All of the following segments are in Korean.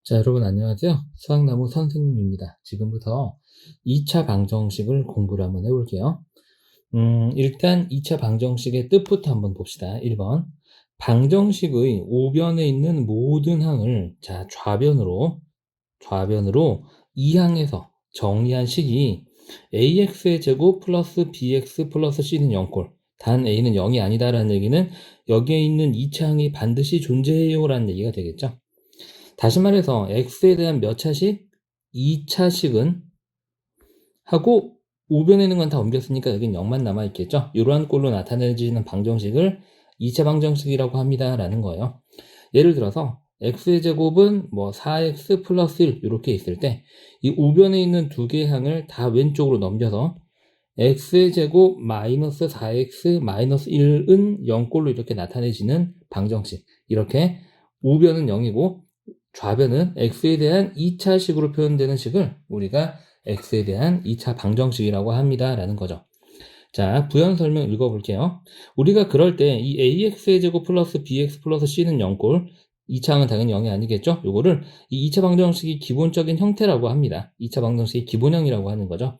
자, 여러분 안녕하세요. 수학나무 선생님입니다. 지금부터 2차 방정식을 공부를 한번 해볼게요. 일단 2차 방정식의 뜻부터 한번 봅시다. 1번. 방정식의 오변에 있는 모든 항을 좌변으로 이항에서 정리한 식이 ax의 제곱 플러스 bx 플러스 c는 0꼴. 단 a는 0이 아니다라는 얘기는 여기에 있는 2차 항이 반드시 존재해요라는 얘기가 되겠죠. 다시 말해서 x에 대한 몇 차식? 2차식은 하고 우변에 있는 건 다 옮겼으니까 여긴 0만 남아있겠죠. 이러한 꼴로 나타내지는 방정식을 2차 방정식이라고 합니다 라는 거예요. 예를 들어서 x의 제곱은 뭐 4x 플러스 1 이렇게 있을 때 이 우변에 있는 두 개의 항을 다 왼쪽으로 넘겨서 x의 제곱 마이너스 4x 마이너스 1은 0꼴로 이렇게 나타내지는 방정식. 이렇게 우변은 0이고 좌변은 x에 대한 2차식으로 표현되는 식을 우리가 x에 대한 2차 방정식이라고 합니다 라는 거죠. 자, 부연 설명 읽어볼게요. 우리가 그럴 때 이 ax의 제곱 플러스 bx 플러스 c는 0꼴, 2차항은 당연히 0이 아니겠죠? 요거를 이 2차 방정식이 기본적인 형태라고 합니다. 2차 방정식의 기본형이라고 하는 거죠.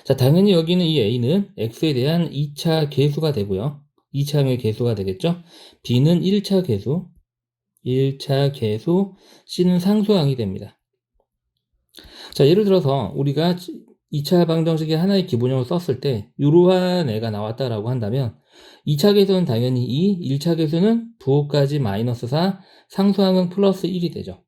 자, 당연히 여기는 이 a는 x에 대한 2차 계수가 되고요. 2차항의 계수가 되겠죠? b는 1차 계수, c는 상수항이 됩니다. 자, 예를 들어서 우리가 2차 방정식의 하나의 기본형을 썼을 때 이러한 애가 나왔다라고 한다면 2차 계수는 당연히 2, 1차 계수는 부호까지 마이너스 4, 상수항은 플러스 1이 되죠.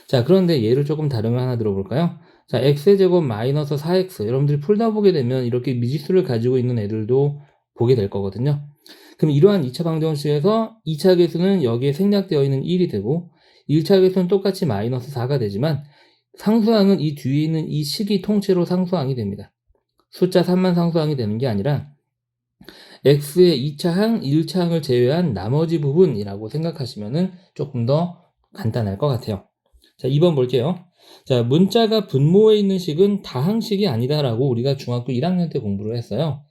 자, 그런데 예를 조금 다른 거 하나 들어볼까요? 자, x제곱 마이너스 4x 여러분들이 풀다 보게 되면 이렇게 미지수를 가지고 있는 애들도 보게 될 거거든요. 그럼 이러한 2차 방정식에서 2차 계수는 여기에 생략되어 있는 1이 되고 1차 계수는 똑같이 마이너스 4가 되지만 상수항은 이 뒤에 있는 이 식이 통째로 상수항이 됩니다. 숫자 3만 상수항이 되는 게 아니라 x의 2차항, 1차항을 제외한 나머지 부분이라고 생각하시면 조금 더 간단할 것 같아요. 자, 2번 볼게요. 자, 문자가 분모에 있는 식은 다항식이 아니다라고 우리가 중학교 1학년 때 공부를 했어요.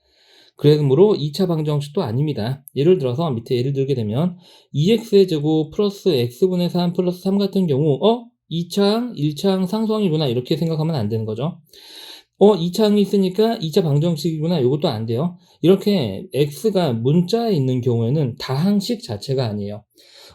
그러므로 2차 방정식도 아닙니다. 예를 들어서 밑에 예를 들게 되면 2x의 제곱 플러스 x분의 3 플러스 3 같은 경우 2차항, 1차항 상수항이구나 이렇게 생각하면 안 되는 거죠. 2차항이 있으니까 2차 방정식이구나 이것도 안 돼요. 이렇게 x가 문자에 있는 경우에는 다항식 자체가 아니에요.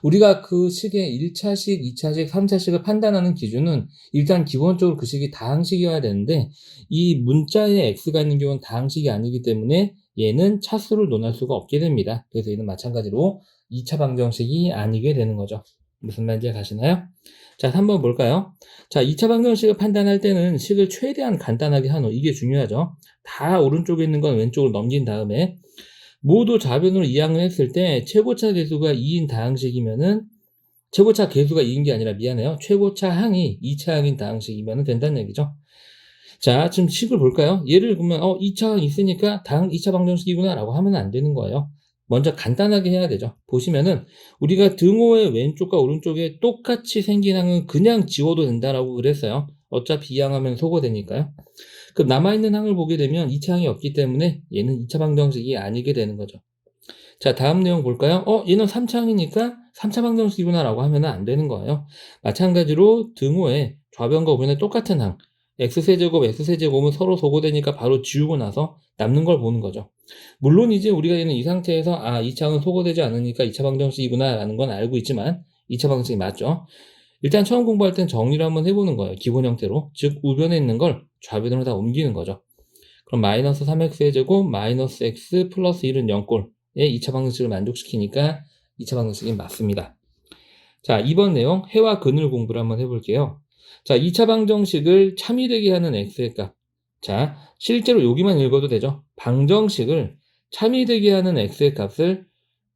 우리가 그 식의 1차식, 2차식, 3차식을 판단하는 기준은 일단 기본적으로 그 식이 다항식이어야 되는데 이 문자에 x가 있는 경우는 다항식이 아니기 때문에 얘는 차수를 논할 수가 없게 됩니다. 그래서 얘는 마찬가지로 2차 방정식이 아니게 되는 거죠. 무슨 말인지 가시나요? 자, 3번 볼까요? 자, 2차 방정식을 판단할 때는 식을 최대한 간단하게 하노. 이게 중요하죠. 다 오른쪽에 있는 건 왼쪽으로 넘긴 다음에 모두 좌변으로 이항을 했을 때 최고차 계수가 2인 다항식이면은 최고차 계수가 2인 게 아니라 미안해요. 최고차 항이 2차 항인 다항식이면 된다는 얘기죠. 자, 지금 식을 볼까요? 얘를 보면 2차 항 있으니까 2차 방정식이구나 라고 하면 안 되는 거예요. 먼저 간단하게 해야 되죠. 보시면은 우리가 등호의 왼쪽과 오른쪽에 똑같이 생긴 항은 그냥 지워도 된다라고 그랬어요. 어차피 이 항하면 소거되니까요. 그럼 남아있는 항을 보게 되면 2차 항이 없기 때문에 얘는 2차 방정식이 아니게 되는 거죠. 자, 다음 내용 볼까요? 얘는 3차 항이니까 3차 방정식이구나 라고 하면 안 되는 거예요. 마찬가지로 등호에 좌변과 우변에 똑같은 항 x세제곱, x세제곱은 서로 소거되니까 바로 지우고 나서 남는 걸 보는 거죠. 물론 이제 우리가 얘는 이 상태에서 2차 항은 소거되지 않으니까 2차 방정식이구나 라는 건 알고 있지만 2차 방정식이 맞죠. 일단 처음 공부할 땐 정리를 한번 해보는 거예요. 기본 형태로. 즉 우변에 있는 걸 좌변으로 다 옮기는 거죠. 그럼 마이너스 3x의 제곱 마이너스 x 플러스 1은 0꼴의 2차 방정식을 만족시키니까 2차 방정식이 맞습니다. 자, 이번 내용 해와 근을 공부를 한번 해볼게요. 자, 2차 방정식을 참이되게 하는 x의 값. 자, 실제로 여기만 읽어도 되죠. 방정식을 참이되게 하는 x의 값을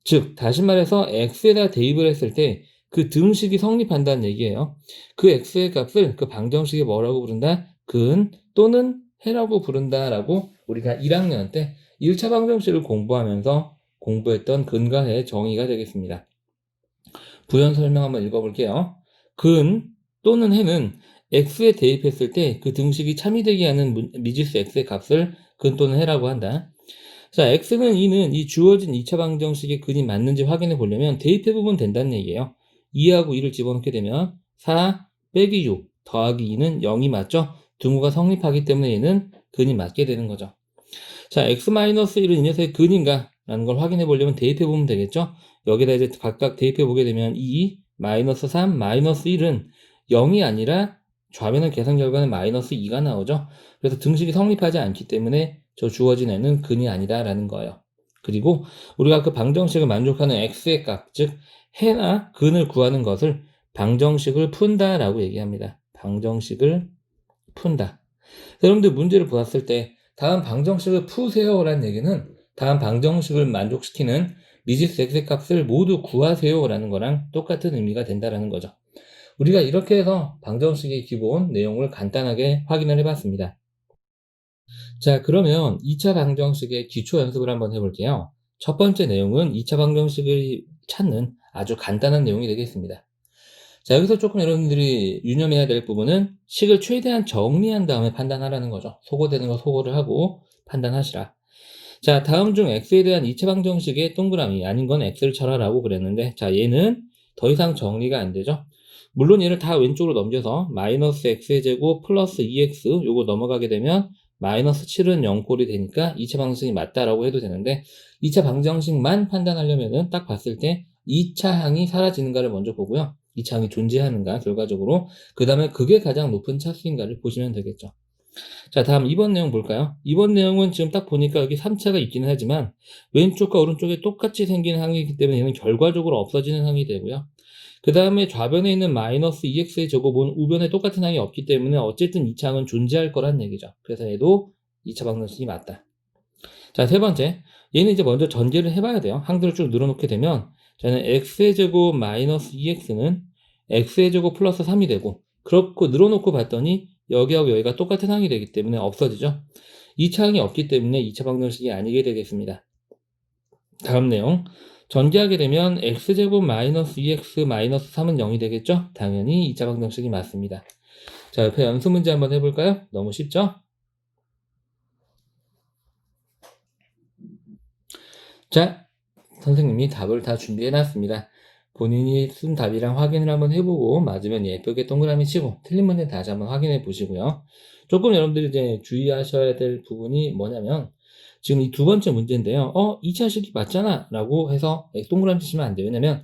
즉 다시 말해서 x에다 대입을 했을 때 그 등식이 성립한다는 얘기예요. 그 x의 값을 그 방정식이 뭐라고 부른다? 근 또는 해라고 부른다라고 우리가 1학년 때 1차 방정식을 공부하면서 공부했던 근과 해 정의가 되겠습니다. 부연 설명 한번 읽어볼게요. 근 또는 해는 x에 대입했을 때 그 등식이 참이되게 하는 미지수 x의 값을 근 또는 해라고 한다. 자, x는 2는 이 주어진 2차 방정식의 근이 맞는지 확인해 보려면 대입해보면 된다는 얘기예요. 2하고 2를 집어넣게 되면 4 빼기 6 더하기 2는 0이 맞죠? 등호가 성립하기 때문에 얘는 근이 맞게 되는 거죠. 자, x-1은 이 녀석의 근인가? 라는 걸 확인해 보려면 대입해 보면 되겠죠? 여기다 이제 각각 대입해 보게 되면 2, 마이너스 3, 마이너스 1은 0이 아니라 좌변의 계산 결과는 마이너스 2가 나오죠? 그래서 등식이 성립하지 않기 때문에 저 주어진 애는 근이 아니다라는 거예요. 그리고 우리가 그 방정식을 만족하는 x의 값, 즉 해나 근을 구하는 것을 방정식을 푼다라고 얘기합니다. 방정식을 푼다. 여러분들 문제를 보았을 때 다음 방정식을 푸세요라는 얘기는 다음 방정식을 만족시키는 미지수 x의 값을 모두 구하세요라는 거랑 똑같은 의미가 된다라는 거죠. 우리가 이렇게 해서 방정식의 기본 내용을 간단하게 확인을 해봤습니다. 자, 그러면 2차 방정식의 기초 연습을 한번 해볼게요. 첫 번째 내용은 2차 방정식을 찾는 아주 간단한 내용이 되겠습니다. 자, 여기서 조금 여러분들이 유념해야 될 부분은 식을 최대한 정리한 다음에 판단하라는 거죠. 소거되는 거 소거를 하고 판단하시라. 자, 다음 중 x에 대한 2차 방정식의 동그라미 아닌 건 x를 쳐라라고 그랬는데, 자, 얘는 더 이상 정리가 안 되죠. 물론 얘를 다 왼쪽으로 넘겨서 마이너스 x의 제곱 플러스 2x 요거 넘어가게 되면 마이너스 7은 0꼴이 되니까 2차 방정식이 맞다라고 해도 되는데, 2차 방정식만 판단하려면은 딱 봤을 때 2차 항이 사라지는가를 먼저 보고요. 2차 항이 존재하는가 결과적으로, 그 다음에 그게 가장 높은 차수인가를 보시면 되겠죠. 자, 다음 2번 내용 볼까요? 2번 내용은 지금 딱 보니까 여기 3차가 있기는 하지만 왼쪽과 오른쪽에 똑같이 생긴 항이기 때문에 얘는 결과적으로 없어지는 항이 되고요. 그 다음에 좌변에 있는 마이너스 2x의 제곱은 우변에 똑같은 항이 없기 때문에 어쨌든 2차 항은 존재할 거란 얘기죠. 그래서 얘도 2차 방정식이 맞다. 자, 세 번째. 얘는 이제 먼저 전제를 해봐야 돼요. 항들을 쭉 늘어놓게 되면 저는 x의 제곱 마이너스 2x는 x의 제곱 플러스 3이 되고, 그렇고 늘어놓고 봤더니 여기하고 여기가 똑같은 항이 되기 때문에 없어지죠. 2차 항이 없기 때문에 2차 방정식이 아니게 되겠습니다. 다음 내용. 전개하게 되면 x제곱 마이너스 2x 마이너스 3은 0이 되겠죠? 당연히 2차 방정식이 맞습니다. 자, 옆에 연습 문제 한번 해볼까요? 너무 쉽죠? 자, 선생님이 답을 다 준비해 놨습니다. 본인이 쓴 답이랑 확인을 한번 해보고 맞으면 예쁘게 동그라미 치고 틀린 문제 다시 한번 확인해 보시고요. 조금 여러분들이 이제 주의하셔야 될 부분이 뭐냐면 지금 이 두 번째 문제인데요. 2차 식이 맞잖아 라고 해서 동그라미 치시면 안 돼요. 왜냐면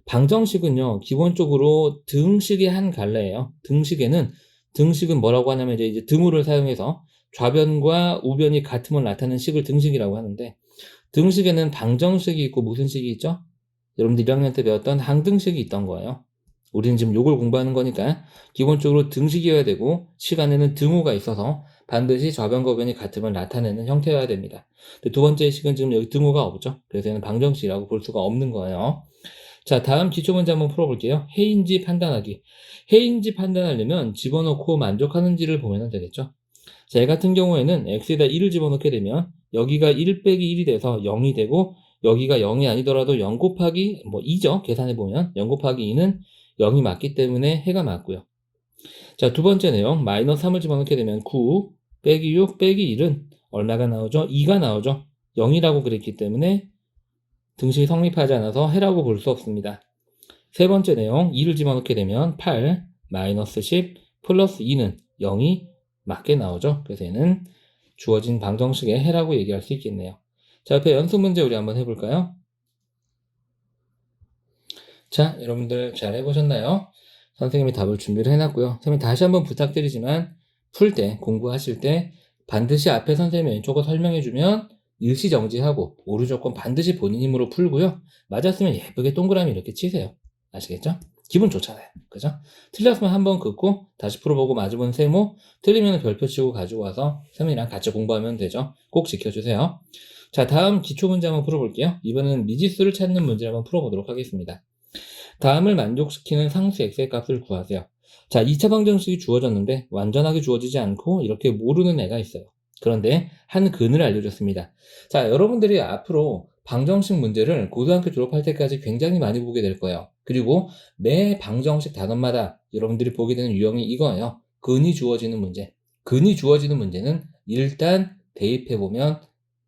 방정식은요 기본적으로 등식의 한 갈래예요. 등식은 뭐라고 하냐면 이제 등호를 사용해서 좌변과 우변이 같음을 나타내는 식을 등식이라고 하는데, 등식에는 방정식이 있고 무슨 식이 있죠? 여러분들 1학년 때 배웠던 항등식이 있던 거예요. 우리는 지금 요걸 공부하는 거니까 기본적으로 등식이어야 되고 식 안에는 등호가 있어서 반드시 좌변과 우변이 같음을 나타내는 형태여야 됩니다. 근데 두 번째 식은 지금 여기 등호가 없죠. 그래서 얘는 방정식이라고 볼 수가 없는 거예요. 자, 다음 기초문제 한번 풀어볼게요. 해인지 판단하기. 해인지 판단하려면 집어넣고 만족하는지를 보면 되겠죠. 자, 얘 같은 경우에는 x에다 1을 집어넣게 되면 여기가 1 빼기 1이 돼서 0이 되고, 여기가 0이 아니더라도 0 곱하기 2죠. 계산해보면 0 곱하기 2는 0이 맞기 때문에 해가 맞고요. 자, 두 번째 내용 마이너스 3을 집어넣게 되면 9 빼기 6 빼기 1은 얼마가 나오죠? 2가 나오죠. 0이라고 그랬기 때문에 등식이 성립하지 않아서 해라고 볼 수 없습니다. 세 번째 내용 2를 집어넣게 되면 8 마이너스 10 플러스 2는 0이 맞게 나오죠. 그래서 얘는 주어진 방정식의 해라고 얘기할 수 있겠네요. 자, 옆에 연습 문제 우리 한번 해볼까요? 자, 여러분들 잘 해보셨나요? 선생님이 답을 준비를 해놨고요. 선생님 다시 한번 부탁드리지만 풀 때, 공부하실 때 반드시 앞에 선생님이 왼쪽을 설명해주면 일시정지하고 오른쪽은 반드시 본인 힘으로 풀고요. 맞았으면 예쁘게 동그라미 이렇게 치세요. 아시겠죠? 기분 좋잖아요. 그죠? 틀렸으면 한번 긋고 다시 풀어보고 맞으면 세모, 틀리면 별표 치고 가지고 와서 선생님이랑 같이 공부하면 되죠. 꼭 지켜주세요. 자, 다음 기초문제 한번 풀어볼게요. 이번에는 미지수를 찾는 문제를 한번 풀어보도록 하겠습니다. 다음을 만족시키는 상수 x의 값을 구하세요. 자, 2차 방정식이 주어졌는데 완전하게 주어지지 않고 이렇게 모르는 애가 있어요. 그런데 한 근을 알려줬습니다. 자, 여러분들이 앞으로 방정식 문제를 고등학교 졸업할 때까지 굉장히 많이 보게 될 거예요. 그리고 매 방정식 단원마다 여러분들이 보게 되는 유형이 이거예요. 근이 주어지는 문제. 근이 주어지는 문제는 일단 대입해보면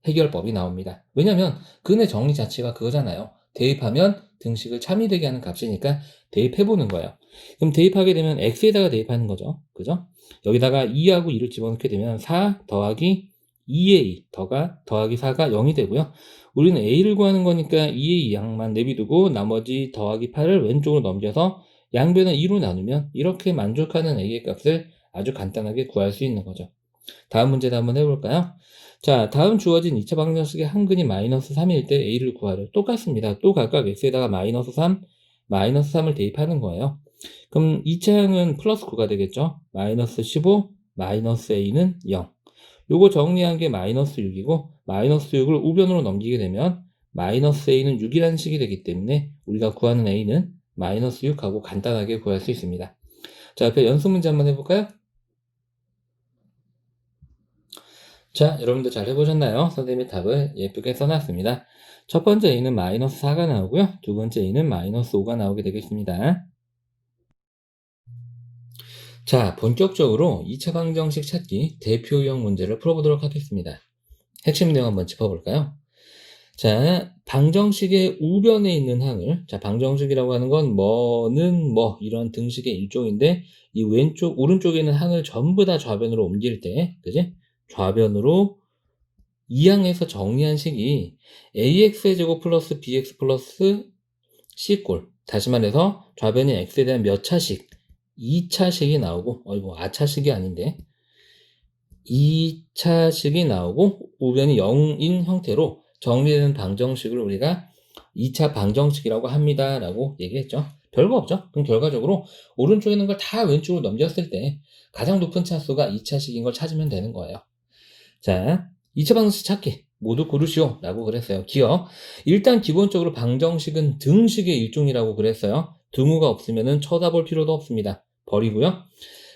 해결법이 나옵니다. 왜냐면 근의 정리 자체가 그거잖아요. 대입하면 등식을 참이되게 하는 값이니까 대입해보는 거예요. 그럼 대입하게 되면 x에다가 대입하는 거죠. 그죠? 여기다가 2하고 2를 집어넣게 되면 4 더하기 2의 2 더하기 4가 0이 되고요. 우리는 a를 구하는 거니까 2의 2항만 내비두고 나머지 더하기 8을 왼쪽으로 넘겨서 양변을 2로 나누면 이렇게 만족하는 a의 값을 아주 간단하게 구할 수 있는 거죠. 다음 문제도 한번 해볼까요? 자, 다음 주어진 2차 방정식의 한근이 마이너스 3일 때 a를 구하려. 똑같습니다. 또 각각 x에다가 마이너스 3, 마이너스 3을 대입하는 거예요. 그럼 2차항은 플러스 9가 되겠죠? 마이너스 15, 마이너스 a는 0. 요거 정리한 게 마이너스 6이고 마이너스 6을 우변으로 넘기게 되면 마이너스 a는 6이라는 식이 되기 때문에 우리가 구하는 a는 마이너스 6하고 간단하게 구할 수 있습니다. 자, 옆에 연습 문제 한번 해볼까요? 자, 여러분들 잘 해보셨나요? 선생님의 답을 예쁘게 써놨습니다. 첫 번째 a는 마이너스 4가 나오고요. 두 번째 a는 마이너스 5가 나오게 되겠습니다. 자, 본격적으로 2차 방정식 찾기 대표유형 문제를 풀어보도록 하겠습니다. 핵심 내용 한번 짚어볼까요? 자, 방정식의 우변에 있는 항을, 자, 방정식이라고 하는 건 뭐는 뭐 이런 등식의 일종인데 이 왼쪽, 오른쪽에 있는 항을 전부 다 좌변으로 옮길 때, 그지? 좌변으로 이 항에서 정리한 식이 ax의 제곱 플러스 bx 플러스 c꼴, 다시 말해서 좌변이 x에 대한 몇 차식, 2차식이 나오고, 어이구, 아차식이 아닌데 2차식이 나오고 우변이 0인 형태로 정리되는 방정식을 우리가 2차 방정식이라고 합니다 라고 얘기했죠. 별거 없죠. 그럼 결과적으로 오른쪽에 있는 걸 다 왼쪽으로 넘겼을 때 가장 높은 차수가 2차식인 걸 찾으면 되는 거예요. 자, 2차 방정식 찾기 모두 고르시오 라고 그랬어요. 기억, 일단 기본적으로 방정식은 등식의 일종이라고 그랬어요. 등호가 없으면 쳐다볼 필요도 없습니다. 버리고요.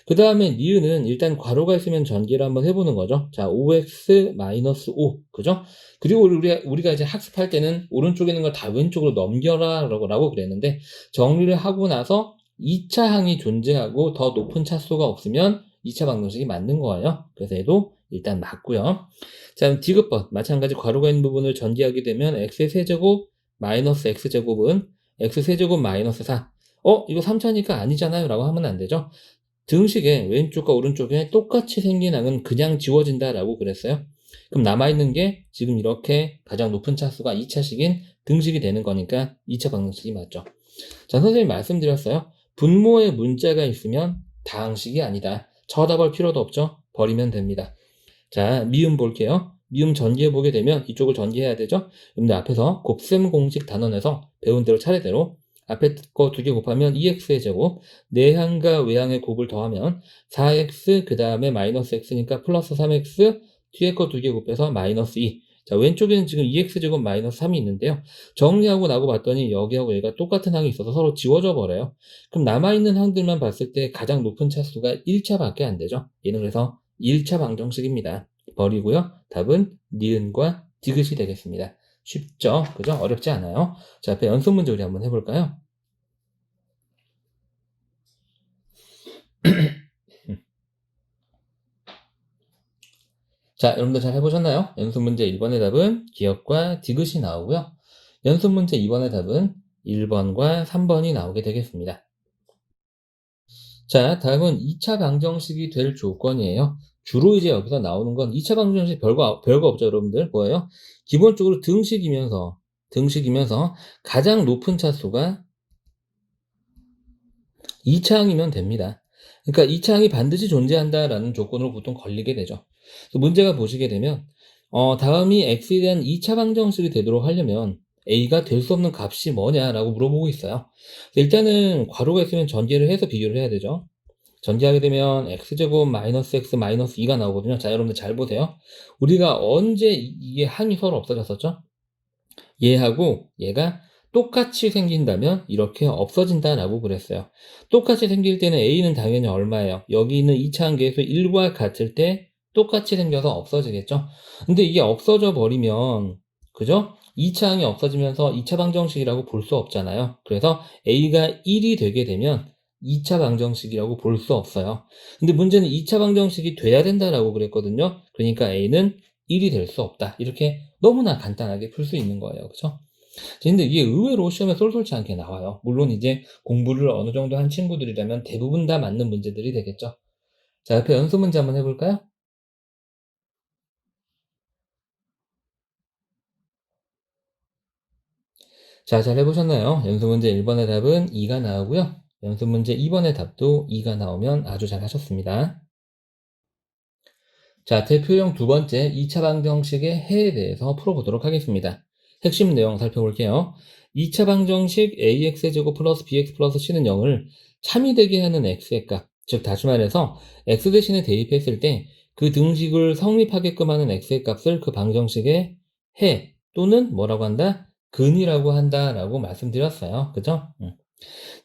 그 다음에 니은은 일단 괄호가 있으면 전개를 한번 해보는 거죠. 자, 5x-5 그죠? 그리고 우리가 이제 학습할 때는 오른쪽에 있는 걸 다 왼쪽으로 넘겨라 라고 그랬는데 정리를 하고 나서 2차 항이 존재하고 더 높은 차수가 없으면 2차 방정식이 맞는 거예요. 그래서 얘도 일단 맞고요. 자, 디귿번 마찬가지 괄호가 있는 부분을 전개하게 되면 x의 세제곱 마이너스 x제곱은 x세제곱 마이너스 4. 이거 3차니까 아니잖아요 라고 하면 안 되죠. 등식의 왼쪽과 오른쪽에 똑같이 생긴 항은 그냥 지워진다 라고 그랬어요. 그럼 남아있는 게 지금 이렇게 가장 높은 차수가 2차식인 등식이 되는 거니까 2차 방정식이 맞죠. 자, 선생님이 말씀드렸어요. 분모에 문자가 있으면 다항식이 아니다. 쳐다볼 필요도 없죠. 버리면 됩니다. 자, 미음 볼게요. 미음 전개해 보게 되면 이쪽을 전개해야 되죠. 근데 앞에서 곱셈 공식 단원에서 배운 대로 차례대로 앞에 거 2개 곱하면 2x의 제곱, 내항과 외항의 곱을 더하면 4x 그 다음에 마이너스 x니까 플러스 3x, 뒤에 거 2개 곱해서 마이너스 2. 자, 왼쪽에는 지금 2x제곱 마이너스 3이 있는데요. 정리하고 나고 봤더니 여기하고 얘가 똑같은 항이 있어서 서로 지워져 버려요. 그럼 남아있는 항들만 봤을 때 가장 높은 차수가 1차밖에 안 되죠. 얘는 그래서 1차 방정식입니다. 버리고요. 답은 니은과 디귿이 되겠습니다. 쉽죠? 그죠? 어렵지 않아요. 자, 앞에 연습 문제 우리 한번 해볼까요? 자, 여러분들 잘 해보셨나요? 연습 문제 1번의 답은 기억과 디귿이 나오고요. 연습 문제 2번의 답은 1번과 3번이 나오게 되겠습니다. 자, 다음은 2차 방정식이 될 조건이에요. 주로 이제 여기서 나오는 건 2차 방정식 별거 없죠, 여러분들. 뭐예요? 기본적으로 등식이면서 가장 높은 차수가 2차항이면 됩니다. 그러니까 2차항이 반드시 존재한다라는 조건으로 보통 걸리게 되죠. 문제가 보시게 되면 다음이 x에 대한 2차 방정식이 되도록 하려면 a가 될 수 없는 값이 뭐냐라고 물어보고 있어요. 일단은 괄호가 있으면 전개를 해서 비교를 해야 되죠. 전개하게 되면 x제곱 마이너스 x 마이너스 2가 나오거든요. 자, 여러분들 잘 보세요. 우리가 언제 이게 항이 서로 없어졌었죠? 얘하고 얘가 똑같이 생긴다면 이렇게 없어진다라고 그랬어요. 똑같이 생길 때는 a는 당연히 얼마예요? 여기 있는 2차항 계수 1과 같을 때 똑같이 생겨서 없어지겠죠? 근데 이게 없어져 버리면, 그죠? 2차항이 없어지면서 2차 방정식이라고 볼 수 없잖아요. 그래서 a가 1이 되게 되면 2차 방정식이라고 볼 수 없어요. 근데 문제는 2차 방정식이 돼야 된다라고 그랬거든요. 그러니까 a는 1이 될 수 없다. 이렇게 너무나 간단하게 풀 수 있는 거예요. 그죠? 근데 이게 의외로 시험에 쏠쏠치 않게 나와요. 물론 이제 공부를 어느 정도 한 친구들이라면 대부분 다 맞는 문제들이 되겠죠. 자, 옆에 연습 문제 한번 해볼까요? 자, 잘 해보셨나요? 연습 문제 1번의 답은 2가 나오고요. 연습 문제 2번의 답도 2가 나오면 아주 잘 하셨습니다. 자, 대표형 두 번째 2차 방정식의 해에 대해서 풀어보도록 하겠습니다. 핵심 내용 살펴볼게요. 2차 방정식 ax제곱 플러스 bx 플러스 c는 0을 참이 되게 하는 x의 값, 즉 다시 말해서 x 대신에 대입했을 때 그 등식을 성립하게끔 하는 x의 값을 그 방정식의 해 또는 뭐라고 한다? 근이라고 한다라고 말씀드렸어요. 그죠?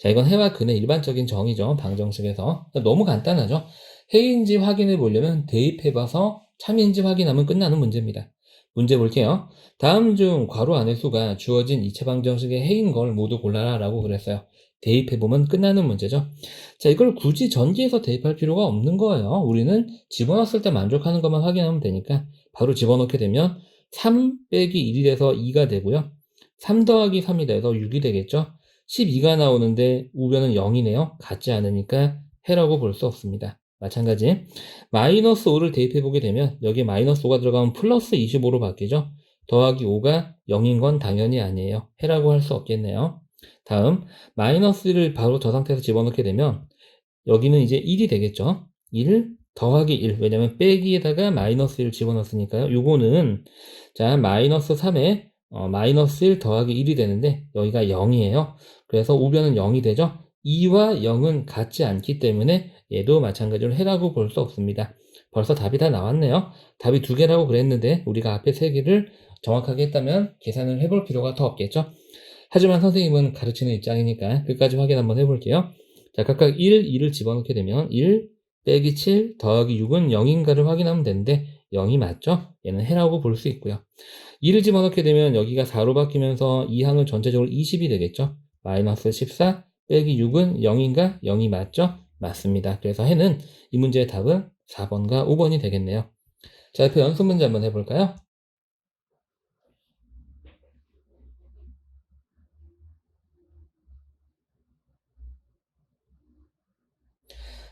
자, 이건 해와 근의 일반적인 정의죠. 방정식에서. 너무 간단하죠. 해인지 확인해 보려면 대입해봐서 참인지 확인하면 끝나는 문제입니다. 문제 볼게요. 다음 중 괄호 안의 수가 주어진 2차 방정식의 해인 걸 모두 골라라 라고 그랬어요. 대입해보면 끝나는 문제죠. 자, 이걸 굳이 전기에서 대입할 필요가 없는 거예요. 우리는 집어넣었을 때 만족하는 것만 확인하면 되니까 바로 집어넣게 되면 3 빼기 1이 돼서 2가 되고요. 3 더하기 3이 돼서 6이 되겠죠. 12가 나오는데 우변은 0이네요. 같지 않으니까 해라고 볼 수 없습니다. 마찬가지 마이너스 5를 대입해 보게 되면 여기에 마이너스 5가 들어가면 플러스 25로 바뀌죠. 더하기 5가 0인 건 당연히 아니에요. 해라고 할 수 없겠네요. 다음 마이너스 1을 바로 저 상태에서 집어넣게 되면 여기는 이제 1이 되겠죠. 1 더하기 1 왜냐면 빼기에다가 마이너스 1 집어넣었으니까요. 요거는 자 마이너스 3에 마이너스 1 더하기 1이 되는데 여기가 0이에요. 그래서 우변은 0이 되죠. 2와 0은 같지 않기 때문에 얘도 마찬가지로 해라고 볼 수 없습니다. 벌써 답이 다 나왔네요. 답이 2개라고 그랬는데 우리가 앞에 3개를 정확하게 했다면 계산을 해볼 필요가 더 없겠죠. 하지만 선생님은 가르치는 입장이니까 끝까지 확인 한번 해볼게요. 자, 각각 1, 2를 집어넣게 되면 1 빼기 7 더하기 6은 0인가를 확인하면 되는데 0이 맞죠? 얘는 해라고 볼 수 있고요. 2를 집어넣게 되면 여기가 4로 바뀌면서 이 항은 전체적으로 20이 되겠죠? 마이너스 14 빼기 6은 0인가? 0이 맞죠? 맞습니다. 그래서 해는 이 문제의 답은 4번과 5번이 되겠네요. 자, 옆에 연습 문제 한번 해볼까요?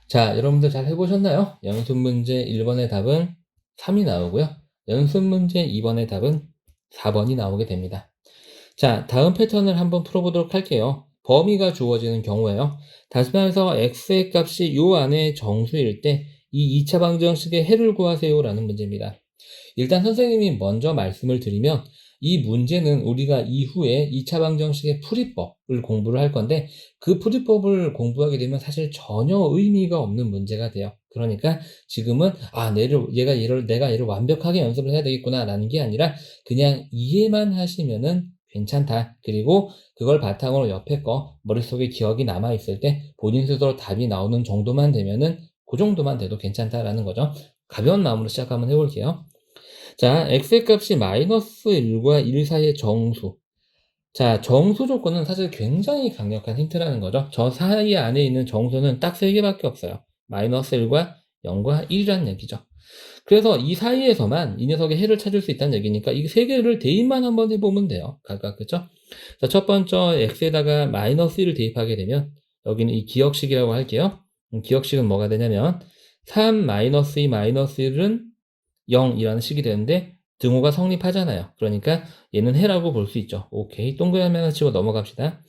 자, 여러분들 잘 해보셨나요? 연습 문제 1번의 답은 3이 나오고요. 연습 문제 2번의 답은 4번이 나오게 됩니다. 자, 다음 패턴을 한번 풀어보도록 할게요. 범위가 주어지는 경우에요. 다시 말해서 x의 값이 요 안에 정수일 때 이 2차 방정식의 해를 구하세요 라는 문제입니다. 일단 선생님이 먼저 말씀을 드리면 이 문제는 우리가 이후에 2차 방정식의 풀이법을 공부를 할 건데 그 풀이법을 공부하게 되면 사실 전혀 의미가 없는 문제가 돼요. 그러니까 지금은 내가 얘를 완벽하게 연습을 해야 되겠구나 라는 게 아니라 그냥 이해만 하시면은 괜찮다. 그리고 그걸 바탕으로 옆에 거 머릿속에 기억이 남아있을 때 본인 스스로 답이 나오는 정도만 되면은 그 정도만 돼도 괜찮다라는 거죠. 가벼운 마음으로 시작 한번 해볼게요. 자, x의 값이 마이너스 1과 1 사이의 정수. 자, 정수 조건은 사실 굉장히 강력한 힌트라는 거죠. 저 사이 안에 있는 정수는 딱 3개밖에 없어요. 마이너스 1과 0과 1이라는 얘기죠. 그래서 이 사이에서만 이 녀석의 해를 찾을 수 있다는 얘기니까 이 3개를 대입만 한번 해보면 돼요. 각각, 그쵸? 자, 첫 번째 x에다가 마이너스 1을 대입하게 되면 여기는 이 기억식이라고 할게요. 기억식은 뭐가 되냐면 3 마이너스 2 마이너스 1은 0이라는 식이 되는데 등호가 성립하잖아요. 그러니까 얘는 해라고 볼 수 있죠. 오케이. 동그라미 하나 치고 넘어갑시다.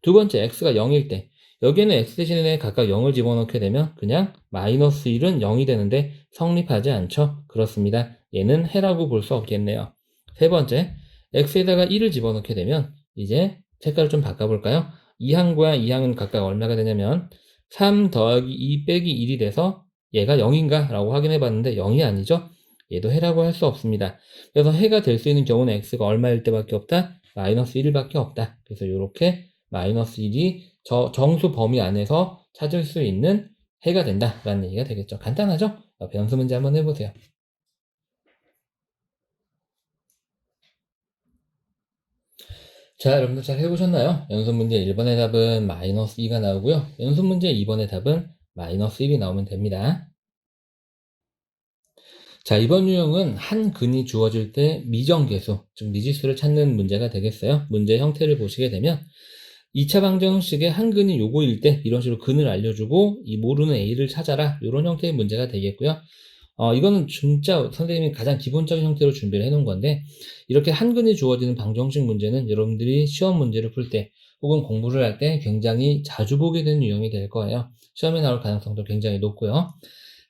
두 번째 x가 0일 때 여기에는 x 대신에 각각 0을 집어넣게 되면 그냥 마이너스 1은 0이 되는데 성립하지 않죠. 그렇습니다. 얘는 해라고 볼 수 없겠네요. 세 번째 x에다가 1을 집어넣게 되면 이제 색깔을 좀 바꿔볼까요? 이 항과 이 항은 각각 얼마가 되냐면 3 더하기 2 빼기 1이 돼서 얘가 0인가? 라고 확인해 봤는데 0이 아니죠? 얘도 해라고 할 수 없습니다. 그래서 해가 될 수 있는 경우는 x가 얼마일 때밖에 없다? 마이너스 1밖에 없다. 그래서 이렇게 마이너스 1이 정수 범위 안에서 찾을 수 있는 해가 된다라는 얘기가 되겠죠. 간단하죠? 변수 문제 한번 해보세요. 자, 여러분들 잘 해보셨나요? 연습 문제 1번의 답은 마이너스 2가 나오고요. 연습 문제 2번의 답은 마이너스 1이 나오면 됩니다. 자, 이번 유형은 한 근이 주어질 때 미정계수, 즉 미지수를 찾는 문제가 되겠어요. 문제 형태를 보시게 되면 2차 방정식의 한 근이 요거일 때 이런 식으로 근을 알려주고 이 모르는 A를 찾아라, 이런 형태의 문제가 되겠고요. 이거는 진짜 선생님이 가장 기본적인 형태로 준비를 해놓은 건데, 이렇게 한 근이 주어지는 방정식 문제는 여러분들이 시험 문제를 풀 때 혹은 공부를 할 때 굉장히 자주 보게 되는 유형이 될 거예요. 시험에 나올 가능성도 굉장히 높고요.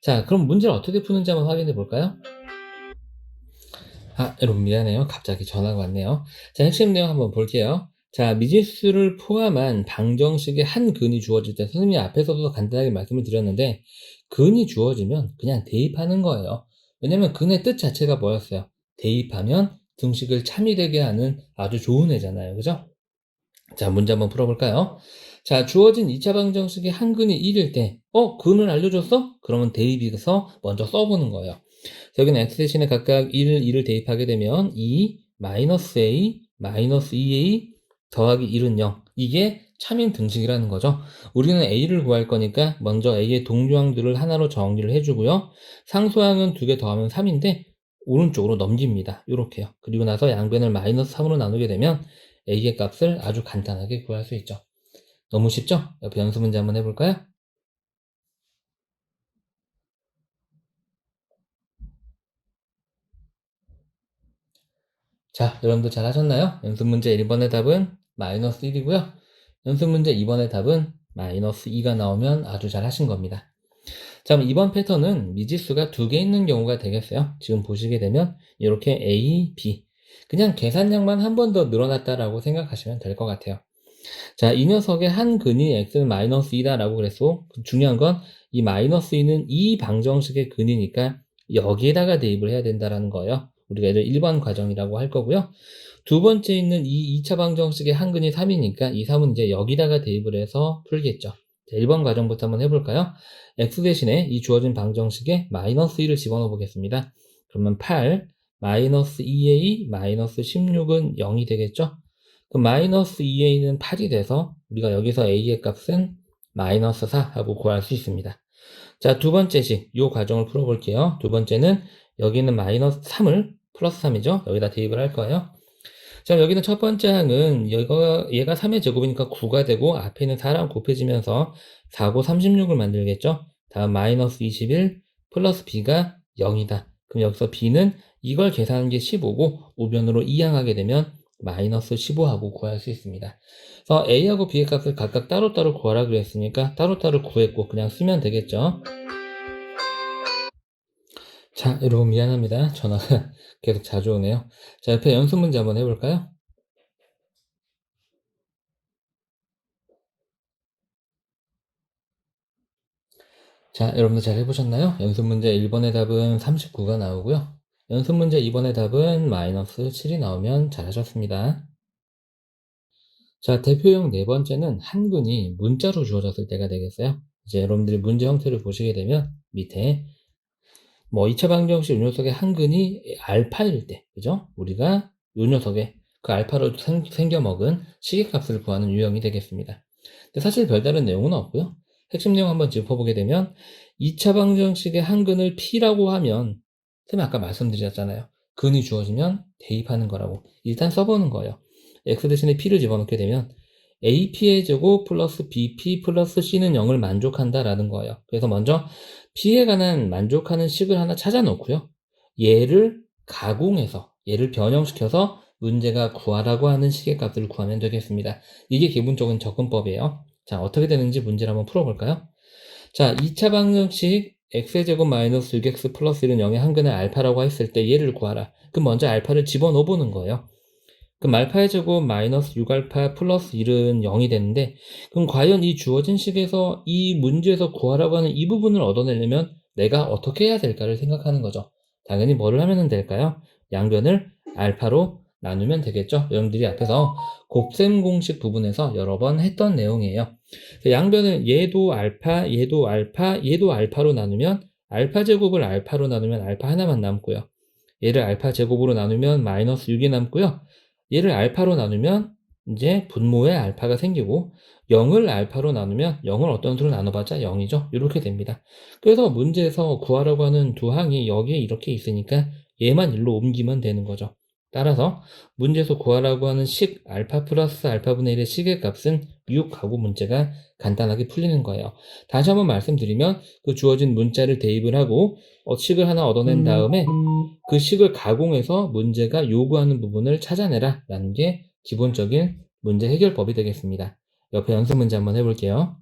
자, 그럼 문제를 어떻게 푸는지 한번 확인해 볼까요? 여러분 미안해요. 갑자기 전화가 왔네요. 자, 핵심 내용 한번 볼게요. 자, 미지수를 포함한 방정식의 한 근이 주어질 때 선생님이 앞에서도 간단하게 말씀을 드렸는데, 근이 주어지면 그냥 대입하는 거예요. 왜냐면 근의 뜻 자체가 뭐였어요? 대입하면 등식을 참이되게 하는 아주 좋은 애잖아요. 그죠? 자, 문제 한번 풀어볼까요? 자, 주어진 2차 방정식의 한 근이 1일 때, 근을 알려줬어? 그러면 대입해서 먼저 써보는 거예요. 여기는 x 대신에 각각 1을 대입하게 되면 2, 마이너스 a, 마이너스 2a 더하기 1은 0. 이게 참인 등식이라는 거죠. 우리는 a를 구할 거니까 먼저 a의 동류항들을 하나로 정리를 해주고요. 상수항은 2개 더하면 3인데 오른쪽으로 넘깁니다. 이렇게요. 그리고 나서 양변을 마이너스 3으로 나누게 되면 a의 값을 아주 간단하게 구할 수 있죠. 너무 쉽죠? 옆에 연습 문제 한번 해볼까요? 자, 여러분들 잘 하셨나요? 연습 문제 1번의 답은 마이너스 1이고요. 연습 문제 2번의 답은 마이너스 2가 나오면 아주 잘 하신 겁니다. 자, 그럼 이번 패턴은 미지수가 2개 있는 경우가 되겠어요. 지금 보시게 되면 이렇게 A, B, 그냥 계산량만 한 번 더 늘어났다라고 생각하시면 될 것 같아요. 자, 이 녀석의 한 근이 x는 마이너스 2다라고 그랬고, 중요한 건 이 마이너스 2는 이 방정식의 근이니까 여기에다가 대입을 해야 된다라는 거예요. 우리가 얘를 1번 과정이라고 할 거고요. 두 번째 있는 이 2차 방정식의 한 근이 3이니까 이 3은 이제 여기다가 대입을 해서 풀겠죠. 자, 1번 과정부터 한번 해볼까요? x 대신에 이 주어진 방정식에 마이너스 1을 집어넣어 보겠습니다. 그러면 8, 마이너스 2a, 마이너스 16은 0이 되겠죠? 그럼 마이너스 2a는 8이 돼서 우리가 여기서 a의 값은 마이너스 4 하고 구할 수 있습니다. 자, 두 번째식 이 과정을 풀어볼게요. 두 번째는 여기는 마이너스 3을 플러스 3이죠. 여기다 대입을 할 거예요. 자, 여기는 첫 번째 항은 얘가 3의 제곱이니까 9가 되고 앞에 있는 4랑 곱해지면서 4고 36을 만들겠죠. 다음 마이너스 21 플러스 b가 0이다. 그럼 여기서 b는 이걸 계산한 게 15고 우변으로 이항하게 되면 마이너스 15하고 구할 수 있습니다. 그래서 a하고 b의 값을 각각 따로따로 구하라 그랬으니까 따로따로 구했고 그냥 쓰면 되겠죠. 자, 여러분 미안합니다. 전화가 계속 자주 오네요. 자, 옆에 연습 문제 한번 해볼까요? 자, 여러분들 잘 해보셨나요? 연습 문제 1번의 답은 39가 나오고요. 연습 문제 2번의 답은 마이너스 7이 나오면 잘하셨습니다. 자, 대표형 네 번째는 한근이 문자로 주어졌을 때가 되겠어요. 이제 여러분들이 문제 형태를 보시게 되면 밑에 2차 방정식 요 녀석의 한근이 알파일 때, 그죠? 우리가 요 녀석의 그 알파로 생겨 먹은 시계값을 구하는 유형이 되겠습니다. 근데 사실 별다른 내용은 없고요. 핵심 내용 한번 짚어보게 되면 2차 방정식의 한근을 P라고 하면 선생님 아까 말씀드렸잖아요. 근이 주어지면 대입하는 거라고. 일단 써보는 거예요. X 대신에 P를 집어넣게 되면 AP의 제곱 플러스 BP 플러스 C는 0을 만족한다라는 거예요. 그래서 먼저 P에 관한 만족하는 식을 하나 찾아 놓고요. 얘를 가공해서, 얘를 변형시켜서 문제가 구하라고 하는 식의 값을 구하면 되겠습니다. 이게 기본적인 접근법이에요. 자, 어떻게 되는지 문제를 한번 풀어볼까요? 자, 2차 방정식 x제곱 마이너스 6x 플러스 1은 0의 한근의 알파라고 했을 때 얘를 구하라. 그럼 먼저 알파를 집어넣어 보는 거예요. 그럼 알파의 제곱 마이너스 6알파 플러스 1은 0이 되는데, 그럼 과연 이 주어진 식에서 이 문제에서 구하라고 하는 이 부분을 얻어내려면 내가 어떻게 해야 될까를 생각하는 거죠. 당연히 뭐를 하면 될까요? 양변을 알파로 나누면 되겠죠. 여러분들이 앞에서 곱셈 공식 부분에서 여러 번 했던 내용이에요. 양변을 얘도 알파, 얘도 알파, 얘도 알파로 나누면 알파 제곱을 알파로 나누면 알파 하나만 남고요. 얘를 알파 제곱으로 나누면 마이너스 6이 남고요. 얘를 알파로 나누면 이제 분모에 알파가 생기고 0을 알파로 나누면 0을 어떤 수로 나눠봤자 0이죠. 이렇게 됩니다. 그래서 문제에서 구하라고 하는 두 항이 여기에 이렇게 있으니까 얘만 일로 옮기면 되는 거죠. 따라서 문제에서 구하라고 하는 식 알파 플러스 알파분의 1의 식의 값은 6하고 문제가 간단하게 풀리는 거예요. 다시 한번 말씀드리면 그 주어진 문자를 대입을 하고 식을 하나 얻어낸 다음에 그 식을 가공해서 문제가 요구하는 부분을 찾아내라 라는 게 기본적인 문제 해결법이 되겠습니다. 옆에 연습 문제 한번 해볼게요.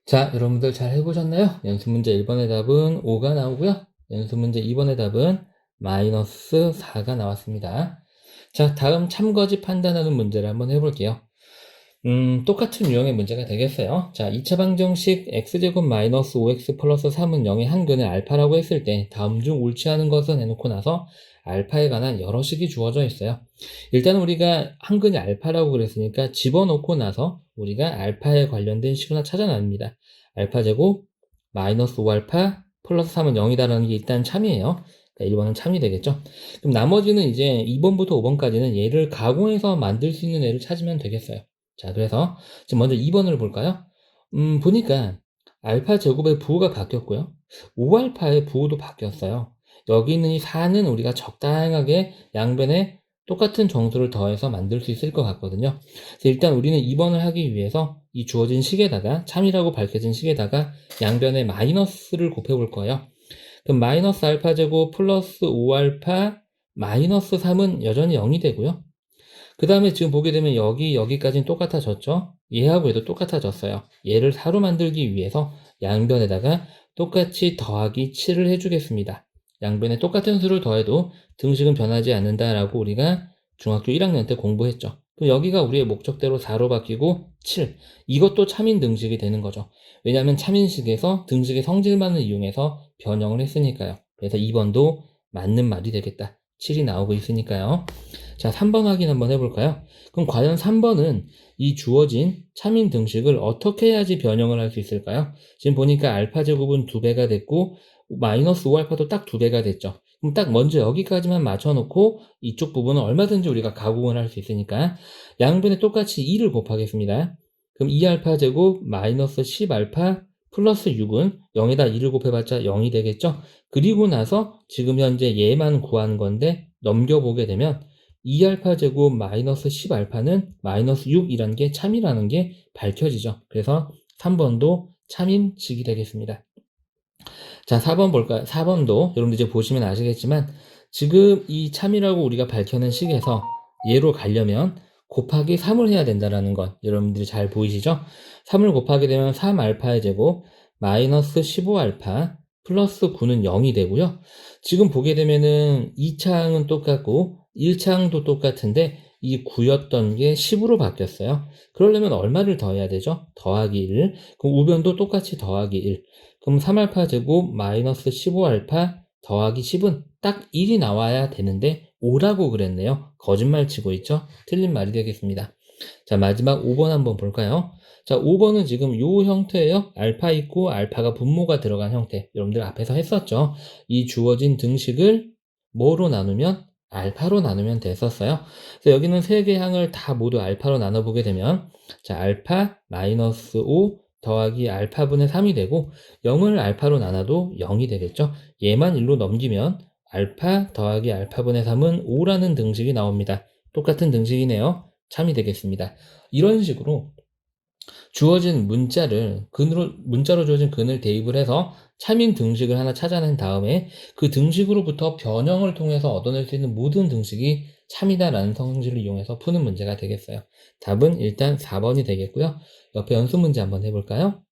자, 여러분들 잘 해보셨나요? 연습 문제 1번의 답은 5가 나오고요. 연습 문제 2번의 답은 마이너스 4가 나왔습니다. 자, 다음 참거짓 판단하는 문제를 한번 해볼게요. 똑같은 유형의 문제가 되겠어요. 자, 2차 방정식 x제곱 마이너스 5x 플러스 3은 0의 한근을 알파라고 했을 때 다음 중 옳지 않은 것은 해놓고 나서 알파에 관한 여러 식이 주어져 있어요. 일단 우리가 한근이 알파라고 그랬으니까 집어넣고 나서 우리가 알파에 관련된 식을 하나 찾아냅니다. 알파제곱 마이너스 5알파 플러스 3은 0이다라는 게 일단 참이에요. 그러니까 1번은 참이 되겠죠. 그럼 나머지는 이제 2번부터 5번까지는 얘를 가공해서 만들 수 있는 애를 찾으면 되겠어요. 자, 그래서 지금 먼저 2번을 볼까요? 보니까 알파 제곱의 부호가 바뀌었고요. 5알파의 부호도 바뀌었어요. 여기 있는 이 4는 우리가 적당하게 양변에 똑같은 정수를 더해서 만들 수 있을 것 같거든요. 그래서 일단 우리는 2번을 하기 위해서 이 주어진 식에다가 참이라고 밝혀진 식에다가 양변에 마이너스를 곱해볼 거예요. 그럼 마이너스 알파 제곱 플러스 5알파 마이너스 3은 여전히 0이 되고요. 그 다음에 지금 보게 되면 여기까지는 똑같아졌죠? 얘하고 얘도 똑같아졌어요. 얘를 4로 만들기 위해서 양변에다가 똑같이 더하기 7을 해주겠습니다. 양변에 똑같은 수를 더해도 등식은 변하지 않는다라고 우리가 중학교 1학년 때 공부했죠. 그럼 여기가 우리의 목적대로 4로 바뀌고 7. 이것도 참인 등식이 되는 거죠. 왜냐하면 참인식에서 등식의 성질만을 이용해서 변형을 했으니까요. 그래서 2번도 맞는 말이 되겠다. 7이 나오고 있으니까요. 자, 3번 확인 한번 해볼까요? 그럼 과연 3번은 이 주어진 참인 등식을 어떻게 해야지 변형을 할 수 있을까요? 지금 보니까 알파 제곱은 2배가 됐고 마이너스 5알파도 딱 2배가 됐죠. 그럼 딱 먼저 여기까지만 맞춰놓고 이쪽 부분은 얼마든지 우리가 가공을 할 수 있으니까 양변에 똑같이 2를 곱하겠습니다. 그럼 2알파 제곱 마이너스 10알파 플러스 6은 0에다 2를 곱해봤자 0이 되겠죠? 그리고 나서 지금 현재 얘만 구하는 건데 넘겨보게 되면 2알파 제곱 마이너스 10알파는 마이너스 6이라는 게 참이라는 게 밝혀지죠. 그래서 3번도 참인식이 되겠습니다. 자, 4번 볼까요? 4번도 여러분들 이제 보시면 아시겠지만 지금 이 참이라고 우리가 밝혀낸 식에서 얘로 가려면 곱하기 3을 해야 된다는 것 여러분들이 잘 보이시죠? 3을 곱하게 되면 3알파의 제곱 마이너스 15알파 플러스 9는 0이 되고요. 지금 보게 되면은 2차항은 똑같고 1차항도 똑같은데 이 9였던 게 10으로 바뀌었어요. 그러려면 얼마를 더해야 되죠? 더하기 1. 그럼 우변도 똑같이 더하기 1. 그럼 3알파 제곱 마이너스 15알파 더하기 10은 딱 1이 나와야 되는데 5라고 그랬네요. 거짓말 치고 있죠? 틀린 말이 되겠습니다. 자, 마지막 5번 한번 볼까요? 자, 5번은 지금 요 형태예요. 알파 있고 알파가 분모가 들어간 형태. 여러분들 앞에서 했었죠? 이 주어진 등식을 뭐로 나누면? 알파로 나누면 됐었어요. 그래서 여기는 세 개의 항을 다 모두 알파로 나눠보게 되면 자, 알파 마이너스 5 더하기 알파분의 3이 되고 0을 알파로 나눠도 0이 되겠죠. 얘만 1로 넘기면 알파 더하기 알파분의 3은 5라는 등식이 나옵니다. 똑같은 등식이네요. 참이 되겠습니다. 이런 식으로 주어진 문자로 주어진 근을 대입을 해서 참인 등식을 하나 찾아낸 다음에 그 등식으로부터 변형을 통해서 얻어낼 수 있는 모든 등식이 참이다라는 성질을 이용해서 푸는 문제가 되겠어요. 답은 일단 4번이 되겠고요. 옆에 연습 문제 한번 해볼까요?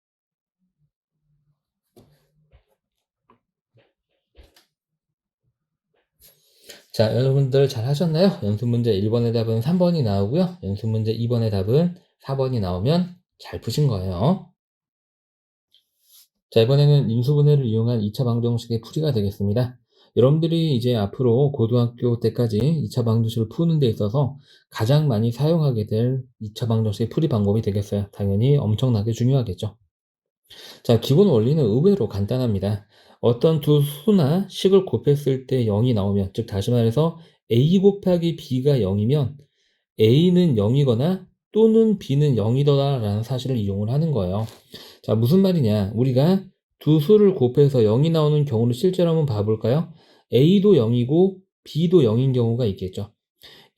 자, 여러분들 잘 하셨나요? 연습 문제 1번의 답은 3번이 나오고요. 연습 문제 2번의 답은 4번이 나오면 잘 푸신 거예요. 자, 이번에는 인수분해를 이용한 2차 방정식의 풀이가 되겠습니다. 여러분들이 이제 앞으로 고등학교 때까지 2차 방정식을 푸는 데 있어서 가장 많이 사용하게 될 2차 방정식의 풀이 방법이 되겠어요. 당연히 엄청나게 중요하겠죠. 자, 기본 원리는 의외로 간단합니다. 어떤 두 수나 식을 곱했을 때 0이 나오면, 즉 다시 말해서 a 곱하기 b가 0이면 a는 0이거나 또는 b는 0이더라라는 사실을 이용을 하는 거예요. 자, 무슨 말이냐? 우리가 두 수를 곱해서 0이 나오는 경우를 실제로 한번 봐볼까요? a도 0이고 b도 0인 경우가 있겠죠.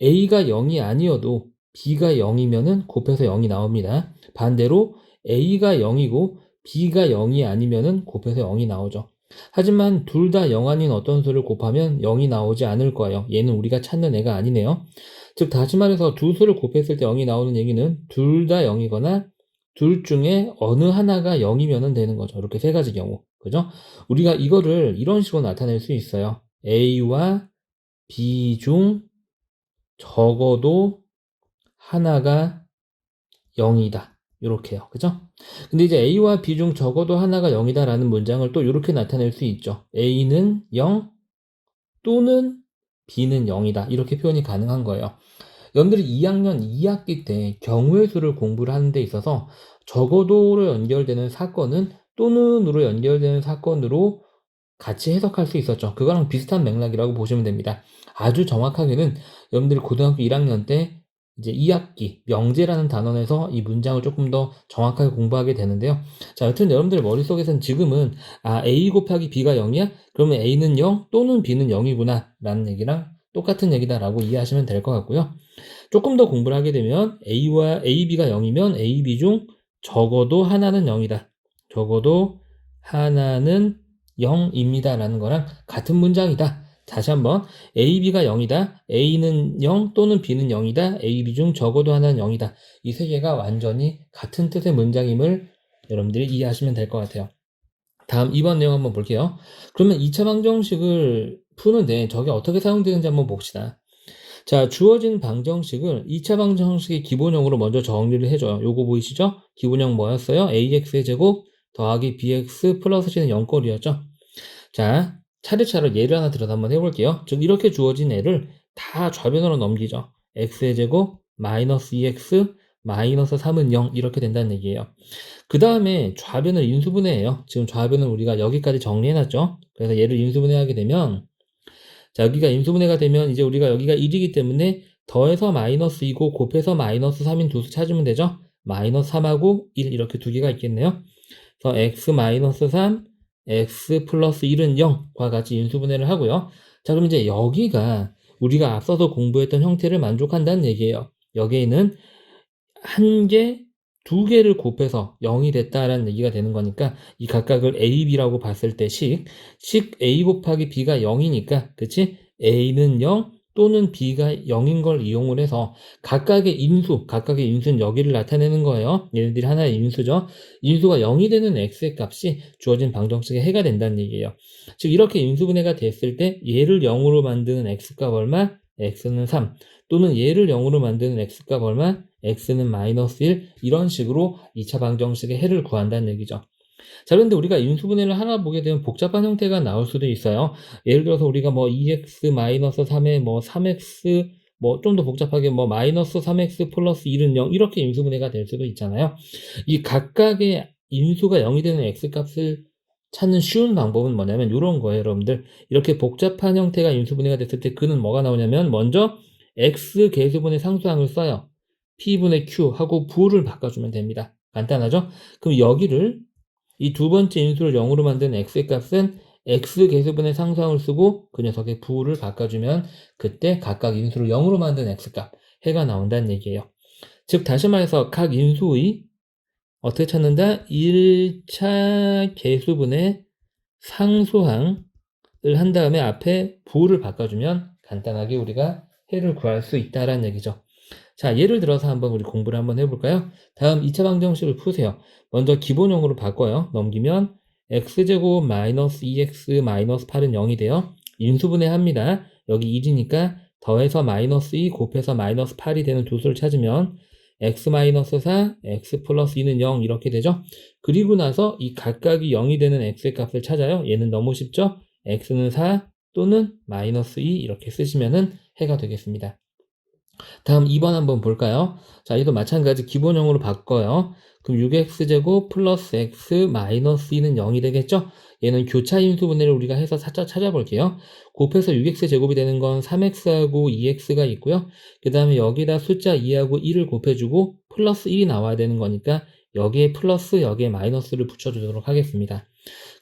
a가 0이 아니어도 b가 0이면은 곱해서 0이 나옵니다. 반대로 a가 0이고 b가 0이 아니면은 곱해서 0이 나오죠. 하지만 둘 다 0 아닌 어떤 수를 곱하면 0이 나오지 않을 거예요. 얘는 우리가 찾는 애가 아니네요. 즉 다시 말해서 두 수를 곱했을 때 0이 나오는 얘기는 둘 다 0이거나 둘 중에 어느 하나가 0이면 되는 거죠. 이렇게 세 가지 경우. 그죠? 우리가 이거를 이런 식으로 나타낼 수 있어요. a와 b 중 적어도 하나가 0이다. 이렇게요. 그죠? 근데 이제 A와 B 중 적어도 하나가 0이다 라는 문장을 또 이렇게 나타낼 수 있죠. A는 0 또는 B는 0이다. 이렇게 표현이 가능한 거예요. 여러분들이 2학년 2학기 때 경우의 수를 공부를 하는 데 있어서 적어도로 연결되는 사건은 또는으로 연결되는 사건으로 같이 해석할 수 있었죠. 그거랑 비슷한 맥락이라고 보시면 됩니다. 아주 정확하게는 여러분들이 고등학교 1학년 때 이제 2학기 명제라는 단원에서 이 문장을 조금 더 정확하게 공부하게 되는데요. 자, 여튼 여러분들 머릿속에서는 지금은 A 곱하기 B가 0이야? 그러면 A는 0 또는 B는 0이구나 라는 얘기랑 똑같은 얘기다라고 이해하시면 될 것 같고요. 조금 더 공부를 하게 되면 B가 0이면 A, B 중 적어도 하나는 0이다. 적어도 하나는 0입니다 라는 거랑 같은 문장이다. 다시 한번 A, B가 0이다. A는 0 또는 B는 0이다. A, B 중 적어도 하나는 0이다. 이 세 개가 완전히 같은 뜻의 문장임을 여러분들이 이해하시면 될 것 같아요. 다음 2번 내용 한번 볼게요. 그러면 2차 방정식을 푸는데 저게 어떻게 사용되는지 한번 봅시다. 자, 주어진 방정식을 2차 방정식의 기본형으로 먼저 정리를 해줘요. 요거 보이시죠? 기본형 뭐였어요? ax의 제곱 더하기 bx 플러스 c는 0꼴이었죠. 자, 차례차례 예를 하나 들어서 한번 해볼게요. 즉 이렇게 주어진 애를 다 좌변으로 넘기죠. x의 제곱 마이너스 2x 마이너스 3은 0 이렇게 된다는 얘기예요. 그 다음에 좌변을 인수분해해요. 지금 좌변은 우리가 여기까지 정리해놨죠. 그래서 얘를 인수분해하게 되면 자, 여기가 인수분해가 되면 이제 우리가 여기가 1이기 때문에 더해서 마이너스 2고 곱해서 마이너스 3인 두 수 찾으면 되죠. 마이너스 3하고 1 이렇게 두 개가 있겠네요. 그래서 x 마이너스 3, x 플러스 1은 0과 같이 인수분해를 하고요. 자, 그럼 이제 여기가 우리가 앞서서 공부했던 형태를 만족한다는 얘기예요. 여기에는 한 개, 두 개를 곱해서 0이 됐다라는 얘기가 되는 거니까 이 각각을 A, B라고 봤을 때 식 A 곱하기 B가 0이니까 그치? A는 0 또는 B가 0인 걸 이용을 해서 각각의 인수는 여기를 나타내는 거예요. 얘네들이 하나의 인수죠. 인수가 0이 되는 X의 값이 주어진 방정식의 해가 된다는 얘기예요. 즉 이렇게 인수분해가 됐을 때 얘를 0으로 만드는 X값 얼마? X는 3 또는 얘를 0으로 만드는 X값 얼마? X는 마이너스 1 이런 식으로 2차 방정식의 해를 구한다는 얘기죠. 자, 그런데 우리가 인수분해를 하나 보게 되면 복잡한 형태가 나올 수도 있어요. 예를 들어서 우리가 뭐 2x 마이너스 3에 뭐 3x 뭐 좀 더 복잡하게 뭐 마이너스 3x 플러스 1은 0 이렇게 인수분해가 될 수도 있잖아요. 이 각각의 인수가 0이 되는 x값을 찾는 쉬운 방법은 뭐냐면 이런 거예요, 여러분들. 이렇게 복잡한 형태가 인수분해가 됐을 때 그는 뭐가 나오냐면 먼저 x 계수분의 상수항을 써요. p분의 q 하고 부호를 바꿔주면 됩니다. 간단하죠? 그럼 여기를 이 두 번째 인수를 0으로 만든 x의 값은 x 계수분의 상수항을 쓰고 그 녀석의 부호를 바꿔주면 그때 각각 인수를 0으로 만든 x값 해가 나온다는 얘기예요. 즉 다시 말해서 각 인수의 어떻게 찾는다? 1차 계수분의 상수항을 한 다음에 앞에 부호를 바꿔주면 간단하게 우리가 해를 구할 수 있다라는 얘기죠. 자, 예를 들어서 한번 우리 공부를 한번 해볼까요? 다음 2차 방정식을 푸세요. 먼저 기본형으로 바꿔요. 넘기면 x제곱 마이너스 2x 마이너스 8은 0이 돼요. 인수분해 합니다. 여기 1이니까 더해서 마이너스 2 곱해서 마이너스 8이 되는 두 수를 찾으면 x 마이너스 4, x 플러스 2는 0 이렇게 되죠. 그리고 나서 이 각각이 0이 되는 x의 값을 찾아요. 얘는 너무 쉽죠? x는 4 또는 마이너스 2 이렇게 쓰시면은 해가 되겠습니다. 다음 2번 한번 볼까요? 자, 얘도 마찬가지 기본형으로 바꿔요. 그럼 6x제곱 플러스 x 마이너스 2는 0이 되겠죠? 얘는 교차 인수분해를 우리가 해서 찾아볼게요. 곱해서 6x제곱이 되는 건 3x하고 2x가 있고요. 그 다음에 여기다 숫자 2하고 1을 곱해주고 플러스 1이 나와야 되는 거니까 여기에 플러스 여기에 마이너스를 붙여주도록 하겠습니다.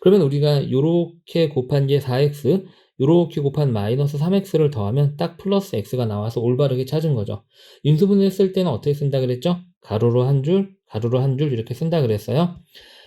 그러면 우리가 요렇게 곱한 게 4x, 요렇게 곱한 마이너스 3x를 더하면 딱 플러스 x가 나와서 올바르게 찾은 거죠. 인수분해 했을 때는 어떻게 쓴다 그랬죠? 가로로 한 줄, 가로로 한 줄 이렇게 쓴다 그랬어요.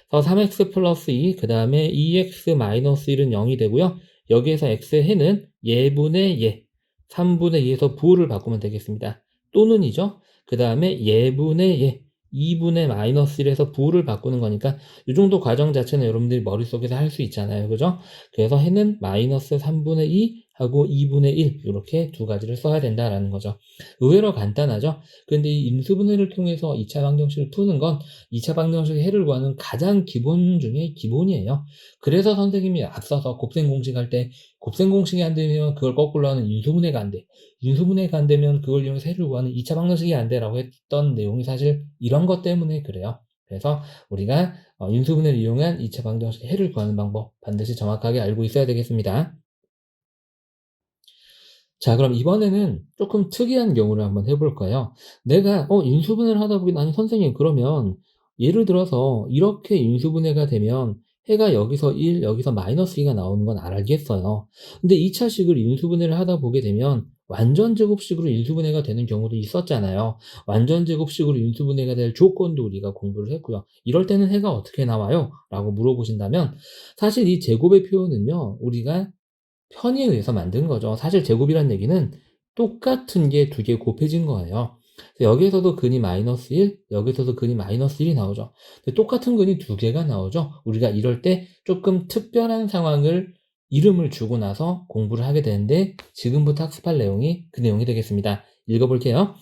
그래서 3x 플러스 2, 그 다음에 2x 마이너스 1은 0이 되고요. 여기에서 x의 해는 예분의 예, 3분의 2에서 부호를 바꾸면 되겠습니다. 또는이죠. 그 다음에 예분의 예, 2분의 마이너스 1에서 부호를 바꾸는 거니까 이 정도 과정 자체는 여러분들이 머릿속에서 할 수 있잖아요. 그죠? 그래서 해는 마이너스 3분의 2 하고 2분의 1 이렇게 두 가지를 써야 된다라는 거죠. 의외로 간단하죠? 근데 이 임수분해를 통해서 2차 방정식을 푸는 건 2차 방정식의 해를 구하는 가장 기본 중에 기본이에요. 그래서 선생님이 앞서서 곱셈 공식할 때 곱셈 공식이 안 되면 그걸 거꾸로 하는 인수분해가 안 돼. 인수분해가 안 되면 그걸 이용해서 해를 구하는 2차 방정식이 안 돼라고 했던 내용이 사실 이런 것 때문에 그래요. 그래서 우리가 인수분해를 이용한 2차 방정식의 해를 구하는 방법 반드시 정확하게 알고 있어야 되겠습니다. 자, 그럼 이번에는 조금 특이한 경우를 한번 해볼까요? 내가 인수분해를 하다 보니 아니 선생님 그러면 예를 들어서 이렇게 인수분해가 되면 해가 여기서 1, 여기서 마이너스 2가 나오는 건 알겠어요. 근데 2차식을 인수분해를 하다 보게 되면 완전 제곱식으로 인수분해가 되는 경우도 있었잖아요. 완전 제곱식으로 인수분해가 될 조건도 우리가 공부를 했고요. 이럴 때는 해가 어떻게 나와요? 라고 물어보신다면 사실 이 제곱의 표현은요. 우리가 편의에 의해서 만든 거죠. 사실 제곱이란 얘기는 똑같은 게 두 개 곱해진 거예요. 여기에서도 근이 마이너스 1, 여기서도 근이 마이너스 1이 나오죠. 똑같은 근이 두 개가 나오죠. 우리가 이럴 때 조금 특별한 상황을 이름을 주고 나서 공부를 하게 되는데 지금부터 학습할 내용이 그 내용이 되겠습니다. 읽어볼게요.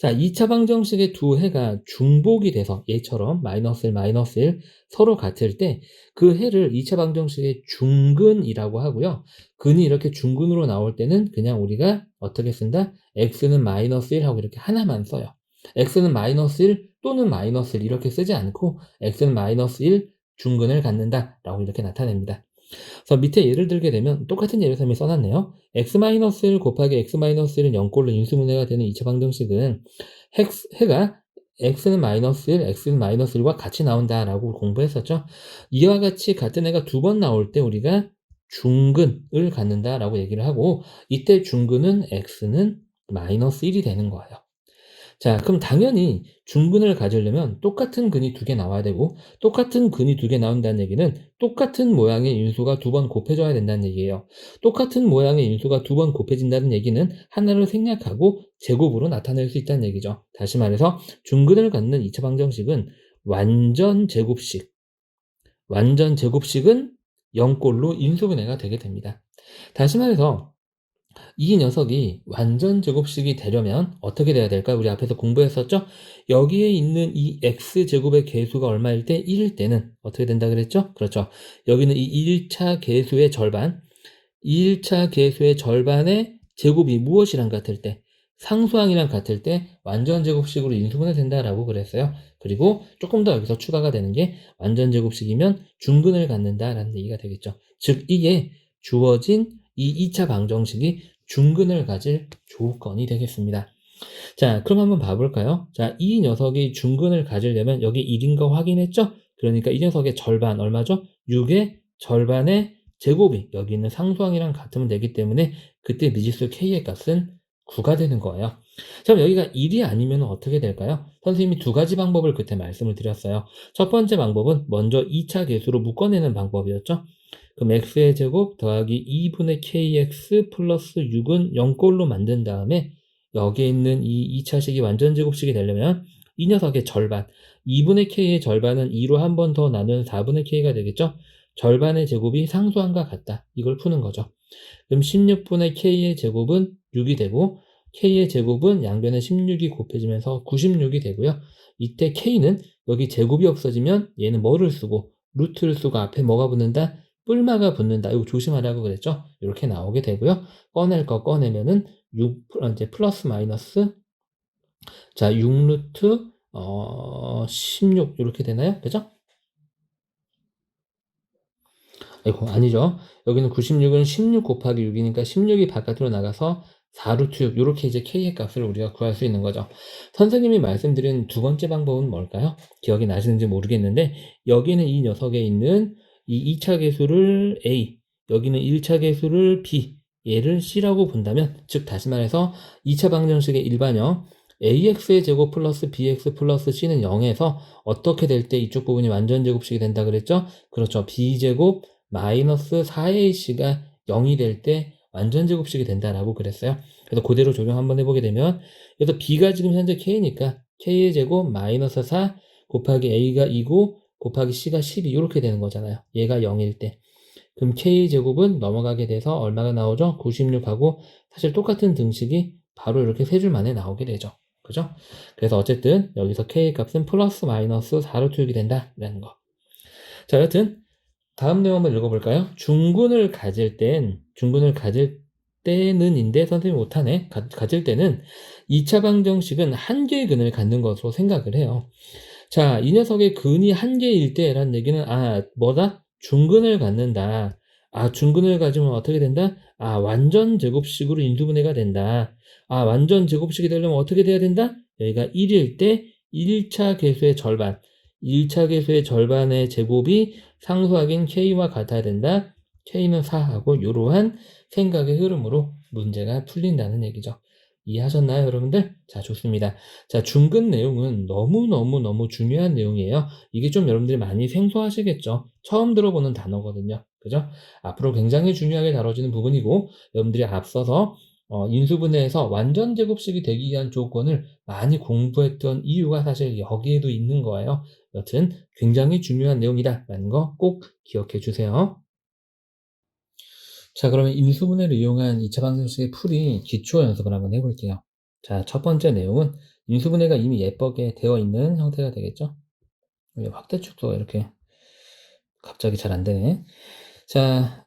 자, 2차 방정식의 두 해가 중복이 돼서 얘처럼 마이너스 1, 마이너스 1 서로 같을 때 그 해를 2차 방정식의 중근이라고 하고요. 근이 이렇게 중근으로 나올 때는 그냥 우리가 어떻게 쓴다? x는 마이너스 1 하고 이렇게 하나만 써요. x는 마이너스 1 또는 마이너스 1 이렇게 쓰지 않고 x는 마이너스 1 중근을 갖는다 라고 이렇게 나타냅니다. 그래서 밑에 예를 들게 되면 똑같은 예를 선생님이 써놨네요. x-1 곱하기 x-1은 0꼴로 인수분해가 되는 2차 방정식은 해가 x는 마이너스 1, x는 마이너스 1과 같이 나온다라고 공부했었죠. 이와 같이 같은 애가 두 번 나올 때 우리가 중근을 갖는다라고 얘기를 하고 이때 중근은 x는 마이너스 1이 되는 거예요. 자, 그럼 당연히 중근을 가지려면 똑같은 근이 두 개 나와야 되고 똑같은 근이 두 개 나온다는 얘기는 똑같은 모양의 인수가 두 번 곱해져야 된다는 얘기예요. 똑같은 모양의 인수가 두 번 곱해진다는 얘기는 하나를 생략하고 제곱으로 나타낼 수 있다는 얘기죠. 다시 말해서 중근을 갖는 2차 방정식은 완전 제곱식은 0꼴로 인수분해가 되게 됩니다. 다시 말해서 이 녀석이 완전 제곱식이 되려면 어떻게 돼야 될까요? 우리 앞에서 공부했었죠? 여기에 있는 이 x제곱의 개수가 얼마일 때? 1일 때는 어떻게 된다 그랬죠? 그렇죠. 여기는 이 1차 개수의 절반, 1차 개수의 절반의 제곱이 무엇이랑 같을 때? 상수항이랑 같을 때 완전 제곱식으로 인수분해 된다라고 그랬어요. 그리고 조금 더 여기서 추가가 되는 게 완전 제곱식이면 중근을 갖는다라는 얘기가 되겠죠. 즉 이게 주어진 이 2차 방정식이 중근을 가질 조건이 되겠습니다. 자, 그럼 한번 봐볼까요? 자, 이 녀석이 중근을 가지려면 여기 1인 거 확인했죠? 그러니까 이 녀석의 절반 얼마죠? 6의 절반의 제곱이 여기 있는 상수항이랑 같으면 되기 때문에 그때 미지수 k의 값은 9가 되는 거예요. 자, 그럼 여기가 1이 아니면 어떻게 될까요? 선생님이 두 가지 방법을 그때 말씀을 드렸어요. 첫 번째 방법은 먼저 2차 계수로 묶어내는 방법이었죠. 그럼 x의 제곱 더하기 2분의 kx 플러스 6은 0꼴로 만든 다음에 여기에 있는 이 2차식이 완전 제곱식이 되려면 이 녀석의 절반 2분의 k의 절반은 2로 한 번 더 나눈 4분의 k가 되겠죠. 절반의 제곱이 상수항과 같다. 이걸 푸는 거죠. 그럼 16분의 k의 제곱은 6이 되고 k의 제곱은 양변에 16이 곱해지면서 96이 되고요. 이때 k는 여기 제곱이 없어지면 얘는 뭐를 쓰고 루트를 쓰고 앞에 뭐가 붙는다? 뿔마가 붙는다. 이거 조심하라고 그랬죠? 이렇게 나오게 되고요. 꺼낼 거 꺼내면은 6 이제 플러스 마이너스 자 6루트 16 이렇게 되나요? 그죠? 아이고 아니죠. 여기는 96은 16 곱하기 6이니까 16이 바깥으로 나가서 4루트 6 요렇게 이제 k의 값을 우리가 구할 수 있는 거죠. 선생님이 말씀드린 두 번째 방법은 뭘까요? 기억이 나시는지 모르겠는데 여기는 이 녀석에 있는 이 2차 계수를 a, 여기는 1차 계수를 b, 얘를 c라고 본다면 즉 다시 말해서 2차 방정식의 일반형 ax의 제곱 플러스 bx 플러스 c는 0에서 어떻게 될 때 이쪽 부분이 완전 제곱식이 된다 그랬죠? 그렇죠. b제곱 마이너스 4ac가 0이 될 때 완전 제곱식이 된다라고 그랬어요. 그래서 그대로 적용 한번 해보게 되면 그래서 b가 지금 현재 k니까 k의 제곱 마이너스 4 곱하기 a가 2고 곱하기 c가 12 이렇게 되는 거잖아요. 얘가 0일 때. 그럼 k 제곱은 넘어가게 돼서 얼마가 나오죠? 96하고 사실 똑같은 등식이 바로 이렇게 세 줄 만에 나오게 되죠. 그죠? 그래서 어쨌든 여기서 k 값은 플러스 마이너스 4루트 6이 된다라는 거. 자, 여튼 다음 내용 한번 읽어볼까요? 중근을 가질 때는인데 선생님이 못하네. 가질 때는 2차 방정식은 한 개의 근을 갖는 것으로 생각을 해요. 자, 이 녀석의 근이 한 개일 때라는 얘기는 뭐다? 중근을 갖는다. 중근을 가지면 어떻게 된다? 완전 제곱식으로 인수분해가 된다. 완전 제곱식이 되려면 어떻게 돼야 된다? 여기가 1일 때 1차 계수의 절반, 1차 계수의 절반의 제곱이 상수학인 k와 같아야 된다. k는 4하고 이러한 생각의 흐름으로 문제가 풀린다는 얘기죠. 이해하셨나요, 여러분들? 자, 좋습니다. 자, 중근 내용은 너무너무 중요한 내용이에요. 이게 좀 여러분들이 많이 생소하시겠죠? 처음 들어보는 단어거든요. 그죠? 앞으로 굉장히 중요하게 다뤄지는 부분이고, 여러분들이 앞서서 인수분해에서 완전 제곱식이 되기 위한 조건을 많이 공부했던 이유가 사실 여기에도 있는 거예요. 여튼 굉장히 중요한 내용이다라는 거 꼭 기억해 주세요. 자, 그러면 인수분해를 이용한 2차 방정식의 풀이 기초 연습을 한번 해볼게요. 자, 첫 번째 내용은 인수분해가 이미 예쁘게 되어 있는 형태가 되겠죠? 확대축도 이렇게 갑자기 잘 안 되네. 자,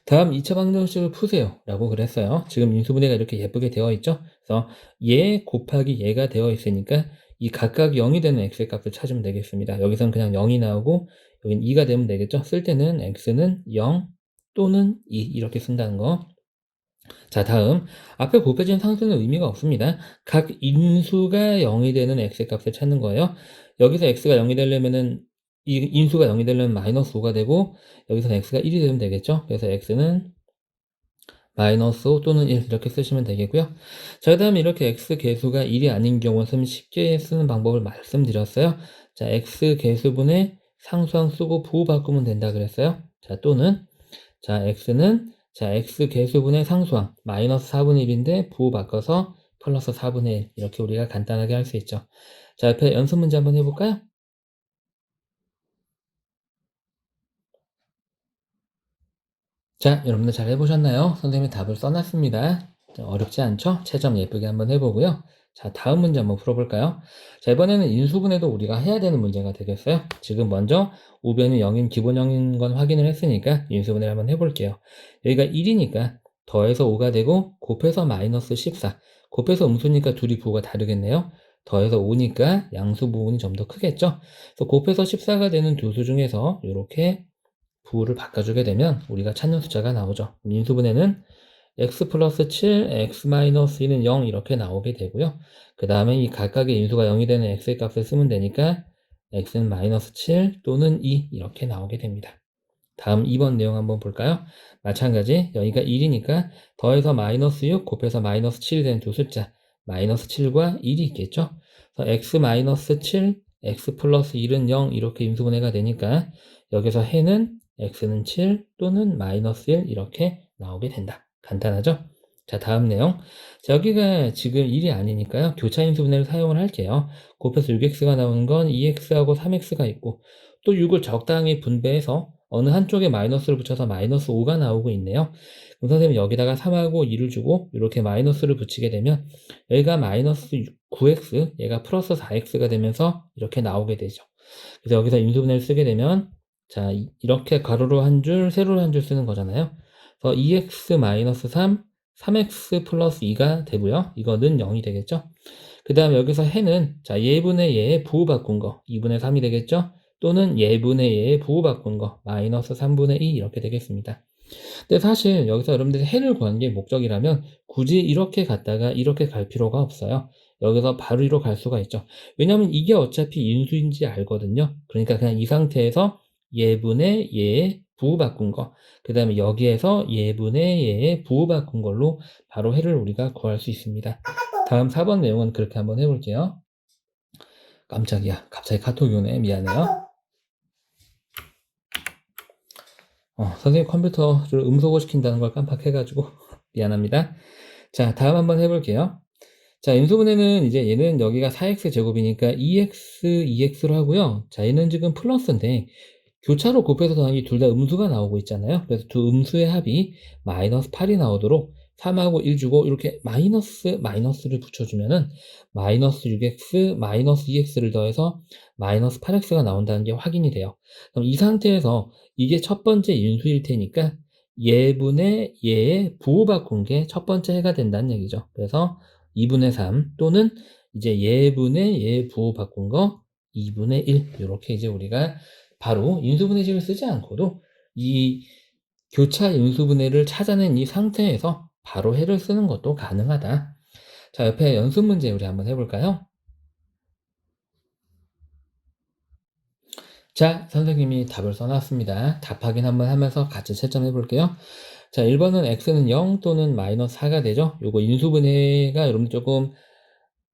다음 2차 방정식을 푸세요 라고 그랬어요. 지금 인수분해가 이렇게 예쁘게 되어 있죠? 그래서 얘 곱하기 얘가 되어 있으니까 이 각각 0이 되는 x의 값을 찾으면 되겠습니다. 여기서는 그냥 0이 나오고 여긴 2가 되면 되겠죠? 쓸 때는 x는 0 또는 2 이렇게 쓴다는 거. 자, 다음 앞에 곱해진 상수는 의미가 없습니다. 각 인수가 0이 되는 x의 값을 찾는 거예요. 여기서 x가 0이 되려면은 이 인수가 0이 되려면 마이너스 5가 되고 여기서는 x가 1이 되면 되겠죠. 그래서 x는 마이너스 5 또는 1 이렇게 쓰시면 되겠고요. 자, 그 다음에 이렇게 x 개수가 1이 아닌 경우는 쉽게 쓰는 방법을 말씀드렸어요. 자, x 개수분의 상수항 쓰고 부호 바꾸면 된다 그랬어요. 자, 또는 자, x 개수분의 상수항 마이너스 4분의 1인데 부호 바꿔서 플러스 4분의 1 이렇게 우리가 간단하게 할 수 있죠. 자, 옆에 연습 문제 한번 해볼까요? 자, 여러분들 잘 해보셨나요? 선생님이 답을 써놨습니다. 자, 어렵지 않죠? 채점 예쁘게 한번 해보고요. 자, 다음 문제 한번 풀어볼까요? 자, 이번에는 인수분해도 우리가 해야 되는 문제가 되겠어요. 지금 먼저 우변이 0인 기본형인 건 확인을 했으니까 인수분해를 한번 해볼게요. 여기가 1이니까 더해서 5가 되고 곱해서 마이너스 14. 곱해서 음수니까 둘이 부호가 다르겠네요. 더해서 5니까 양수 부분이 좀 더 크겠죠? 그래서 곱해서 14가 되는 두 수 중에서 이렇게 부호를 바꿔주게 되면 우리가 찾는 숫자가 나오죠. 인수분해는 x 플러스 7, x 마이너스 2는 0 이렇게 나오게 되고요. 그 다음에 이 각각의 인수가 0이 되는 x의 값을 쓰면 되니까 x는 마이너스 7 또는 2 이렇게 나오게 됩니다. 다음 2번 내용 한번 볼까요? 마찬가지 여기가 1이니까 더해서 마이너스 6 곱해서 마이너스 7이 되는 두 숫자 마이너스 7과 1이 있겠죠. 그래서 x 마이너스 7, x 플러스 1은 0 이렇게 인수분해가 되니까 여기서 해는 x는 7 또는 마이너스 1 이렇게 나오게 된다. 간단하죠? 자, 다음 내용. 자, 여기가 지금 1이 아니니까요. 교차 인수분해를 사용을 할게요. 곱해서 6x가 나오는 건 2x하고 3x가 있고 또 6을 적당히 분배해서 어느 한쪽에 마이너스를 붙여서 마이너스 5가 나오고 있네요. 그럼 선생님이 여기다가 3하고 2를 주고 이렇게 마이너스를 붙이게 되면 여기가 마이너스 9x, 얘가 플러스 4x가 되면서 이렇게 나오게 되죠. 그래서 여기서 인수분해를 쓰게 되면 자, 이렇게 가로로 한 줄, 세로로 한 줄 쓰는 거잖아요. 그래서 2x 마이너스 3, 3x 플러스 2가 되고요. 이거는 0이 되겠죠. 그 다음 여기서 해는 자 예분의 예의 부호 바꾼 거 2분의 3이 되겠죠? 또는 예분의 예의 부호 바꾼 거 마이너스 3분의 2 이렇게 되겠습니다. 근데 사실 여기서 여러분들이 해를 구하는 게 목적이라면 굳이 이렇게 갔다가 이렇게 갈 필요가 없어요. 여기서 바로 이로 갈 수가 있죠. 왜냐하면 이게 어차피 인수인지 알거든요. 그러니까 그냥 이 상태에서 예분의 예의 부호 바꾼 거, 그 다음에 여기에서 예분의 예의 부호 바꾼 걸로 바로 해를 우리가 구할 수 있습니다. 다음 4번 내용은 그렇게 한번 해볼게요. 깜짝이야. 갑자기 카톡이 오네. 미안해요. 선생님 컴퓨터를 음소거 시킨다는 걸 깜빡해가지고 미안합니다. 자, 다음 한번 해볼게요. 자, 인수분해는 이제 얘는 여기가 4x 제곱이니까 2x, 2x로 하고요. 자, 얘는 지금 플러스인데 교차로 곱해서 더하기 둘 다 음수가 나오고 있잖아요. 그래서 두 음수의 합이 마이너스 8이 나오도록 3하고 1 주고 이렇게 마이너스를 붙여주면은 마이너스 6x, 마이너스 2x를 더해서 마이너스 8x가 나온다는 게 확인이 돼요. 그럼 이 상태에서 이게 첫 번째 인수일 테니까 예분의 예의 부호 바꾼 게 첫 번째 해가 된다는 얘기죠. 그래서 2분의 3 또는 이제 예분의 예 부호 바꾼 거 2분의 1 이렇게 이제 우리가 바로 인수분해식을 쓰지 않고도 이 교차 인수분해를 찾아낸 이 상태에서 바로 해를 쓰는 것도 가능하다. 자, 옆에 연습 문제 우리 한번 해볼까요? 자, 선생님이 답을 써놨습니다. 답 확인 한번 하면서 같이 채점해 볼게요. 자, 1번은 x는 0 또는 마이너스 4가 되죠. 요거 인수분해가 여러분 조금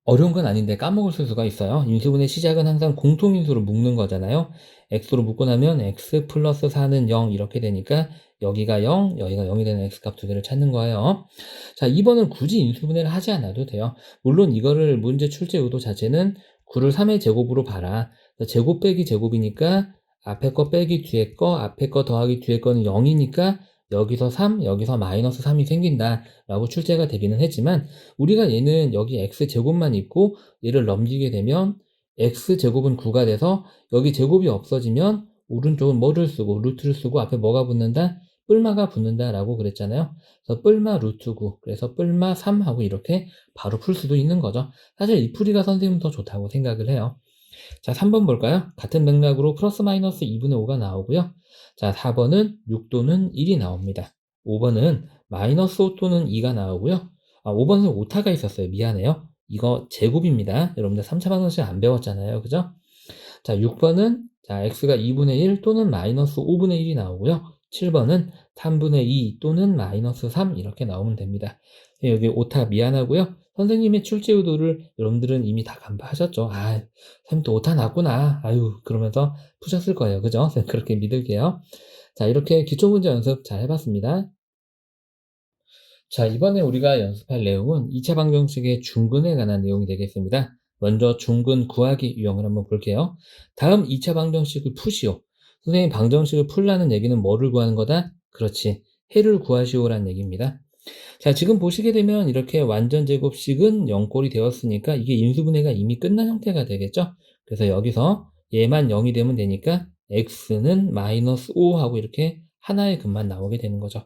어려운 건 아닌데 까먹을 수가 있어요. 인수분해 시작은 항상 공통인수로 묶는 거잖아요. x로 묶고 나면 x 플러스 4는 0 이렇게 되니까 여기가 0, 여기가 0이 되는 x값 두 개를 찾는 거예요. 자, 2번은 굳이 인수분해를 하지 않아도 돼요. 물론 이거를 문제 출제 의도 자체는 9를 3의 제곱으로 봐라. 제곱 빼기 제곱이니까 앞에 거 빼기 뒤에 거, 앞에 거 더하기 뒤에 거는 0이니까 여기서 3, 여기서 마이너스 3이 생긴다 라고 출제가 되기는 했지만 우리가 얘는 여기 x제곱만 있고 얘를 넘기게 되면 x제곱은 9가 돼서 여기 제곱이 없어지면 오른쪽은 뭐를 쓰고 루트를 쓰고 앞에 뭐가 붙는다? 뿔마가 붙는다 라고 그랬잖아요. 그래서 뿔마 루트 9 그래서 뿔마 3 하고 이렇게 바로 풀 수도 있는 거죠. 사실 이 풀이가 선생님은 더 좋다고 생각을 해요. 자, 3번 볼까요? 같은 맥락으로 플러스 마이너스 2분의 5가 나오고요. 자, 4번은 6 또는 1이 나옵니다. 5번은 마이너스 5 또는 2가 나오고요. 5번은 오타가 있었어요. 미안해요. 이거 제곱입니다. 여러분들 3차 방정식 안 배웠잖아요. 그죠? 자, 6번은 자, x가 2분의 1 또는 마이너스 5분의 1이 나오고요. 7번은 3분의 2 또는 마이너스 3 이렇게 나오면 됩니다. 여기 오타 미안하고요. 선생님의 출제 의도를 여러분들은 이미 다 간파하셨죠. 아, 선생님 또 오타 났구나. 아유, 그러면서 푸셨을 거예요. 그죠? 그렇게 믿을게요. 자, 이렇게 기초문제 연습 잘 해봤습니다. 자, 이번에 우리가 연습할 내용은 2차 방정식의 중근에 관한 내용이 되겠습니다. 먼저 중근 구하기 유형을 한번 볼게요. 다음 2차 방정식을 푸시오. 선생님 방정식을 풀라는 얘기는 뭐를 구하는 거다? 그렇지. 해를 구하시오라는 얘기입니다. 자, 지금 보시게 되면 이렇게 완전 제곱식은 0꼴이 되었으니까 이게 인수분해가 이미 끝난 형태가 되겠죠? 그래서 여기서 얘만 0이 되면 되니까 x는 마이너스 5 하고 이렇게 하나의 근만 나오게 되는 거죠.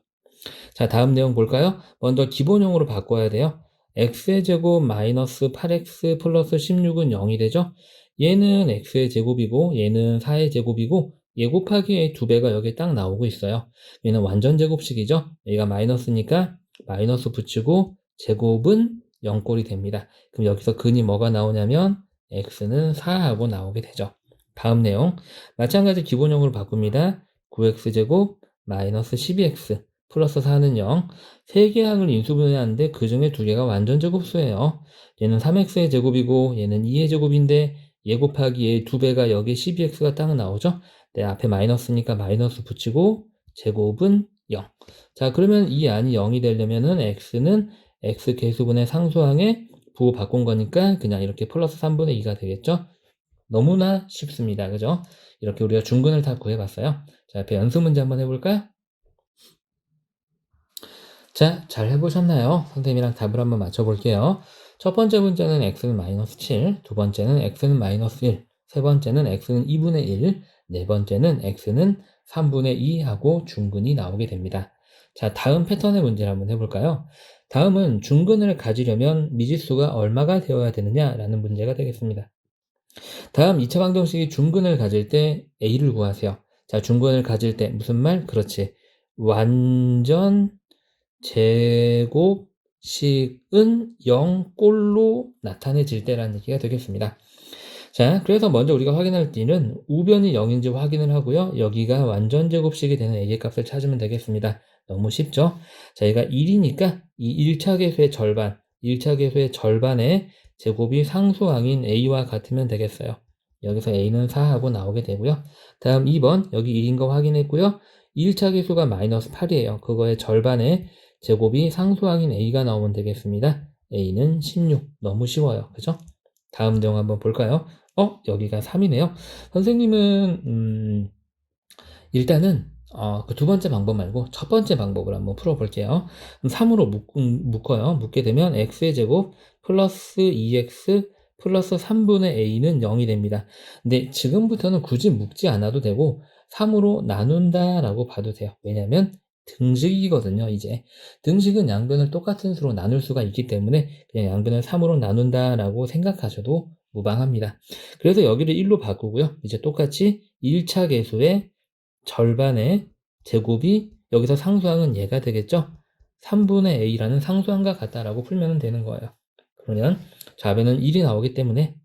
자, 다음 내용 볼까요? 먼저 기본형으로 바꿔야 돼요. x의 제곱 마이너스 8x 플러스 16은 0이 되죠? 얘는 x의 제곱이고 얘는 4의 제곱이고 얘 곱하기 2배가 여기 딱 나오고 있어요. 얘는 완전 제곱식이죠? 얘가 마이너스니까 마이너스 붙이고 제곱은 0꼴이 됩니다. 그럼 여기서 근이 뭐가 나오냐면 x는 4하고 나오게 되죠. 다음 내용 마찬가지 기본형으로 바꿉니다. 9x제곱 마이너스 12x 플러스 4는 0. 3개 항을 인수분해하는데 그 중에 2개가 완전 제곱수예요. 얘는 3x의 제곱이고 얘는 2의 제곱인데 얘 곱하기 얘 2배가 여기 12x가 딱 나오죠. 네, 앞에 마이너스니까 마이너스 붙이고 제곱은 0. 자, 그러면 이 안이 0이 되려면은 x는 x 계수분의 상수항에 부호 바꾼 거니까 그냥 이렇게 플러스 3분의 2가 되겠죠. 너무나 쉽습니다. 그죠? 이렇게 우리가 중근을 다 구해봤어요. 자, 옆에 연습 문제 한번 해볼까요? 자, 잘 해보셨나요? 선생님이랑 답을 한번 맞춰볼게요. 첫 번째 문제는 x는 마이너스 7, 두 번째는 x는 마이너스 1, 세 번째는 x는 2분의 1, 네 번째는 x는 3분의 2 하고 중근이 나오게 됩니다. 자, 다음 패턴의 문제를 한번 해볼까요? 다음은 중근을 가지려면 미지수가 얼마가 되어야 되느냐라는 문제가 되겠습니다. 다음 2차 방정식이 중근을 가질 때 a를 구하세요. 자, 중근을 가질 때 무슨 말? 그렇지. 완전 제곱식은 0꼴로 나타내질 때라는 얘기가 되겠습니다. 자, 그래서 먼저 우리가 확인할 때는 우변이 0인지 확인을 하고요. 여기가 완전 제곱식이 되는 a의 값을 찾으면 되겠습니다. 너무 쉽죠? 자, 얘가 1이니까 이 1차 계수의 절반, 1차 계수의 절반의 제곱이 상수항인 a와 같으면 되겠어요. 여기서 a는 4하고 나오게 되고요. 다음 2번, 여기 1인 거 확인했고요. 1차 계수가 마이너스 8이에요. 그거의 절반의 제곱이 상수항인 a가 나오면 되겠습니다. a는 16. 너무 쉬워요. 그죠? 다음 내용 한번 볼까요? 여기가 3이네요. 선생님은 일단은 그 두 번째 방법 말고 첫 번째 방법을 한번 풀어볼게요. 3으로 묶어요. 묶게 되면 x의 제곱 플러스 2x 플러스 3분의 a는 0이 됩니다. 근데 지금부터는 굳이 묶지 않아도 되고 3으로 나눈다라고 봐도 돼요. 왜냐하면 등식이거든요. 이제 등식은 양변을 똑같은 수로 나눌 수가 있기 때문에 그냥 양변을 3으로 나눈다라고 생각하셔도 무방합니다. 그래서 여기를 1로 바꾸고요. 이제 똑같이 1차 계수의 절반의 제곱이 여기서 상수항은 얘가 되겠죠? 3분의 a라는 상수항과 같다라고 풀면 되는 거예요. 그러면 좌변은 1이 나오기 때문에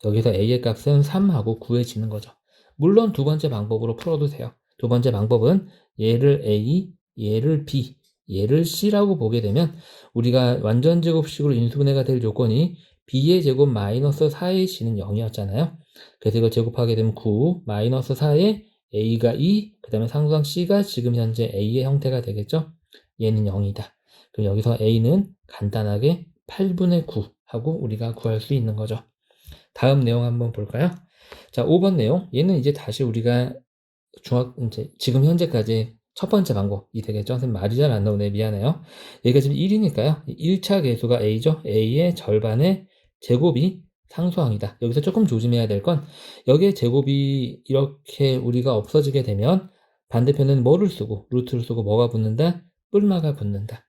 여기서 a의 값은 3하고 구해지는 거죠. 물론 두 번째 방법으로 풀어도 돼요. 두 번째 방법은 얘를 a, 얘를 b, 얘를 c라고 보게 되면 우리가 완전 제곱식으로 인수분해가 될 조건이 b의 제곱 마이너스 4의 c는 0이었잖아요. 그래서 이거 제곱하게 되면 9, 마이너스 4의 a가 2, 그 다음에 상수항 c가 지금 현재 a의 형태가 되겠죠. 얘는 0이다. 그럼 여기서 a는 간단하게 8분의 9 하고 우리가 구할 수 있는 거죠. 다음 내용 한번 볼까요? 자, 5번 내용. 얘는 이제 다시 우리가 이제 지금 현재까지 첫 번째 방법이 되겠죠. 선생님 말이 잘 안 나오네. 미안해요. 얘가 지금 1이니까요. 1차 계수가 a죠. a의 절반의 제곱이 상수항이다. 여기서 조금 조심해야 될 건 여기에 제곱이 이렇게 우리가 없어지게 되면 반대편은 뭐를 쓰고 루트를 쓰고 뭐가 붙는다? 뿔마가 붙는다.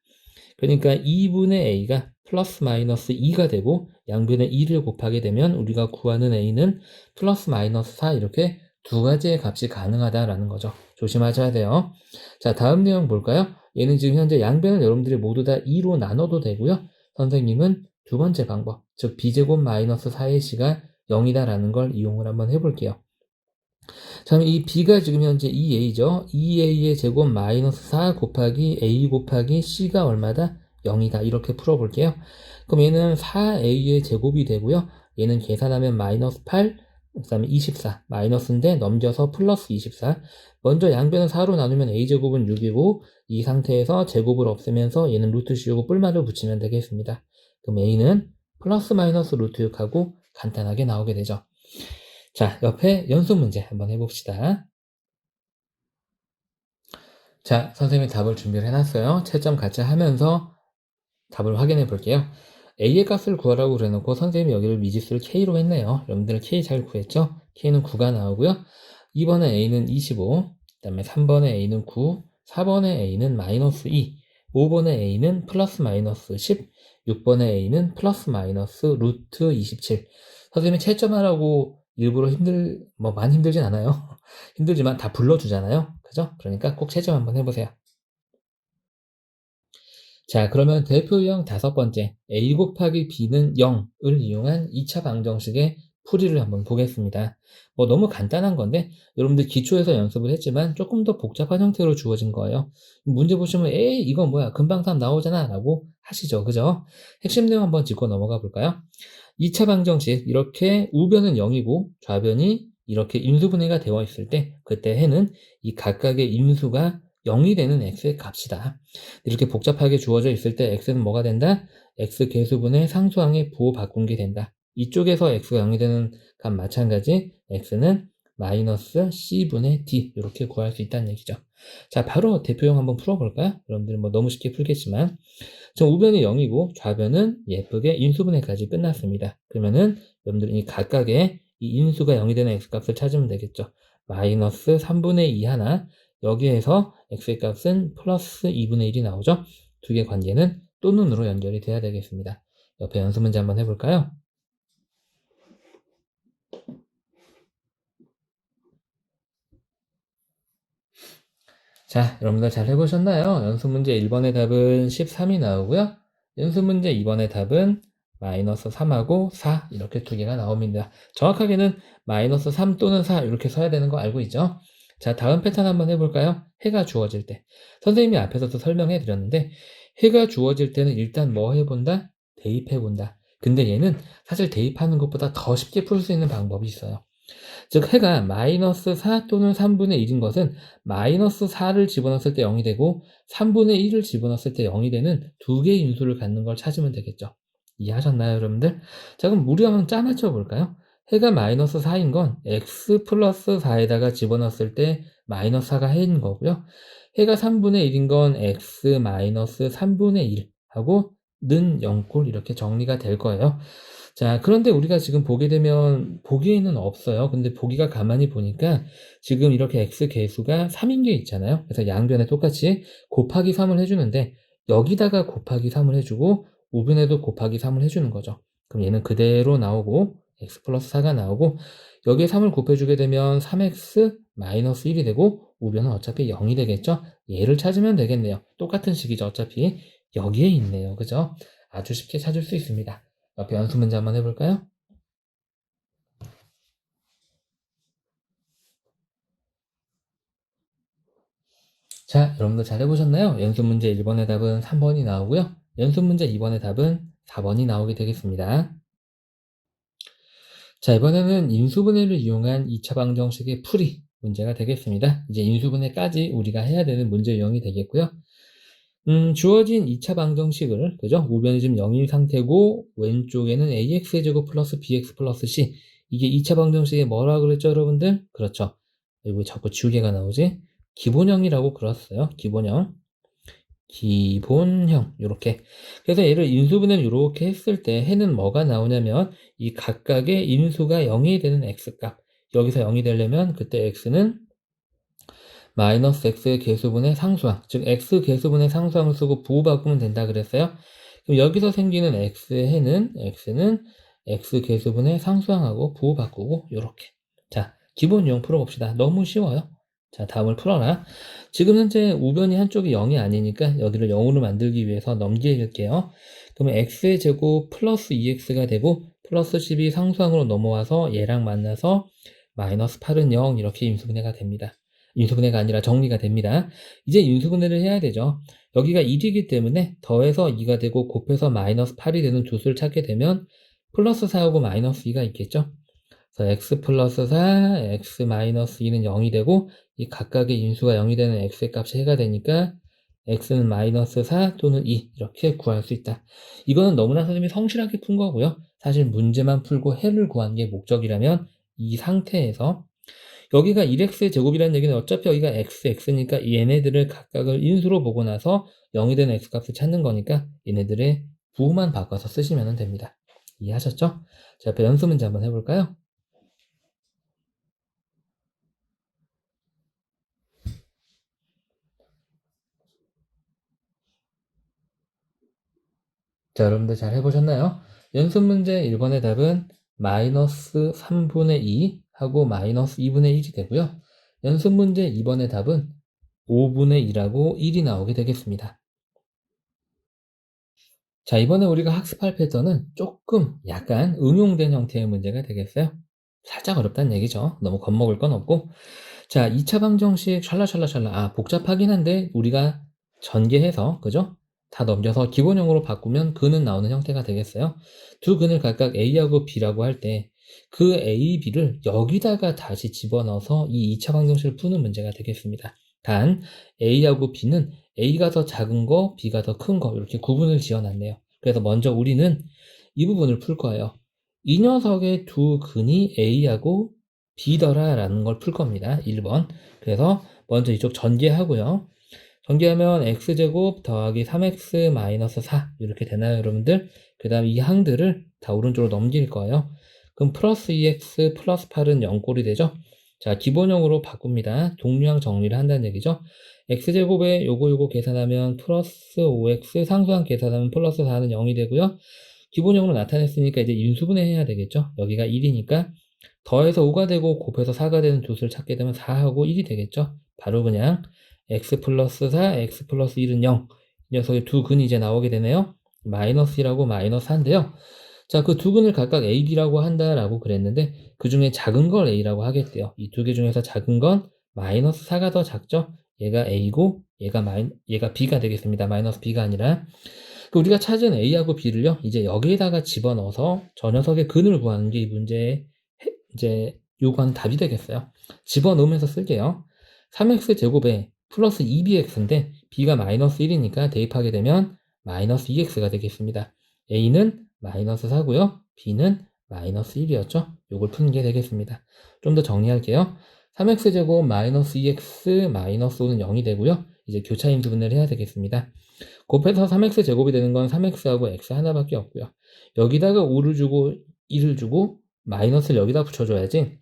그러니까 2분의 a가 플러스 마이너스 2가 되고 양변에 2를 곱하게 되면 우리가 구하는 a는 플러스 마이너스 4 이렇게 두 가지의 값이 가능하다라는 거죠. 조심하셔야 돼요. 자, 다음 내용 볼까요? 얘는 지금 현재 양변을 여러분들이 모두 다 2로 나눠도 되고요. 선생님은 두 번째 방법, 즉 b제곱 마이너스 4의 c가 0이다라는 걸 이용을 한번 해볼게요. 자, 그럼 이 b가 지금 현재 2a죠. 2a의 제곱 마이너스 4 곱하기 a 곱하기 c가 얼마다? 0이다. 이렇게 풀어볼게요. 그럼 얘는 4a의 제곱이 되고요. 얘는 계산하면 마이너스 8, 그 다음에 24. 마이너스인데 넘겨서 플러스 24. 먼저 양변을 4로 나누면 a제곱은 6이고 이 상태에서 제곱을 없애면서 얘는 루트 씌우고 뿔마를 붙이면 되겠습니다. 그럼 a는 플러스 마이너스 루트 6하고 간단하게 나오게 되죠. 자, 옆에 연속 문제 한번 해봅시다. 자, 선생님이 답을 준비를 해놨어요. 채점 같이 하면서 답을 확인해 볼게요. a의 값을 구하라고 그래놓고 선생님이 여기를 미지수를 k로 했네요. 여러분들 k 잘 구했죠? k는 9가 나오고요. 2번에 a는 25, 그 다음에 3번에 a는 9, 4번에 a는 마이너스 2, 5번에 a는 플러스 마이너스 10, 6번에 a는 플러스 마이너스 루트 27. 선생님이 채점하라고 일부러 많이 힘들진 않아요. 힘들지만 다 불러주잖아요. 그죠? 그러니까 꼭 채점 한번 해보세요. 자, 그러면 대표유형 다섯 번째, a 곱하기 b는 0을 이용한 2차 방정식의 풀이를 한번 보겠습니다. 너무 간단한 건데 여러분들 기초에서 연습을 했지만 조금 더 복잡한 형태로 주어진 거예요. 문제 보시면 에이 이건 뭐야 금방 답 나오잖아 라고 하시죠. 그죠? 핵심 내용 한번 짚고 넘어가 볼까요? 2차 방정식 이렇게 우변은 0이고 좌변이 이렇게 인수분해가 되어 있을 때 그때 해는 이 각각의 인수가 0이 되는 x의 값이다. 이렇게 복잡하게 주어져 있을 때 x는 뭐가 된다? x 계수분의 상수항의 부호 바꾼 게 된다. 이쪽에서 x가 0이 되는 값 마찬가지 x는 마이너스 c분의 d 이렇게 구할 수 있다는 얘기죠. 자, 바로 대표형 한번 풀어볼까요? 여러분들 너무 쉽게 풀겠지만 지금 우변이 0이고 좌변은 예쁘게 인수분해까지 끝났습니다. 그러면은 여러분들이 이 각각의 이 인수가 0이 되는 x값을 찾으면 되겠죠. 마이너스 3분의 2 하나, 여기에서 x의 값은 플러스 2분의 1이 나오죠. 두 개 관계는 또는으로 연결이 돼야 되겠습니다. 옆에 연습 문제 한번 해볼까요? 자, 여러분들 잘 해보셨나요? 연습 문제 1번의 답은 13이 나오고요. 연습 문제 2번의 답은 마이너스 3하고 4 이렇게 두 개가 나옵니다. 정확하게는 마이너스 3 또는 4 이렇게 써야 되는 거 알고 있죠? 자, 다음 패턴 한번 해볼까요? 해가 주어질 때. 선생님이 앞에서도 설명해 드렸는데 해가 주어질 때는 일단 뭐 해본다? 대입해본다. 근데 얘는 사실 대입하는 것보다 더 쉽게 풀 수 있는 방법이 있어요. 즉 해가 마이너스 4 또는 3분의 1인 것은 마이너스 4를 집어넣었을 때 0이 되고 3분의 1을 집어넣었을 때 0이 되는 두 개의 인수를 갖는 걸 찾으면 되겠죠. 이해하셨나요, 여러분들? 자, 그럼 우리 한번 짜맞춰 볼까요? 해가 마이너스 4인 건 x 플러스 4에다가 집어넣었을 때 마이너스 4가 해인 거고요. 해가 3분의 1인 건 x 마이너스 3분의 1 하고 는 0꼴 이렇게 정리가 될 거예요. 자, 그런데 우리가 지금 보게 되면 보기에는 없어요. 근데 보기가 가만히 보니까 지금 이렇게 x 계수가 3인 게 있잖아요. 그래서 양변에 똑같이 곱하기 3을 해주는데 여기다가 곱하기 3을 해주고 우변에도 곱하기 3을 해주는 거죠. 그럼 얘는 그대로 나오고 x 플러스 4가 나오고 여기에 3을 곱해주게 되면 3x 마이너스 1이 되고 우변은 어차피 0이 되겠죠. 얘를 찾으면 되겠네요. 똑같은 식이죠. 어차피 여기에 있네요. 그죠? 아주 쉽게 찾을 수 있습니다. 옆에 연습 문제 한번 해볼까요? 자, 여러분들 잘 해보셨나요? 연습 문제 1번의 답은 3번이 나오고요. 연습 문제 2번의 답은 4번이 나오게 되겠습니다. 자, 이번에는 인수분해를 이용한 2차 방정식의 풀이 문제가 되겠습니다. 이제 인수분해까지 우리가 해야 되는 문제 유형이 되겠고요. 주어진 2차 방정식을, 그죠? 우변이 지금 0인 상태고, 왼쪽에는 ax제곱 플러스 bx 플러스 c. 이게 2차 방정식에 뭐라 그랬죠, 여러분들? 그렇죠. 여기 왜 자꾸 지우개가 나오지? 기본형이라고 그랬어요. 기본형. 기본형. 요렇게. 그래서 얘를 인수분해를 요렇게 했을 때 해는 뭐가 나오냐면, 이 각각의 인수가 0이 되는 x값. 여기서 0이 되려면, 그때 x는 마이너스 x의 계수분의 상수항, 즉 x 계수분의 상수항을 쓰고 부호 바꾸면 된다 그랬어요. 그럼 여기서 생기는 x는 x 계수분의 상수항하고 부호 바꾸고 요렇게. 자, 기본 유형 풀어봅시다. 너무 쉬워요. 자, 다음을 풀어라. 지금 현재 우변이 한쪽이 0이 아니니까 여기를 0으로 만들기 위해서 넘길게요. 그러면 x의 제곱 플러스 2x가 되고 플러스 10이 상수항으로 넘어와서 얘랑 만나서 마이너스 8은 0 이렇게 인수분해가 됩니다. 인수분해가 아니라 정리가 됩니다. 이제 인수분해를 해야 되죠. 여기가 1이기 때문에 더해서 2가 되고 곱해서 마이너스 8이 되는 두 수를 찾게 되면 플러스 4하고 마이너스 2가 있겠죠. 그래서 x 플러스 4, x 마이너스 2는 0이 되고 이 각각의 인수가 0이 되는 x의 값이 해가 되니까 x는 마이너스 4 또는 2 이렇게 구할 수 있다. 이거는 너무나 선생님이 성실하게 푼 거고요. 사실 문제만 풀고 해를 구한 게 목적이라면 이 상태에서 여기가 1x의 제곱이라는 얘기는 어차피 여기가 x니까 얘네들을 각각을 인수로 보고 나서 0이 되는 x값을 찾는 거니까 얘네들의 부호만 바꿔서 쓰시면 됩니다. 이해하셨죠? 자, 옆에 연습 문제 한번 해볼까요? 자, 여러분들 잘 해보셨나요? 연습 문제 1번의 답은 마이너스 3분의 2 하고 마이너스 2분의 1이 되고요. 연습 문제 2번의 답은 5분의 2라고 1이 나오게 되겠습니다. 자, 이번에 우리가 학습할 패턴은 조금 약간 응용된 형태의 문제가 되겠어요. 살짝 어렵다는 얘기죠. 너무 겁먹을 건 없고. 자, 2차 방정식 샬라샬라샬라. 아, 복잡하긴 한데 우리가 전개해서, 그죠? 다 넘겨서 기본형으로 바꾸면 근은 나오는 형태가 되겠어요. 두 근을 각각 A하고 B라고 할 때 그 A, B를 여기다가 다시 집어넣어서 이 2차 방정식을 푸는 문제가 되겠습니다. 단 A하고 B는 A가 더 작은 거, B가 더 큰 거 이렇게 구분을 지어놨네요. 그래서 먼저 우리는 이 부분을 풀 거예요. 이 녀석의 두 근이 A하고 B더라 라는 걸 풀 겁니다. 1번. 그래서 먼저 이쪽 전개하고요. 전개하면 x제곱 더하기 3x 마이너스 4 이렇게 되나요, 여러분들? 그 다음 이 항들을 다 오른쪽으로 넘길 거예요. 그럼 플러스 2x 플러스 8은 0꼴이 되죠? 자, 기본형으로 바꿉니다. 동류항 정리를 한다는 얘기죠. x제곱에 요거 계산하면 플러스 5x, 상수항 계산하면 플러스 4는 0이 되고요. 기본형으로 나타냈으니까 이제 인수분해 해야 되겠죠. 여기가 1이니까 더해서 5가 되고 곱해서 4가 되는 두 수를 찾게 되면 4하고 1이 되겠죠. 바로 그냥 x 플러스 4, x 플러스 1은 0. 이 녀석의 두 근이 이제 나오게 되네요. 마이너스 1하고 마이너스 4인데요. 자, 그 두 근을 각각 A, B라고 한다라고 그랬는데 그 중에 작은 걸 A라고 하겠대요. 이 두 개 중에서 작은 건 마이너스 4가 더 작죠. 얘가 A고 얘가 B가 되겠습니다. 마이너스 B가 아니라. 우리가 찾은 A하고 B를요, 이제 여기에다가 집어넣어서 저 녀석의 근을 구하는 게 이 문제의 이제 요구하는 답이 되겠어요. 집어넣으면서 쓸게요. 3x 제곱에 플러스 2bx인데 b가 마이너스 1이니까 대입하게 되면 마이너스 2x가 되겠습니다. a는 마이너스 4고요. b는 마이너스 1이었죠. 요걸 푸는 게 되겠습니다. 좀 더 정리할게요. 3x 제곱 마이너스 2x 마이너스 5는 0이 되고요. 이제 교차 인수분해를 해야 되겠습니다. 곱해서 3x 제곱이 되는 건 3x하고 x 하나밖에 없고요. 여기다가 5를 주고 1을 주고 마이너스를 여기다 붙여줘야지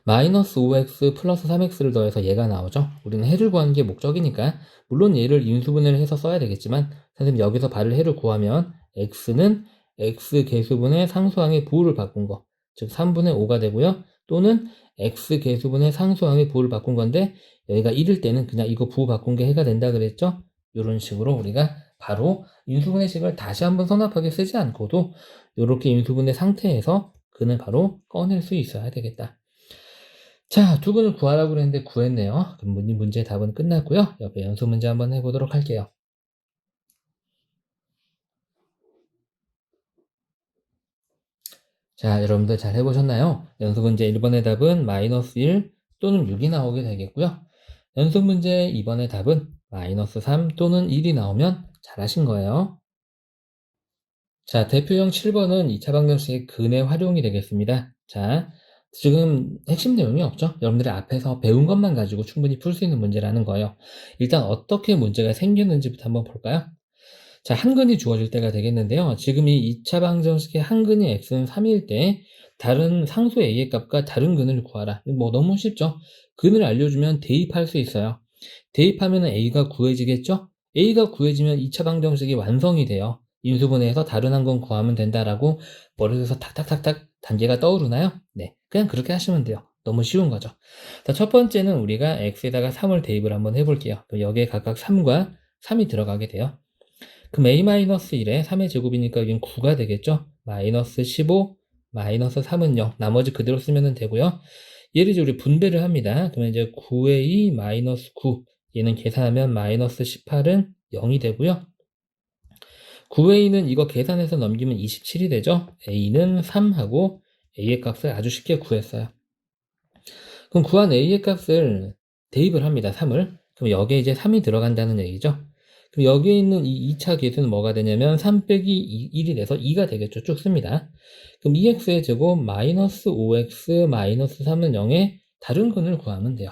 마이너스 5x 플러스 3x를 더해서 얘가 나오죠. 우리는 해를 구하는 게 목적이니까 물론 얘를 인수분해를 해서 써야 되겠지만 선생님 여기서 발을 해를 구하면 x는 x 계수분의 상수항의 부호를 바꾼 거, 즉 3분의 5가 되고요. 또는 x 계수분의 상수항의 부호를 바꾼 건데 여기가 1일 때는 그냥 이거 부호 바꾼 게 해가 된다 그랬죠. 이런 식으로 우리가 바로 인수분해식을 다시 한번 선납하게 쓰지 않고도 이렇게 인수분해 상태에서 근을 바로 꺼낼 수 있어야 되겠다. 자, 두 근을 구하라고 그랬는데 구했네요. 그럼 문제의 답은 끝났고요. 옆에 연습 문제 한번 해보도록 할게요. 자, 여러분들 잘 해보셨나요? 연습 문제 1번의 답은 마이너스 1 또는 6이 나오게 되겠고요. 연습 문제 2번의 답은 마이너스 3 또는 1이 나오면 잘하신 거예요. 자, 대표형 7번은 2차 방정식의 근의 활용이 되겠습니다. 자, 지금 핵심 내용이 없죠? 여러분들이 앞에서 배운 것만 가지고 충분히 풀 수 있는 문제라는 거예요. 일단 어떻게 문제가 생겼는지부터 한번 볼까요? 자, 한 근이 주어질 때가 되겠는데요. 지금 이 2차 방정식의 한 근이 x는 3일 때 다른 상수 a의 값과 다른 근을 구하라. 뭐 너무 쉽죠? 근을 알려주면 대입할 수 있어요. 대입하면 a가 구해지겠죠? a가 구해지면 2차 방정식이 완성이 돼요. 인수분해해서 다른 한 건 구하면 된다라고 머릿속에서 탁탁탁탁 단계가 떠오르나요? 네, 그냥 그렇게 하시면 돼요. 너무 쉬운 거죠. 자, 첫 번째는 우리가 x에다가 3을 대입을 한번 해볼게요. 그럼 여기에 각각 3과 3이 들어가게 돼요. 그럼 a-1에 3의 제곱이니까 여긴 9가 되겠죠? 마이너스 15, 마이너스 3은 0. 나머지 그대로 쓰면 되고요. 얘를 이제 우리 분배를 합니다. 그러면 이제 9a 마이너스 9. 얘는 계산하면 마이너스 18은 0이 되고요. 9a는 이거 계산해서 넘기면 27이 되죠? a는 3하고 a의 값을 아주 쉽게 구했어요. 그럼 구한 a의 값을 대입을 합니다. 3을. 그럼 여기에 이제 3이 들어간다는 얘기죠. 그럼 여기에 있는 이 2차 계수는 뭐가 되냐면 3 빼기 1이 돼서 2가 되겠죠. 쭉 씁니다. 그럼 2x의 제곱 마이너스 5x 마이너스 3은 0의 다른 근을 구하면 돼요.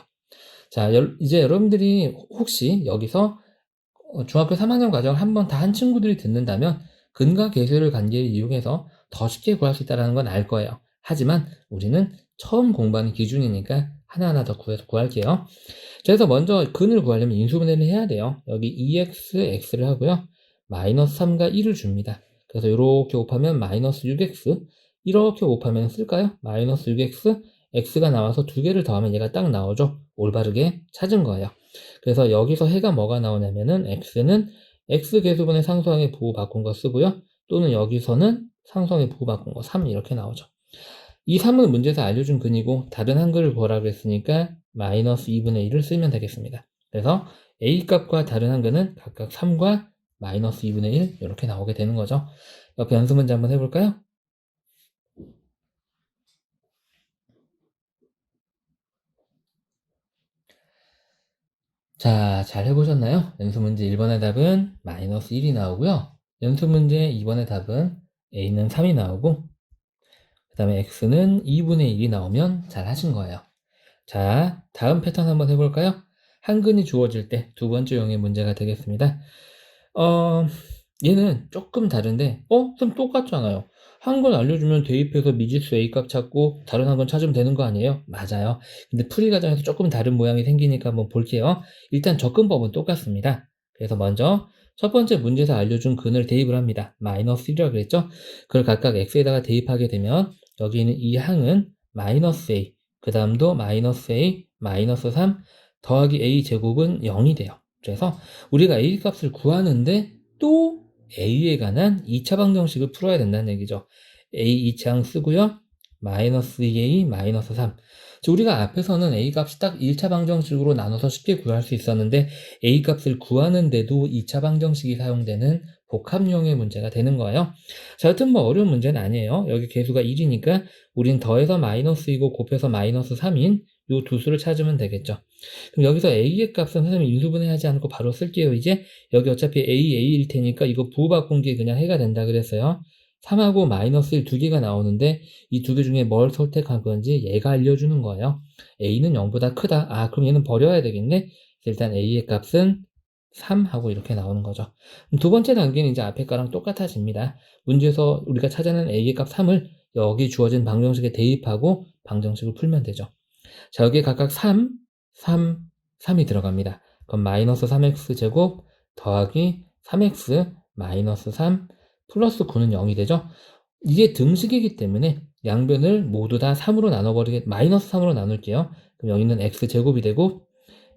자, 이제 여러분들이 혹시 여기서 중학교 3학년 과정을 한번 다 한 친구들이 듣는다면 근과 계수를 관계를 이용해서 더 쉽게 구할 수 있다는 건 알 거예요. 하지만 우리는 처음 공부하는 기준이니까 하나하나 더 구해서 구할게요. 그래서 먼저 근을 구하려면 인수분해를 해야 돼요. 여기 2x, x를 하고요. 마이너스 3과 1을 줍니다. 그래서 이렇게 곱하면 마이너스 6x, 이렇게 곱하면 쓸까요? 마이너스 6x, x가 나와서 두 개를 더하면 얘가 딱 나오죠. 올바르게 찾은 거예요. 그래서 여기서 해가 뭐가 나오냐면은 x는 x 계수분의 상수항의 부호 바꾼 거 쓰고요. 또는 여기서는 상수항의 부호 바꾼 거 3 이렇게 나오죠. 이 3은 문제에서 알려준 근이고 다른 한글을 구하라 그랬으니까 마이너스 2분의 1을 쓰면 되겠습니다. 그래서 a 값과 다른 한글은 각각 3과 마이너스 2분의 1 이렇게 나오게 되는 거죠. 옆에 연습 문제 한번 해볼까요? 자, 잘 해보셨나요? 연습 문제 1번의 답은 마이너스 1이 나오고요. 연습 문제 2번의 답은 a는 3이 나오고 그 다음에 x는 2분의 1이 나오면 잘 하신 거예요. 자, 다음 패턴 한번 해볼까요? 한 근이 주어질 때 두 번째 용의 문제가 되겠습니다. 얘는 조금 다른데, 좀 똑같잖아요. 한 건 알려주면 대입해서 미지수 A값 찾고 다른 한 건 찾으면 되는 거 아니에요? 맞아요. 근데 풀이 과정에서 조금 다른 모양이 생기니까 한번 볼게요. 일단 접근법은 똑같습니다. 그래서 먼저 첫 번째 문제에서 알려준 근을 대입을 합니다. 마이너스 1이라고 그랬죠? 그걸 각각 x에다가 대입하게 되면 여기 있는 이 항은 마이너스 a, 그 다음도 마이너스 a, 마이너스 3 더하기 a 제곱은 0이 돼요. 그래서 우리가 a 값을 구하는데 또 a에 관한 2차 방정식을 풀어야 된다는 얘기죠. a 2차항 쓰고요. 마이너스 2a, 마이너스 3. 우리가 앞에서는 a 값이 딱 1차 방정식으로 나눠서 쉽게 구할 수 있었는데 a 값을 구하는데도 2차 방정식이 사용되는 복합용의 문제가 되는 거예요. 자, 여튼 뭐 어려운 문제는 아니에요. 여기 개수가 1이니까 우린 더해서 마이너스 2고 곱해서 마이너스 3인 요 두 수를 찾으면 되겠죠. 그럼 여기서 a의 값은 선생님 인수분해하지 않고 바로 쓸게요. 이제 여기 어차피 a일 테니까 이거 부호바꾼 게 그냥 해가 된다 그랬어요. 3하고 마이너스 1 두 개가 나오는데 이 두 개 중에 뭘 선택한 건지 얘가 알려주는 거예요. a는 0보다 크다. 아, 그럼 얘는 버려야 되겠네. 일단 a의 값은 3 하고 이렇게 나오는 거죠. 그럼 두 번째 단계는 이제 앞에 거랑 똑같아집니다. 문제에서 우리가 찾아낸 a의 값 3을 여기 주어진 방정식에 대입하고 방정식을 풀면 되죠. 자, 여기에 각각 3, 3, 3이 들어갑니다. 그럼 마이너스 3x 제곱 더하기 3x 마이너스 3 플러스 9는 0이 되죠. 이게 등식이기 때문에 양변을 모두 다 3으로 나눠버리게, 마이너스 3으로 나눌게요. 그럼 여기는 x 제곱이 되고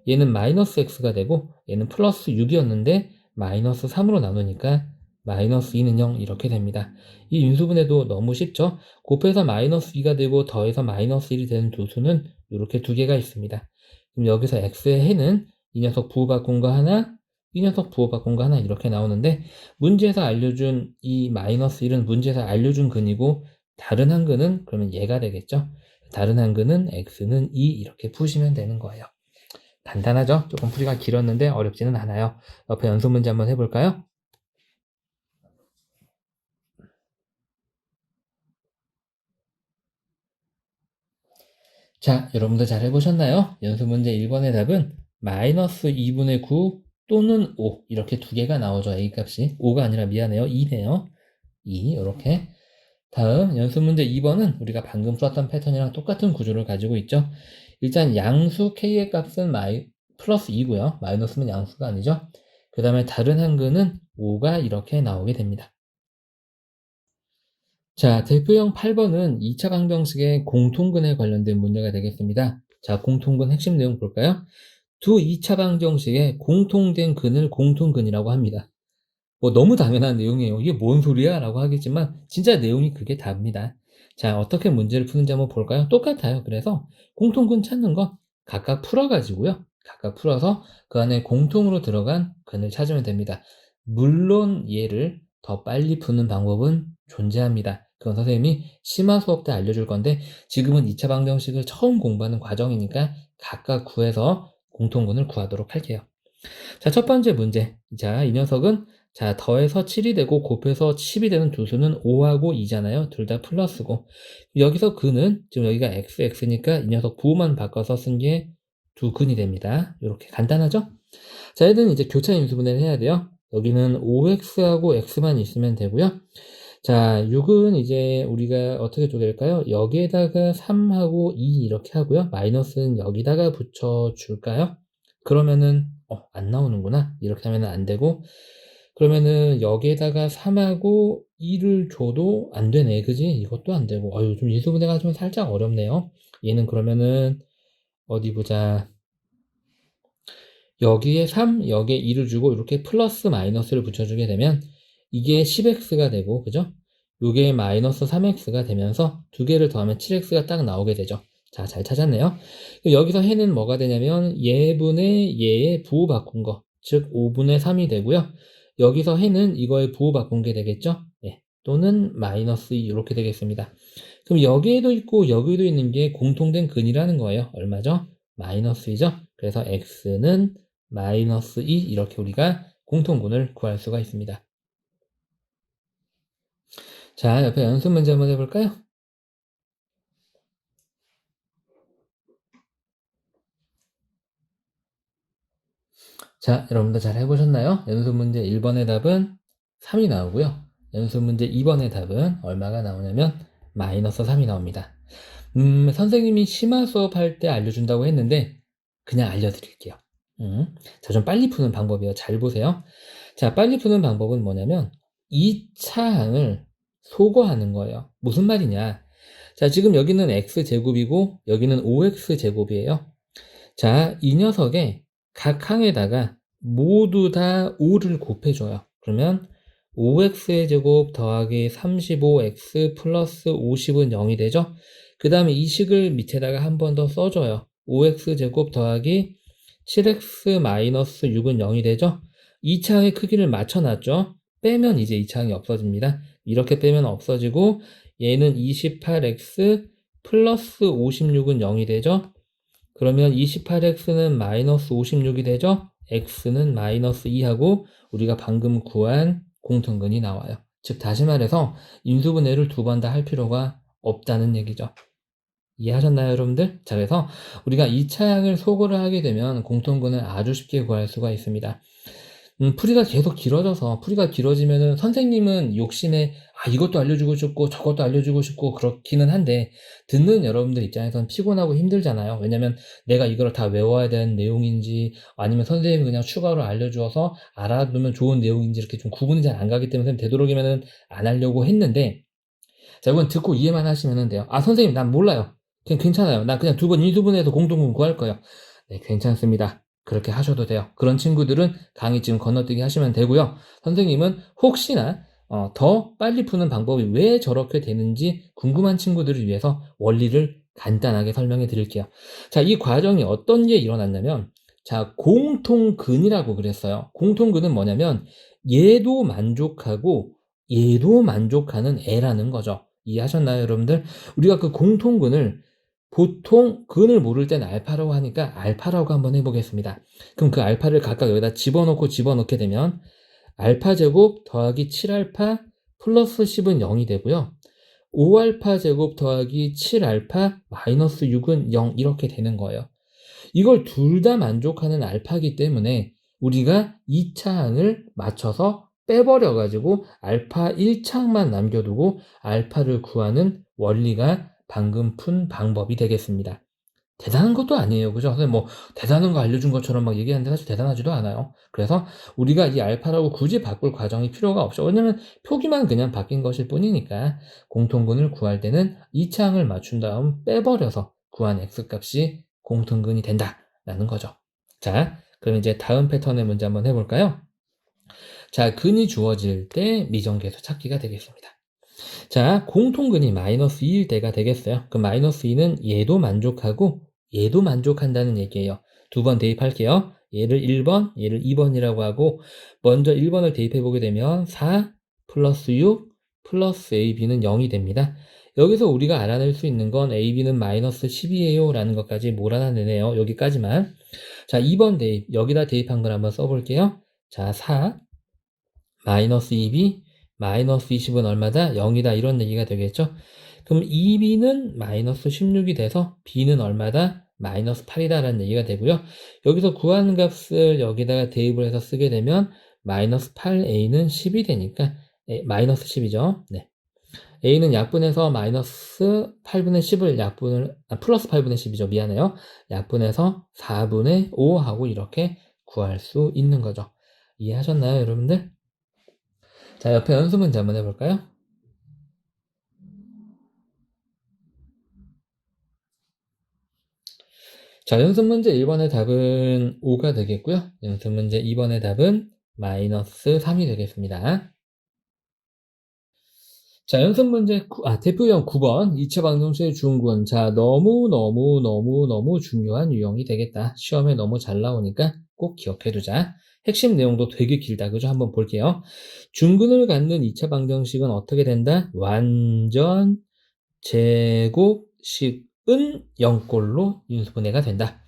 얘는 마이너스 x가 되고 얘는 플러스 6이었는데 마이너스 3으로 나누니까 마이너스 2는 0 이렇게 됩니다. 이 인수분해도 너무 쉽죠? 곱해서 마이너스 2가 되고 더해서 마이너스 1이 되는 두 수는 이렇게 두 개가 있습니다. 그럼 여기서 x의 해는 이 녀석 부호바꾼 거 하나, 이 녀석 부호바꾼 거 하나 이렇게 나오는데 문제에서 알려준 이 마이너스 1은 문제에서 알려준 근이고 다른 한 근은 그러면 얘가 되겠죠? 다른 한 근은 x는 2 이렇게 푸시면 되는 거예요. 간단하죠? 조금 풀이가 길었는데 어렵지는 않아요. 옆에 연습 문제 한번 해볼까요? 자, 여러분들 잘 해보셨나요? 연습 문제 1번의 답은 마이너스 2분의 9 또는 5 이렇게 두 개가 나오죠. A값이 5가 아니라 미안해요. 2네요. 2 이렇게. 다음 연습 문제 2번은 우리가 방금 풀었던 패턴이랑 똑같은 구조를 가지고 있죠. 일단 양수 K의 값은 플러스 2고요. 마이너스는 양수가 아니죠. 그 다음에 다른 한근은 5가 이렇게 나오게 됩니다. 자, 대표형 8번은 2차 방정식의 공통근에 관련된 문제가 되겠습니다. 자, 공통근 핵심 내용 볼까요? 두 2차 방정식의 공통된 근을 공통근이라고 합니다. 뭐 너무 당연한 내용이에요. 이게 뭔 소리야? 라고 하겠지만 진짜 내용이 그게 답니다. 자, 어떻게 문제를 푸는지 한번 볼까요? 똑같아요. 그래서 공통근 찾는 건 각각 풀어가지고요. 각각 풀어서 그 안에 공통으로 들어간 근을 찾으면 됩니다. 물론 얘를 더 빨리 푸는 방법은 존재합니다. 그건 선생님이 심화 수업 때 알려줄 건데 지금은 2차 방정식을 처음 공부하는 과정이니까 각각 구해서 공통근을 구하도록 할게요. 자, 첫 번째 문제. 자, 이 녀석은 자, 더해서 7이 되고 곱해서 10이 되는 두 수는 5하고 2잖아요. 둘 다 플러스고. 여기서 근은 지금 여기가 x니까 이 녀석 부호만 바꿔서 쓴 게 두 근이 됩니다. 이렇게 간단하죠? 자, 얘는 이제 교차 인수분해를 해야 돼요. 여기는 5x하고 x만 있으면 되고요. 자, 6은 이제 우리가 어떻게 쪼갤까요? 여기에다가 3하고 2 이렇게 하고요. 마이너스는 여기다가 붙여줄까요? 그러면은 안 나오는구나. 이렇게 하면 안 되고 그러면은 여기에다가 3하고 2를 줘도 안 되네. 그지? 이것도 안 되고 요즘 인수분해가 좀 살짝 어렵네요. 얘는 그러면은 어디 보자. 여기에 3, 여기에 2를 주고 이렇게 플러스 마이너스를 붙여주게 되면 이게 10x가 되고 그죠? 요게 마이너스 3x가 되면서 두 개를 더하면 7x가 딱 나오게 되죠. 자, 잘 찾았네요. 여기서 해는 뭐가 되냐면 얘분의 얘의 부호 바꾼 거, 즉 5분의 3이 되고요. 여기서 해는 이거의 부호 바꾼 게 되겠죠? 예, 또는 마이너스 2 이렇게 되겠습니다. 그럼 여기에도 있고 여기에도 있는 게 공통된 근이라는 거예요. 얼마죠? 마이너스 2죠? 그래서 x는 마이너스 2 이렇게 우리가 공통근을 구할 수가 있습니다. 자, 옆에 연습 문제 한번 해볼까요? 자, 여러분들 잘 해보셨나요? 연습 문제 1번의 답은 3이 나오고요. 연습 문제 2번의 답은 얼마가 나오냐면 마이너스 3이 나옵니다. 선생님이 심화 수업할 때 알려준다고 했는데 그냥 알려드릴게요. 자, 좀 빨리 푸는 방법이에요. 잘 보세요. 자, 빨리 푸는 방법은 뭐냐면 2차 항을 소거하는 거예요. 무슨 말이냐? 자, 지금 여기는 x제곱이고 여기는 5x제곱이에요. 자, 이 녀석에 각 항에다가 모두 다 5를 곱해줘요. 그러면 5x의 제곱 더하기 35x 플러스 50은 0이 되죠? 그 다음에 이 식을 밑에다가 한 번 더 써줘요. 5x제곱 더하기 7x 마이너스 6은 0이 되죠? 2차항의 크기를 맞춰놨죠? 빼면 이제 2차항이 없어집니다. 이렇게 빼면 없어지고 얘는 28x 플러스 56은 0이 되죠? 그러면 28x는 마이너스 56이 되죠? x는 마이너스 2하고 우리가 방금 구한 공통근이 나와요. 즉 다시 말해서 인수분해를 두 번 다 할 필요가 없다는 얘기죠. 이해하셨나요, 여러분들? 자, 그래서 우리가 2차항을 소거를 하게 되면 공통근을 아주 쉽게 구할 수가 있습니다. 풀이가 계속 길어져서 풀이가 길어지면은 선생님은 욕심에 이것도 알려주고 싶고 저것도 알려주고 싶고 그렇기는 한데 듣는 여러분들 입장에서는 피곤하고 힘들잖아요. 왜냐면 내가 이걸 다 외워야 되는 내용인지 아니면 선생님이 그냥 추가로 알려주어서 알아두면 좋은 내용인지 이렇게 좀 구분이 잘 안 가기 때문에 되도록이면은 안 하려고 했는데 자, 이건 듣고 이해만 하시면 돼요. 선생님 난 몰라요. 그냥 괜찮아요. 난 그냥 두 번 인수분해해서 공통분 구할 거예요. 네, 괜찮습니다. 그렇게 하셔도 돼요. 그런 친구들은 강의 지금 건너뛰기 하시면 되고요. 선생님은 혹시나 더 빨리 푸는 방법이 왜 저렇게 되는지 궁금한 친구들을 위해서 원리를 간단하게 설명해 드릴게요. 자, 이 과정이 어떤 게 일어났냐면 자, 공통근이라고 그랬어요. 공통근은 뭐냐면 얘도 만족하고 얘도 만족하는 애라는 거죠. 이해하셨나요, 여러분들? 우리가 그 공통근을 보통 근을 모를 땐 알파라고 하니까 알파라고 한번 해보겠습니다. 그럼 그 알파를 각각 여기다 집어넣게 되면 알파 제곱 더하기 7알파 플러스 10은 0이 되고요. 5알파 제곱 더하기 7알파 마이너스 6은 0 이렇게 되는 거예요. 이걸 둘 다 만족하는 알파이기 때문에 우리가 2차항을 맞춰서 빼버려가지고 알파 1차항만 남겨두고 알파를 구하는 원리가 방금 푼 방법이 되겠습니다. 대단한 것도 아니에요. 그죠? 뭐, 대단한 거 알려준 것처럼 막 얘기하는데 사실 대단하지도 않아요. 그래서 우리가 이 알파라고 굳이 바꿀 과정이 필요가 없죠. 왜냐면 표기만 그냥 바뀐 것일 뿐이니까 공통근을 구할 때는 2차항을 맞춘 다음 빼버려서 구한 x값이 공통근이 된다라는 거죠. 자, 그럼 이제 다음 패턴의 문제 한번 해볼까요? 자, 근이 주어질 때 미정계수 찾기가 되겠습니다. 자, 공통근이 마이너스 2일 때가 되겠어요. 그럼 마이너스 2는 얘도 만족하고 얘도 만족한다는 얘기예요. 두 번 대입할게요. 얘를 1번, 얘를 2번이라고 하고 먼저 1번을 대입해 보게 되면 4 플러스 6 플러스 AB는 0이 됩니다. 여기서 우리가 알아낼 수 있는 건 AB는 마이너스 10이에요 라는 것까지 몰아내네요. 여기까지만. 자, 2번 대입, 여기다 대입한 걸 한번 써볼게요. 자, 4 마이너스 2b 마이너스 20은 얼마다? 0이다 이런 얘기가 되겠죠. 그럼 2b는 마이너스 16이 돼서 b는 얼마다? 마이너스 8이다 라는 얘기가 되고요. 여기서 구하는 값을 여기다가 대입을 해서 쓰게 되면 마이너스 8a는 10이 되니까 마이너스 10이죠. 네. a는 약분해서 마이너스 8분의 10을 플러스 8분의 10이죠. 미안해요. 약분해서 4분의 5 하고 이렇게 구할 수 있는 거죠. 이해하셨나요, 여러분들? 자, 옆에 연습 문제 한번 해볼까요? 자, 연습 문제 1번의 답은 5가 되겠고요. 연습 문제 2번의 답은 마이너스 3이 되겠습니다. 자, 연습 문제 대표형 9번 2차 방정식의 중근. 자, 너무 중요한 유형이 되겠다. 시험에 너무 잘 나오니까 꼭 기억해두자. 핵심 내용도 되게 길다. 그죠? 한번 볼게요. 중근을 갖는 2차 방정식은 어떻게 된다? 완전 제곱식은 0꼴로 인수분해가 된다.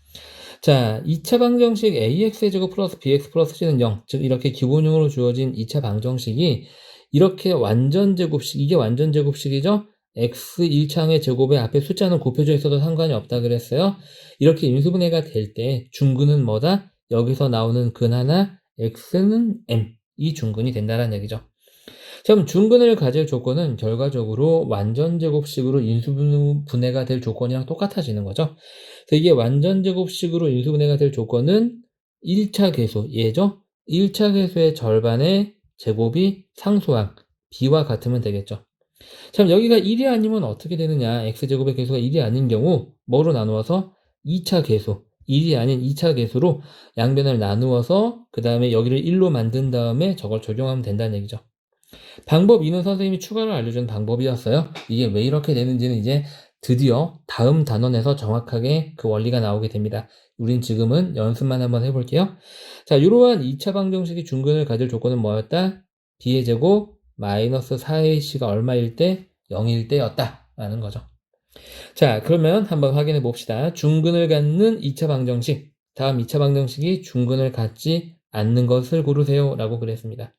자, 2차 방정식 ax의 제곱 플러스 bx 플러스 c는 0. 즉 이렇게 기본형으로 주어진 2차 방정식이 이렇게 완전 제곱식, 이게 완전 제곱식이죠? x 1차항의 제곱에 앞에 숫자는 곱해져 있어도 상관이 없다 그랬어요. 이렇게 인수분해가 될 때 중근은 뭐다? 여기서 나오는 근 하나 x는 m. 이 중근이 된다는 얘기죠. 자, 그럼 중근을 가질 조건은 결과적으로 완전제곱식으로 인수분해가 될 조건이랑 똑같아지는 거죠. 그래서 이게 완전제곱식으로 인수분해가 될 조건은 1차 계수, 얘죠? 1차 계수의 절반의 제곱이 상수항, b와 같으면 되겠죠. 참, 여기가 1이 아니면 어떻게 되느냐? x제곱의 계수가 1이 아닌 경우 뭐로 나누어서 2차 계수, 1이 아닌 2차 계수로 양변을 나누어서 그 다음에 여기를 1로 만든 다음에 저걸 적용하면 된다는 얘기죠. 방법 2는 선생님이 추가로 알려준 방법이었어요. 이게 왜 이렇게 되는지는 이제 드디어 다음 단원에서 정확하게 그 원리가 나오게 됩니다. 우린 지금은 연습만 한번 해볼게요. 자, 이러한 2차 방정식이 중근을 가질 조건은 뭐였다? b의 제곱 마이너스 4ac가 얼마일 때? 0일 때였다 라는 거죠. 자, 그러면 한번 확인해 봅시다. 중근을 갖는 2차 방정식, 다음 2차 방정식이 중근을 갖지 않는 것을 고르세요 라고 그랬습니다.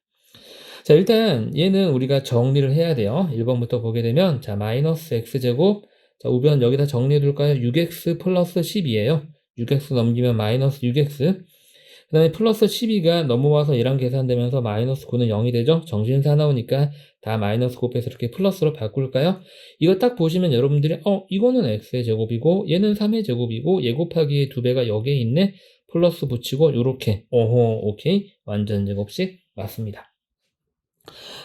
자, 일단 얘는 우리가 정리를 해야 돼요. 1번부터 보게 되면 자, 마이너스 x제곱, 자, 우변 여기다 정리해 둘까요? 6x 플러스 10이에요. 6x 넘기면 마이너스 6x, 그 다음에 플러스 12가 넘어와서 얘랑 계산되면서 마이너스 9는 0이 되죠. 정신사 나오니까 다 마이너스 곱해서 이렇게 플러스로 바꿀까요? 이거 딱 보시면 여러분들이 이거는 x의 제곱이고 얘는 3의 제곱이고 얘 곱하기의 2배가 여기에 있네. 플러스 붙이고 요렇게 오케이, 완전 제곱식 맞습니다.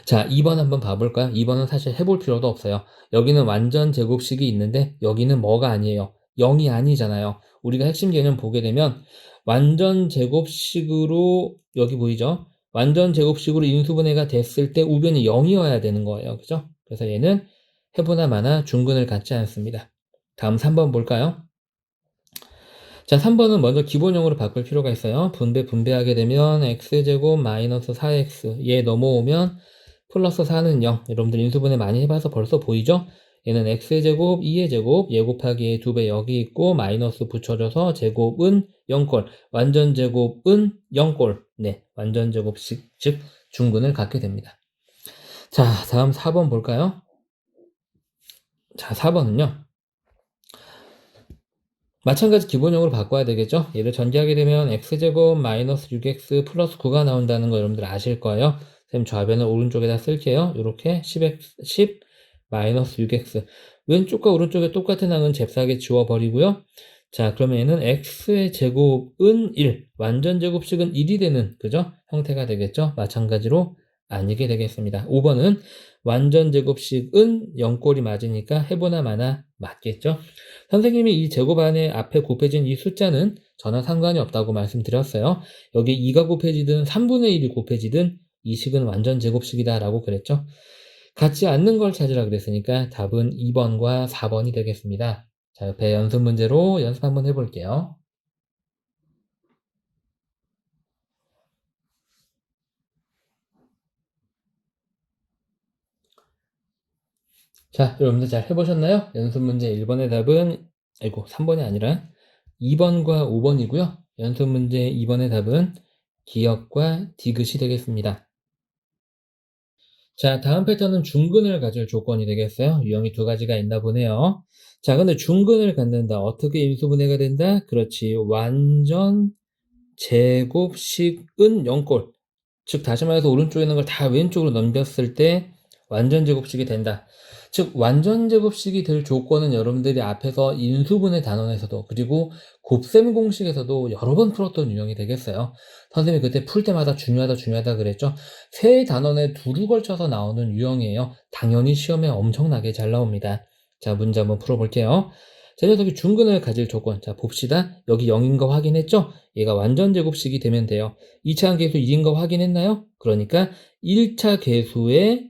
자, 2번 한번 봐볼까요? 2번은 사실 해볼 필요도 없어요. 여기는 완전 제곱식이 있는데 여기는 뭐가 아니에요? 0이 아니잖아요. 우리가 핵심 개념 보게 되면 완전 제곱식으로 여기 보이죠? 완전 제곱식으로 인수분해가 됐을 때 우변이 0이어야 되는 거예요. 그죠? 그래서 얘는 해보나 마나 중근을 갖지 않습니다. 다음 3번 볼까요? 자, 3번은 먼저 기본형으로 바꿀 필요가 있어요. 분배하게 되면 x제곱 마이너스 4x 얘 넘어오면 플러스 4는 0. 여러분들 인수분해 많이 해봐서 벌써 보이죠? 얘는 x제곱 2의 제곱 얘 곱하기 2배 여기 있고 마이너스 붙여줘서 제곱은 0꼴, 완전 제곱은 0꼴. 네, 완전 제곱식 즉 중근을 갖게 됩니다. 자, 다음 4번 볼까요? 자, 4번은요. 마찬가지 기본형으로 바꿔야 되겠죠? 얘를 전개하게 되면 x제곱 마이너스 6x 플러스 9가 나온다는 거 여러분들 아실 거예요. 선생님 좌변을 오른쪽에다 쓸게요. 이렇게 10 마이너스 6x, 왼쪽과 오른쪽에 똑같은 항은 잽싸게 지워버리고요. 자, 그러면 얘는 x의 제곱은 1, 완전 제곱식은 1이 되는 그죠? 형태가 되겠죠? 마찬가지로 아니게 되겠습니다. 5번은 완전 제곱식은 0꼴이 맞으니까 해보나 마나 맞겠죠? 선생님이 이 제곱 안에 앞에 곱해진 이 숫자는 전혀 상관이 없다고 말씀드렸어요. 여기 2가 곱해지든 3분의 1이 곱해지든 이 식은 완전 제곱식이다 라고 그랬죠. 같지 않는 걸 찾으라 그랬으니까 답은 2번과 4번이 되겠습니다. 자, 옆에 연습 문제로 연습 한번 해볼게요. 자, 여러분들 잘 해보셨나요? 연습 문제 1번의 답은 3번이 아니라 2번과 5번이고요. 연습 문제 2번의 답은 기역과 디귿이 되겠습니다. 자, 다음 패턴은 중근을 가질 조건이 되겠어요. 유형이 두 가지가 있나 보네요. 자, 근데 중근을 갖는다. 어떻게 인수분해가 된다? 그렇지. 완전 제곱식은 0꼴. 즉, 다시 말해서 오른쪽에 있는 걸 다 왼쪽으로 넘겼을 때 완전 제곱식이 된다. 즉, 완전 제곱식이 될 조건은 여러분들이 앞에서 인수분해 단원에서도 그리고 곱셈 공식에서도 여러 번 풀었던 유형이 되겠어요. 선생님이 그때 풀 때마다 중요하다 그랬죠. 세 단원에 두루 걸쳐서 나오는 유형이에요. 당연히 시험에 엄청나게 잘 나옵니다. 자, 문제 한번 풀어볼게요. 자, 녀석이 중근을 가질 조건. 자, 봅시다. 여기 0인 거 확인했죠? 얘가 완전 제곱식이 되면 돼요. 2차 계수 1인 거 확인했나요? 그러니까 1차 계수의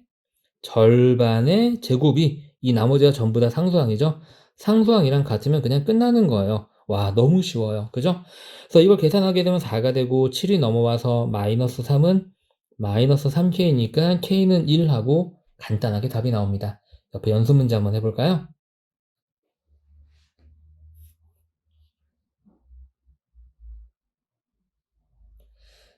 절반의 제곱이 이 나머지가 전부 다 상수항이죠. 상수항이랑 같으면 그냥 끝나는 거예요. 와, 너무 쉬워요. 그죠? 그래서 이걸 계산하게 되면 4가 되고 7이 넘어와서 마이너스 3은 마이너스 3k니까 k는 1하고 간단하게 답이 나옵니다. 옆에 연습 문제 한번 해볼까요?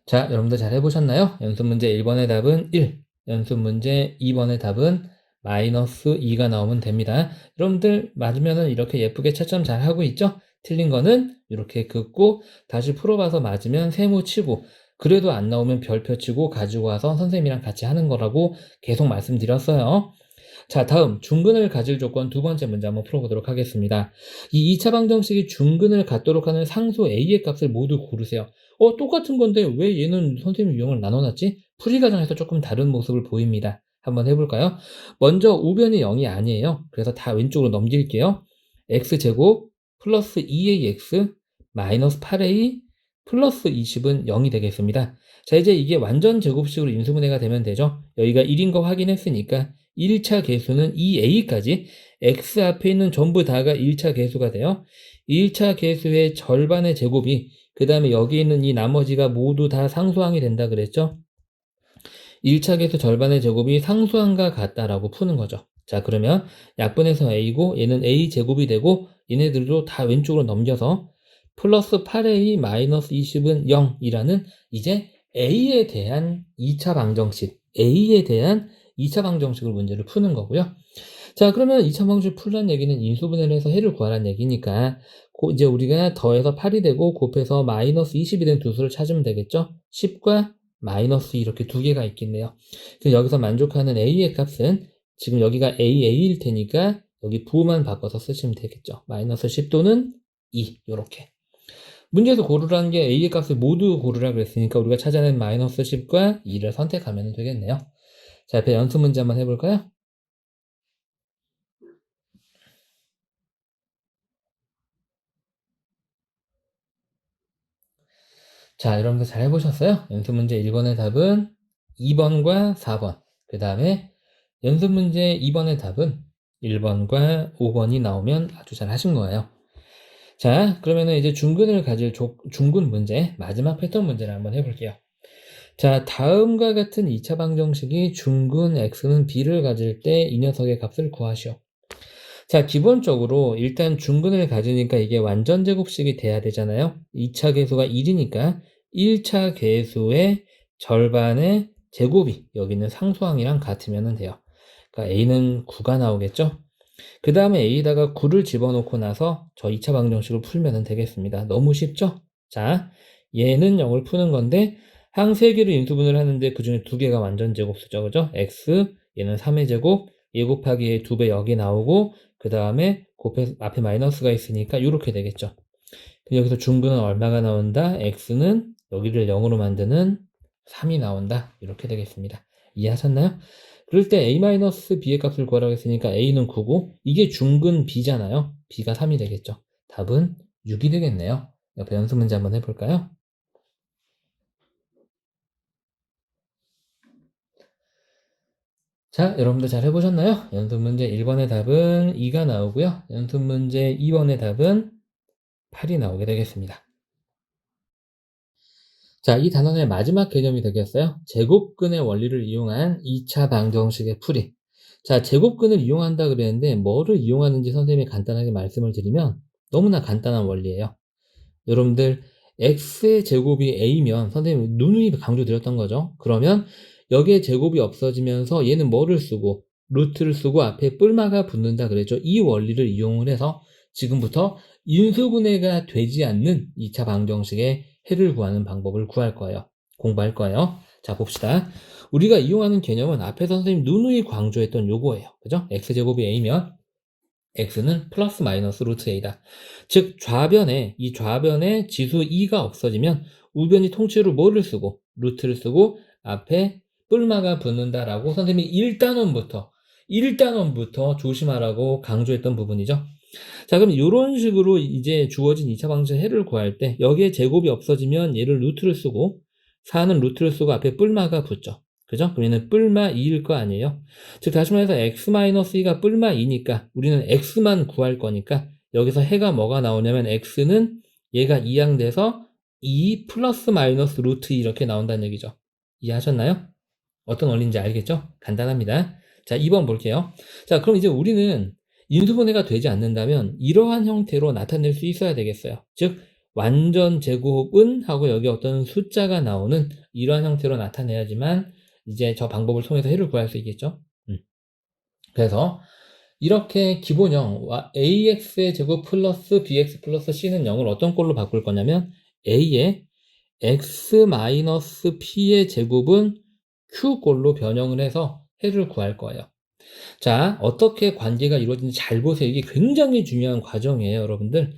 자, 여러분들 잘 해보셨나요? 연습 문제 1번의 답은 1, 연습 문제 2번의 답은 마이너스 2가 나오면 됩니다. 여러분들 맞으면은 이렇게 예쁘게 채점 잘 하고 있죠? 틀린 거는 이렇게 긋고 다시 풀어봐서 맞으면 세모 치고 그래도 안 나오면 별표 치고 가지고 와서 선생님이랑 같이 하는 거라고 계속 말씀드렸어요. 자, 다음 중근을 가질 조건 두 번째 문제 한번 풀어보도록 하겠습니다. 이 2차 방정식이 중근을 갖도록 하는 상수 a의 값을 모두 고르세요. 똑같은 건데 왜 얘는 선생님 유형을 나눠놨지? 풀이 과정에서 조금 다른 모습을 보입니다. 한번 해볼까요? 먼저 우변이 0이 아니에요. 그래서 다 왼쪽으로 넘길게요. x제곱 플러스 2ax 마이너스 8a 플러스 20은 0이 되겠습니다. 자, 이제 이게 완전 제곱식으로 인수분해가 되면 되죠. 여기가 1인 거 확인했으니까 1차 계수는 2a까지 x 앞에 있는 전부 다가 1차 계수가 돼요. 1차 계수의 절반의 제곱이 그 다음에 여기 있는 이 나머지가 모두 다 상수항이 된다 그랬죠. 1차 계수 절반의 제곱이 상수항과 같다라고 푸는 거죠. 자, 그러면 약분해서 a고 얘는 a 제곱이 되고 얘네들도 다 왼쪽으로 넘겨서 플러스 8a 마이너스 20은 0이라는 이제 a에 대한 2차 방정식, a에 대한 2차 방정식을 문제를 푸는 거고요. 자, 그러면 2차 방정식 풀란 얘기는 인수분해를 해서 해를 구하라는 얘기니까 이제 우리가 더해서 8이 되고 곱해서 마이너스 20이 된 두 수를 찾으면 되겠죠. 10과 마이너스 이렇게 두 개가 있겠네요. 그래서 여기서 만족하는 a의 값은 지금 여기가 a일 테니까 여기 부호만 바꿔서 쓰시면 되겠죠. 마이너스 10 또는 2 이렇게. 문제에서 고르라는 게 a의 값을 모두 고르라 그랬으니까 우리가 찾아낸 마이너스 10과 2를 선택하면 되겠네요. 자, 옆에 연습 문제 한번 해볼까요? 자, 여러분들 잘 해보셨어요? 연습 문제 1번의 답은 2번과 4번. 그 다음에 연습 문제 2번의 답은 1번과 5번이 나오면 아주 잘 하신 거예요. 자, 그러면은 이제 중근을 가질 중근 문제, 마지막 패턴 문제를 한번 해볼게요. 자, 다음과 같은 2차 방정식이 중근 x는 b를 가질 때 이 녀석의 값을 구하시오. 자, 기본적으로 일단 중근을 가지니까 이게 완전 제곱식이 돼야 되잖아요. 2차 계수가 1이니까 1차 계수의 절반의 제곱이 여기는 상수항이랑 같으면 돼요. 그러니까 a는 9가 나오겠죠? 그 다음에 a에다가 9를 집어넣고 나서 저 2차 방정식을 풀면 되겠습니다. 너무 쉽죠? 자, 얘는 0을 푸는 건데 항 3개를 인수분해를 하는데 그 중에 2개가 완전 제곱수죠. 그죠? x, 얘는 3의 제곱, 2 곱하기 2배 여기 나오고 그 다음에 곱해서 앞에 마이너스가 있으니까 이렇게 되겠죠. 여기서 중근은 얼마가 나온다? x는 여기를 0으로 만드는 3이 나온다. 이렇게 되겠습니다. 이해하셨나요? 그럴 때 a-b의 값을 구하라고 했으니까 a는 9고 이게 중근 b잖아요. b가 3이 되겠죠. 답은 6이 되겠네요. 옆에 연습 문제 한번 해볼까요? 자, 여러분들 잘 해보셨나요? 연습 문제 1번의 답은 2가 나오고요. 연습 문제 2번의 답은 8이 나오게 되겠습니다. 자, 이 단원의 마지막 개념이 되겠어요. 제곱근의 원리를 이용한 2차 방정식의 풀이. 자, 제곱근을 이용한다 그랬는데 뭐를 이용하는지 선생님이 간단하게 말씀을 드리면 너무나 간단한 원리예요. 여러분들 x의 제곱이 a면 선생님이 누누이 강조드렸던 거죠. 그러면 여기에 제곱이 없어지면서 얘는 뭐를 쓰고 루트를 쓰고 앞에 뿔마가 붙는다 그랬죠. 이 원리를 이용을 해서 지금부터 인수분해가 되지 않는 2차 방정식의 해를 구하는 방법을 구할 거예요. 공부할 거예요. 자, 봅시다. 우리가 이용하는 개념은 앞에 선생님 누누이 강조했던 요거예요. 그죠? x제곱이 a면 x는 플러스 마이너스 루트 a다. 즉 이 좌변에 지수 2가 없어지면 우변이 통째로 뭐를 쓰고 루트를 쓰고 앞에 뿔마가 붙는다라고 선생님이 1단원부터 조심하라고 강조했던 부분이죠. 자, 그럼 이런 식으로 이제 주어진 2차 방정식 해를 구할 때 여기에 제곱이 없어지면 얘를 루트를 쓰고 4는 루트를 쓰고 앞에 뿔마가 붙죠. 그죠? 그럼 얘는 뿔마 2일 거 아니에요? 즉 다시 말해서 x-2가 뿔마 2니까 우리는 x만 구할 거니까 여기서 해가 뭐가 나오냐면 x는 얘가 이항돼서 2 플러스 마이너스 루트 이렇게 나온다는 얘기죠. 이해하셨나요? 어떤 원리인지 알겠죠? 간단합니다. 자, 2번 볼게요. 자, 그럼 이제 우리는 인수분해가 되지 않는다면 이러한 형태로 나타낼 수 있어야 되겠어요. 즉 완전 제곱은 하고 여기 어떤 숫자가 나오는 이러한 형태로 나타내야지만 이제 저 방법을 통해서 해를 구할 수 있겠죠. 그래서 이렇게 기본형 ax의 제곱 플러스 bx 플러스 c는 0을 어떤 꼴로 바꿀 거냐면 a에 x-p의 제곱은 q꼴로 변형을 해서 해를 구할 거예요. 자, 어떻게 관계가 이루어지는지 잘 보세요. 이게 굉장히 중요한 과정이에요, 여러분들.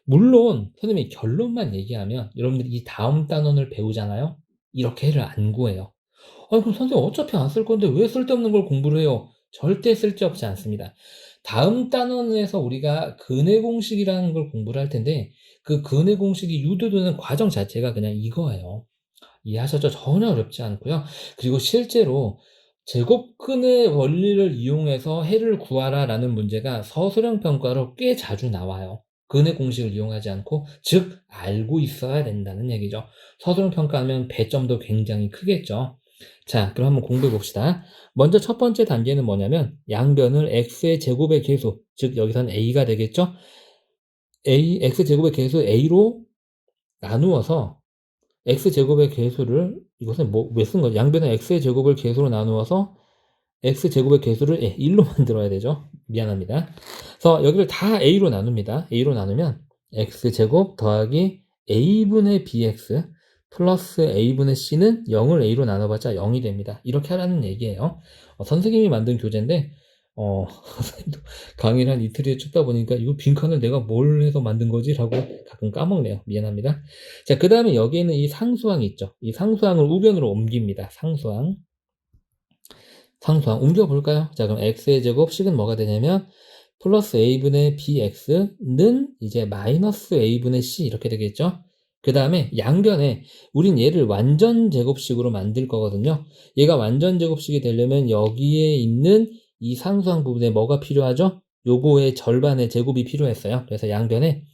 물론 선생님이 결론만 얘기하면 여러분들이 이 다음 단원을 배우잖아요. 이렇게 해를 안 구해요. 그럼 선생님 어차피 안 쓸 건데 왜 쓸데없는 걸 공부를 해요? 절대 쓸데없지 않습니다. 다음 단원에서 우리가 근해 공식이라는 걸 공부를 할 텐데 그 근해 공식이 유도되는 과정 자체가 그냥 이거예요. 이해하셨죠? 전혀 어렵지 않고요. 그리고 실제로 제곱근의 원리를 이용해서 해를 구하라 라는 문제가 서술형 평가로 꽤 자주 나와요. 근의 공식을 이용하지 않고, 즉 알고 있어야 된다는 얘기죠. 서술형 평가하면 배점도 굉장히 크겠죠. 자, 그럼 한번 공부해 봅시다. 먼저 첫 번째 단계는 뭐냐면 양변을 x의 제곱의 계수, 즉 여기선 a가 되겠죠. x제곱의 계수 a로 나누어서 x제곱의 계수를, 이것은 왜 쓴 거죠? 양변의 x의 제곱을 계수로 나누어서 x제곱의 계수를 1로 만들어야 되죠. 미안합니다. 그래서 여기를 다 a로 나눕니다. a로 나누면 x제곱 더하기 a분의 bx 플러스 a분의 c는 0을 a로 나눠봤자 0이 됩니다. 이렇게 하라는 얘기예요. 선생님이 만든 교재인데 선생님도 강의를 한 이틀에 쳤다 보니까 이거 빈칸을 내가 뭘 해서 만든 거지? 라고 가끔 까먹네요. 미안합니다. 자, 그 다음에 여기에는 이 상수항이 있죠. 이 상수항을 우변으로 옮깁니다. 상수항 옮겨볼까요? 자, 그럼 x의 제곱 식은 뭐가 되냐면 플러스 a분의 bx는 이제 마이너스 a분의 c 이렇게 되겠죠. 그 다음에 양변에 우린 얘를 완전 제곱식으로 만들 거거든요. 얘가 완전 제곱식이 되려면 여기에 있는 이 상수항 부분에 뭐가 필요하죠? 요거의 절반의 제곱이 필요했어요. 그래서 양변에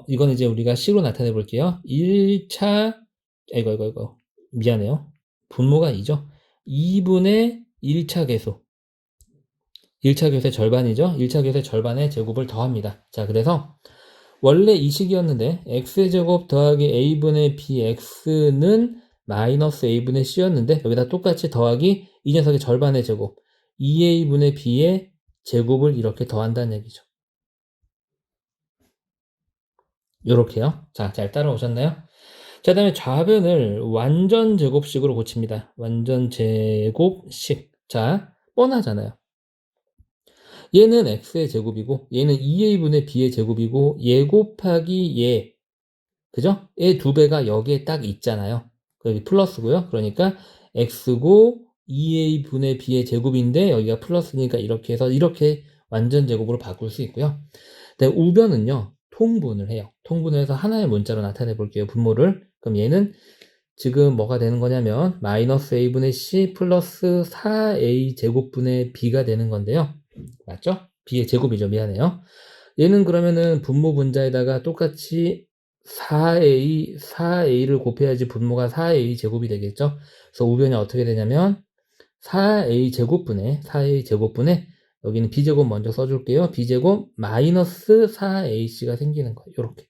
이건 이제 우리가 식으로 나타내 볼게요. 1차 이거 미안해요. 분모가 2죠. 2분의 1차 계수. 1차 계수의 절반이죠. 1차 계수의 절반의 제곱을 더합니다. 자, 그래서 원래 이 식이었는데 x제곱 더하기 a분의 bx는 마이너스 a분의 c였는데 여기다 똑같이 더하기 이 녀석의 절반의 제곱 2a분의 b의 제곱을 이렇게 더한다는 얘기죠. 요렇게요. 자, 잘 따라오셨나요? 자, 그 다음에 좌변을 완전 제곱식으로 고칩니다. 완전 제곱식. 자, 뻔하잖아요. 얘는 x의 제곱이고 얘는 2a분의 b의 제곱이고 얘 곱하기 얘, 그죠? 얘 두 배가 여기에 딱 있잖아요. 여기 플러스고요. 그러니까 x고 2a분의 b의 제곱인데 여기가 플러스니까 이렇게 해서 이렇게 완전 제곱으로 바꿀 수 있고요. 근데 우변은요, 통분을 해요. 통분을 해서 하나의 문자로 나타내 볼게요. 분모를. 그럼 얘는 지금 뭐가 되는 거냐면 마이너스 a분의 c 플러스 4a 제곱분의 b가 되는 건데요. 맞죠? b의 제곱이죠. 미안해요. 얘는 그러면은 분모 분자에다가 똑같이 4a를 곱해야지 분모가 4a 제곱이 되겠죠. 그래서 우변이 어떻게 되냐면 4a 제곱분에 여기는 b제곱 먼저 써줄게요. b제곱 마이너스 4ac가 생기는 거예요. 이렇게.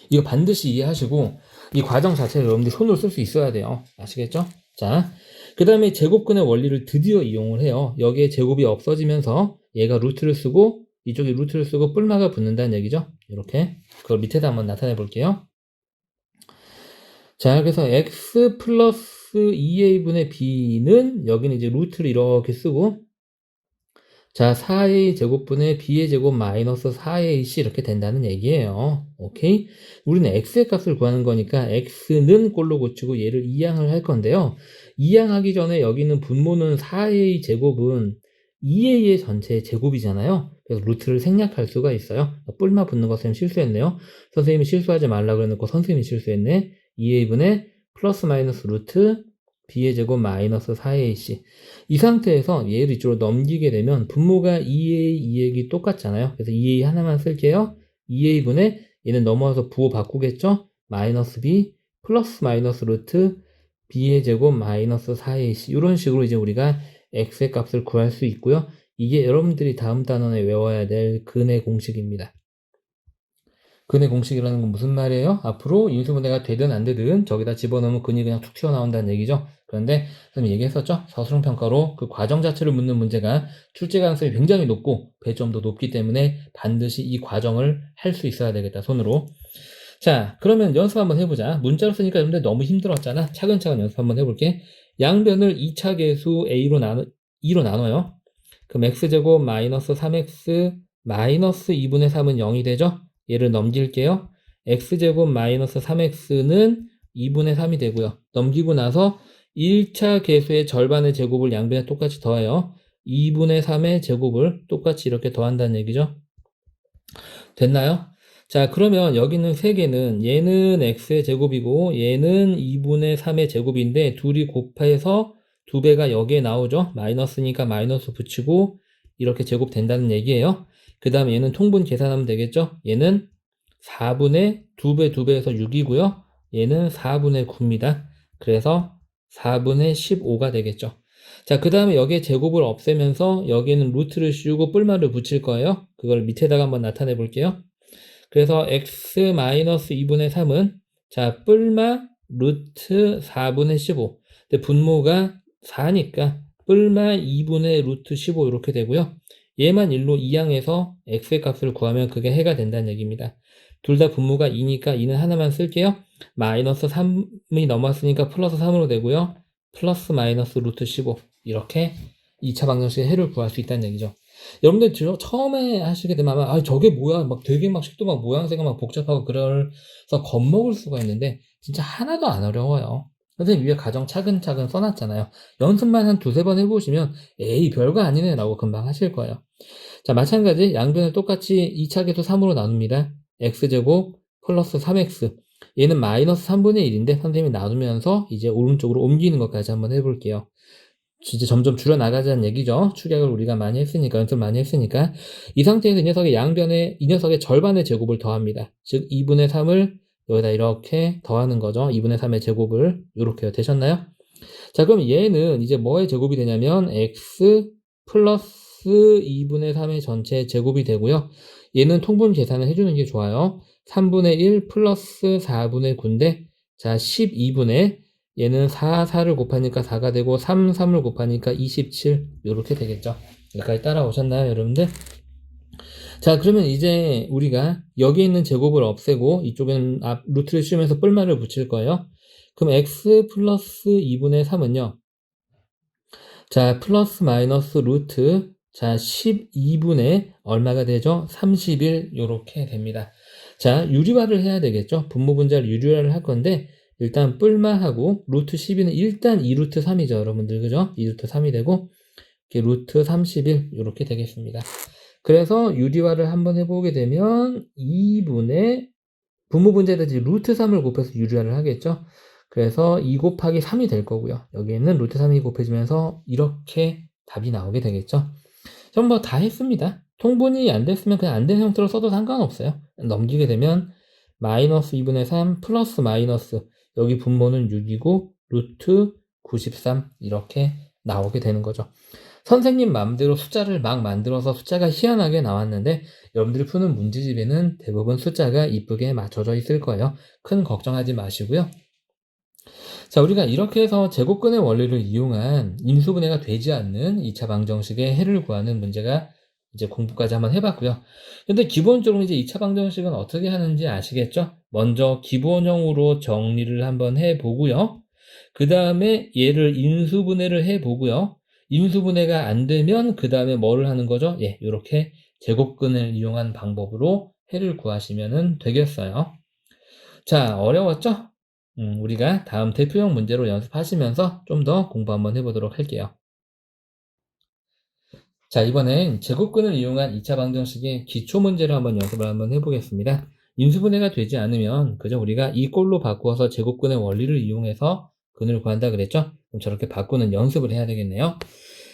이거 반드시 이해하시고 이 과정 자체를 여러분들이 손으로 쓸 수 있어야 돼요. 아시겠죠? 자, 그 다음에 제곱근의 원리를 드디어 이용을 해요. 여기에 제곱이 없어지면서 얘가 루트를 쓰고 이쪽에 루트를 쓰고 뿔마가 붙는다는 얘기죠. 이렇게. 그걸 밑에다 한번 나타내 볼게요. 자, 그래서 x 플러스 2a분의 b는 여기는 이제 루트를 이렇게 쓰고 자, 4a 제곱분의 b의 제곱 마이너스 4ac 이렇게 된다는 얘기예요. 오케이? 우리는 x의 값을 구하는 거니까 x는 꼴로 고치고 얘를 이항을 할 건데요. 이항하기 전에 여기는 분모는 4a 제곱은 2a의 전체의 제곱이잖아요. 그래서 루트를 생략할 수가 있어요. 뿔마 붙는 거 선생님 실수했네요. 선생님이 실수하지 말라고 해놓고 선생님이 실수했네. 2a분의 플러스 마이너스 루트 b의 제곱 마이너스 4ac. 이 상태에서 얘를 이쪽으로 넘기게 되면 분모가 2a, 2x이 똑같잖아요. 그래서 2a 하나만 쓸게요. 2a분의 얘는 넘어와서 부호 바꾸겠죠? 마이너스 b 플러스 마이너스 루트 b의 제곱 마이너스 4ac. 이런 식으로 이제 우리가 x의 값을 구할 수 있고요. 이게 여러분들이 다음 단원에 외워야 될 근의 공식입니다. 근의 공식이라는 건 무슨 말이에요? 앞으로 인수분해가 되든 안 되든 저기다 집어넣으면 근이 그냥 툭 튀어나온다는 얘기죠. 그런데 선생님 얘기했었죠? 서술형평가로 그 과정 자체를 묻는 문제가 출제 가능성이 굉장히 높고 배점도 높기 때문에 반드시 이 과정을 할 수 있어야 되겠다. 손으로. 자, 그러면 연습 한번 해보자. 문자로 쓰니까 근데 너무 힘들었잖아. 차근차근 연습 한번 해볼게. 양변을 2차 계수 A로 2로 나눠요. 그럼 x제곱 마이너스 3x 마이너스 2분의 3은 0이 되죠? 얘를 넘길게요. x제곱 마이너스 3x는 2분의 3이 되고요. 넘기고 나서 1차 계수의 절반의 제곱을 양변에 똑같이 더해요. 2분의 3의 제곱을 똑같이 이렇게 더한다는 얘기죠. 됐나요? 자, 그러면 여기 있는 3개는 얘는 x의 제곱이고 얘는 2분의 3의 제곱인데 둘이 곱해서 2배가 여기에 나오죠. 마이너스니까 마이너스 붙이고 이렇게 제곱 된다는 얘기예요. 그 다음에 얘는 통분 계산하면 되겠죠. 얘는 4분의 2배 2배에서 6이고요. 얘는 4분의 9입니다. 그래서 4분의 15가 되겠죠. 자, 그 다음에 여기에 제곱을 없애면서 여기에는 루트를 씌우고 뿔말을 붙일 거예요. 그걸 밑에다가 한번 나타내 볼게요. 그래서 x-2분의 3은 자, 뿔마 루트 4분의 15. 근데 분모가 4니까 뿔마 2분의 루트 15 이렇게 되고요. 얘만 1로 이항해서 x의 값을 구하면 그게 해가 된다는 얘기입니다. 둘 다 분모가 2니까 2는 하나만 쓸게요. 마이너스 3이 넘었으니까 플러스 3으로 되고요. 플러스 마이너스 루트 15 이렇게 2차 방정식의 해를 구할 수 있다는 얘기죠. 여러분들 처음에 하시게 되면 아마 아 저게 뭐야 막 되게 막 식도 막 모양새가 막 복잡하고 그래서 겁먹을 수가 있는데 진짜 하나도 안 어려워요. 선생님 위에 가정 차근차근 써놨잖아요. 연습만 한 두세 번 해보시면 에이 별거 아니네 라고 금방 하실 거예요. 자, 마찬가지 양변을 똑같이 2차 계수 3으로 나눕니다. x제곱 플러스 3x 얘는 마이너스 3분의 1인데 선생님이 나누면서 이제 오른쪽으로 옮기는 것까지 한번 해볼게요. 이제 점점 줄여나가자는 얘기죠. 축약을 우리가 많이 했으니까, 연습 많이 했으니까. 이 상태에서 이 녀석의 절반의 제곱을 더합니다. 즉, 2분의 3을 여기다 이렇게 더하는 거죠. 2분의 3의 제곱을. 이렇게요. 되셨나요? 자, 그럼 얘는 이제 뭐의 제곱이 되냐면, x 플러스 2분의 3의 전체 제곱이 되고요. 얘는 통분 계산을 해주는 게 좋아요. 3분의 1 플러스 4분의 9인데, 자, 12분의 얘는 4, 4를 곱하니까 4가 되고 3, 3을 곱하니까 27 이렇게 되겠죠. 여기까지 따라오셨나요, 여러분들? 자, 그러면 이제 우리가 여기 있는 제곱을 없애고 이쪽에는 루트를 씌우면서 뿔말을 붙일 거예요. 그럼 x 플러스 2분의 3은요. 자, 플러스 마이너스 루트 자, 12분의 얼마가 되죠? 31 이렇게 됩니다. 자, 유리화를 해야 되겠죠? 분모분자를 유리화를 할 건데 일단 뿔마하고 루트 12는 일단 2루트 3이죠, 여러분들. 그죠? 2루트 3이 되고 이렇게 루트 31 이렇게 되겠습니다. 그래서 유리화를 한번 해보게 되면 2분의 분모분자에다 이제 루트 3을 곱해서 유리화를 하겠죠. 그래서 2 곱하기 3이 될 거고요. 여기에는 루트 3이 곱해지면서 이렇게 답이 나오게 되겠죠. 전부 다 했습니다. 통분이 안 됐으면 그냥 안 된 형태로 써도 상관없어요. 넘기게 되면 마이너스 2분의 3 플러스 마이너스 여기 분모는 6이고 루트 93 이렇게 나오게 되는 거죠. 선생님 마음대로 숫자를 막 만들어서 숫자가 희한하게 나왔는데 여러분들이 푸는 문제집에는 대부분 숫자가 이쁘게 맞춰져 있을 거예요. 큰 걱정하지 마시고요. 자, 우리가 이렇게 해서 제곱근의 원리를 이용한 임수분해가 되지 않는 2차 방정식의 해를 구하는 문제가 이제 공부까지 한번 해봤고요. 근데 기본적으로 이제 2차 방정식은 어떻게 하는지 아시겠죠? 먼저 기본형으로 정리를 한번 해보고요. 그 다음에 얘를 인수분해를 해보고요. 인수분해가 안 되면 그 다음에 뭐를 하는 거죠? 예, 이렇게 제곱근을 이용한 방법으로 해를 구하시면 되겠어요. 자, 어려웠죠? 우리가 다음 대표형 문제로 연습하시면서 좀 더 공부 한번 해보도록 할게요. 자, 이번엔 제곱근을 이용한 2차 방정식의 기초 문제를 한번 연습을 한번 해보겠습니다. 인수분해가 되지 않으면 그저 우리가 이 꼴로 바꾸어서 제곱근의 원리를 이용해서 근을 구한다 그랬죠? 그럼 저렇게 바꾸는 연습을 해야 되겠네요.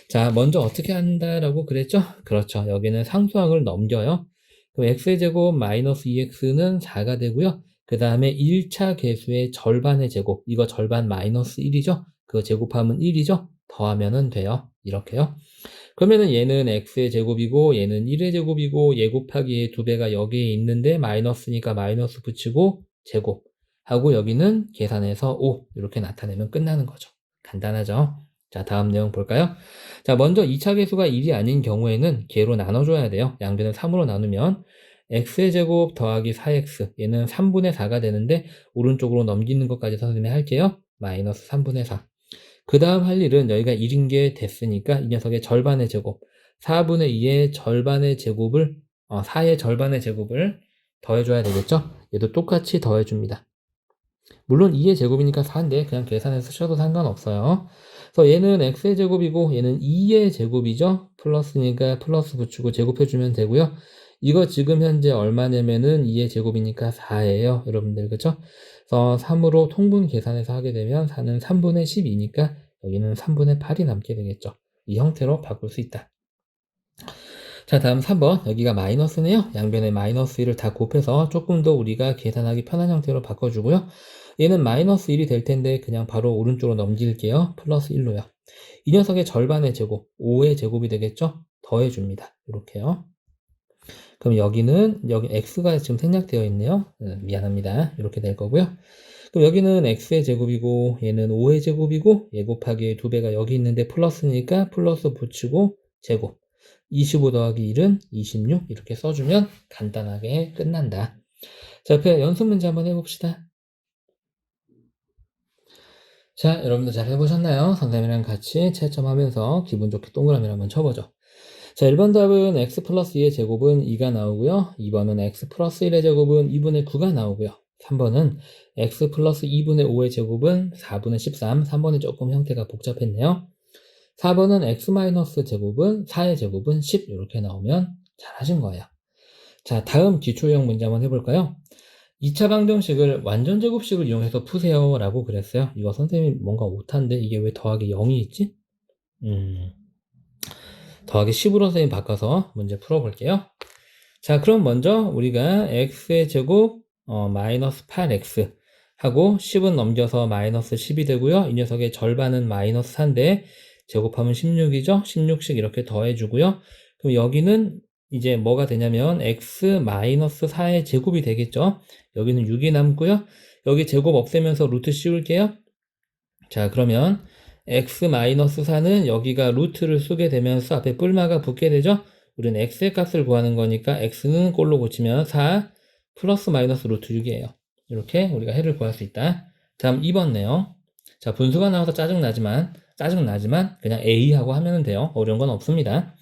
자, 먼저 어떻게 한다라고 그랬죠? 그렇죠. 여기는 상수항을 넘겨요. 그럼 x의 제곱 마이너스 2x는 4가 되고요. 그 다음에 1차 계수의 절반의 제곱, 이거 절반 마이너스 1이죠? 그거 제곱하면 1이죠? 더하면 돼요. 이렇게요. 그러면은 얘는 x의 제곱이고 얘는 1의 제곱이고 얘 곱하기 얘 2배가 여기에 있는데 마이너스니까 마이너스 붙이고 제곱 하고 여기는 계산해서 5 이렇게 나타내면 끝나는 거죠. 간단하죠? 자, 다음 내용 볼까요? 자, 먼저 2차 계수가 1이 아닌 경우에는 개로 나눠줘야 돼요. 양변을 3으로 나누면 x의 제곱 더하기 4x 얘는 3분의 4가 되는데 오른쪽으로 넘기는 것까지 선생님이 할게요. 마이너스 3분의 4. 그 다음 할 일은 여기가 1인 게 됐으니까 이 녀석의 절반의 제곱 4분의 2의 절반의 제곱을 4의 절반의 제곱을 더해줘야 되겠죠? 얘도 똑같이 더해줍니다. 물론 2의 제곱이니까 4인데 그냥 계산해서 쓰셔도 상관없어요. 그래서 얘는 x의 제곱이고 얘는 2의 제곱이죠. 플러스니까 플러스 붙이고 제곱해주면 되고요. 이거 지금 현재 얼마냐면은 2의 제곱이니까 4예요. 여러분들 그쵸? 그래서 3으로 통분 계산해서 하게 되면 4는 3분의 12니까 여기는 3분의 8이 남게 되겠죠. 이 형태로 바꿀 수 있다. 자, 다음 3번. 여기가 마이너스네요. 양변에 마이너스 1을 다 곱해서 조금 더 우리가 계산하기 편한 형태로 바꿔주고요. 얘는 마이너스 1이 될 텐데 그냥 바로 오른쪽으로 넘길게요. 플러스 1로요. 이 녀석의 절반의 제곱, 5의 제곱이 되겠죠? 더해줍니다. 이렇게요. 그럼 여기 x가 지금 생략되어 있네요. 미안합니다. 이렇게 될 거고요. 그럼 여기는 x의 제곱이고 얘는 5의 제곱이고 얘 곱하기 2배가 여기 있는데 플러스니까 플러스 붙이고 제곱 25 더하기 1은 26 이렇게 써주면 간단하게 끝난다. 자, 옆에 연습 문제 한번 해봅시다. 자, 여러분들 잘 해보셨나요? 선생님이랑 같이 채점하면서 기분 좋게 동그라미를 한번 쳐보죠. 자, 1번 답은 x 플러스 2의 제곱은 2가 나오고요. 2번은 x 플러스 1의 제곱은 2분의 9가 나오고요. 3번은 x 플러스 2분의 5의 제곱은 4분의 13. 3번이 조금 형태가 복잡했네요. 4번은 x 마이너스 제곱은 4의 제곱은 10 이렇게 나오면 잘하신 거예요. 자, 다음 기초형 문제 한번 해볼까요? 2차 방정식을 완전 제곱식을 이용해서 푸세요 라고 그랬어요. 이거 선생님이 뭔가 못한데 이게 왜 더하기 0이 있지? 더하기 10으로 선생님 바꿔서 문제 풀어볼게요. 자, 그럼 먼저 우리가 x의 제곱 마이너스 8x 하고 10은 넘겨서 마이너스 10이 되고요. 이 녀석의 절반은 마이너스 4인데 제곱하면 16이죠. 16씩 이렇게 더해주고요. 그럼 여기는 이제 뭐가 되냐면 x 마이너스 4의 제곱이 되겠죠. 여기는 6이 남고요. 여기 제곱 없애면서 루트 씌울게요. 자, 그러면 x 마이너스 4는 여기가 루트를 쓰게 되면서 앞에 뿔마가 붙게 되죠. 우리는 x의 값을 구하는 거니까 x는 꼴로 고치면 4 플러스 마이너스 루트 6이에요. 이렇게 우리가 해를 구할 수 있다. 다음 2번 내용. 자, 분수가 나와서 짜증나지만 그냥 a하고 하면 돼요. 어려운 건 없습니다.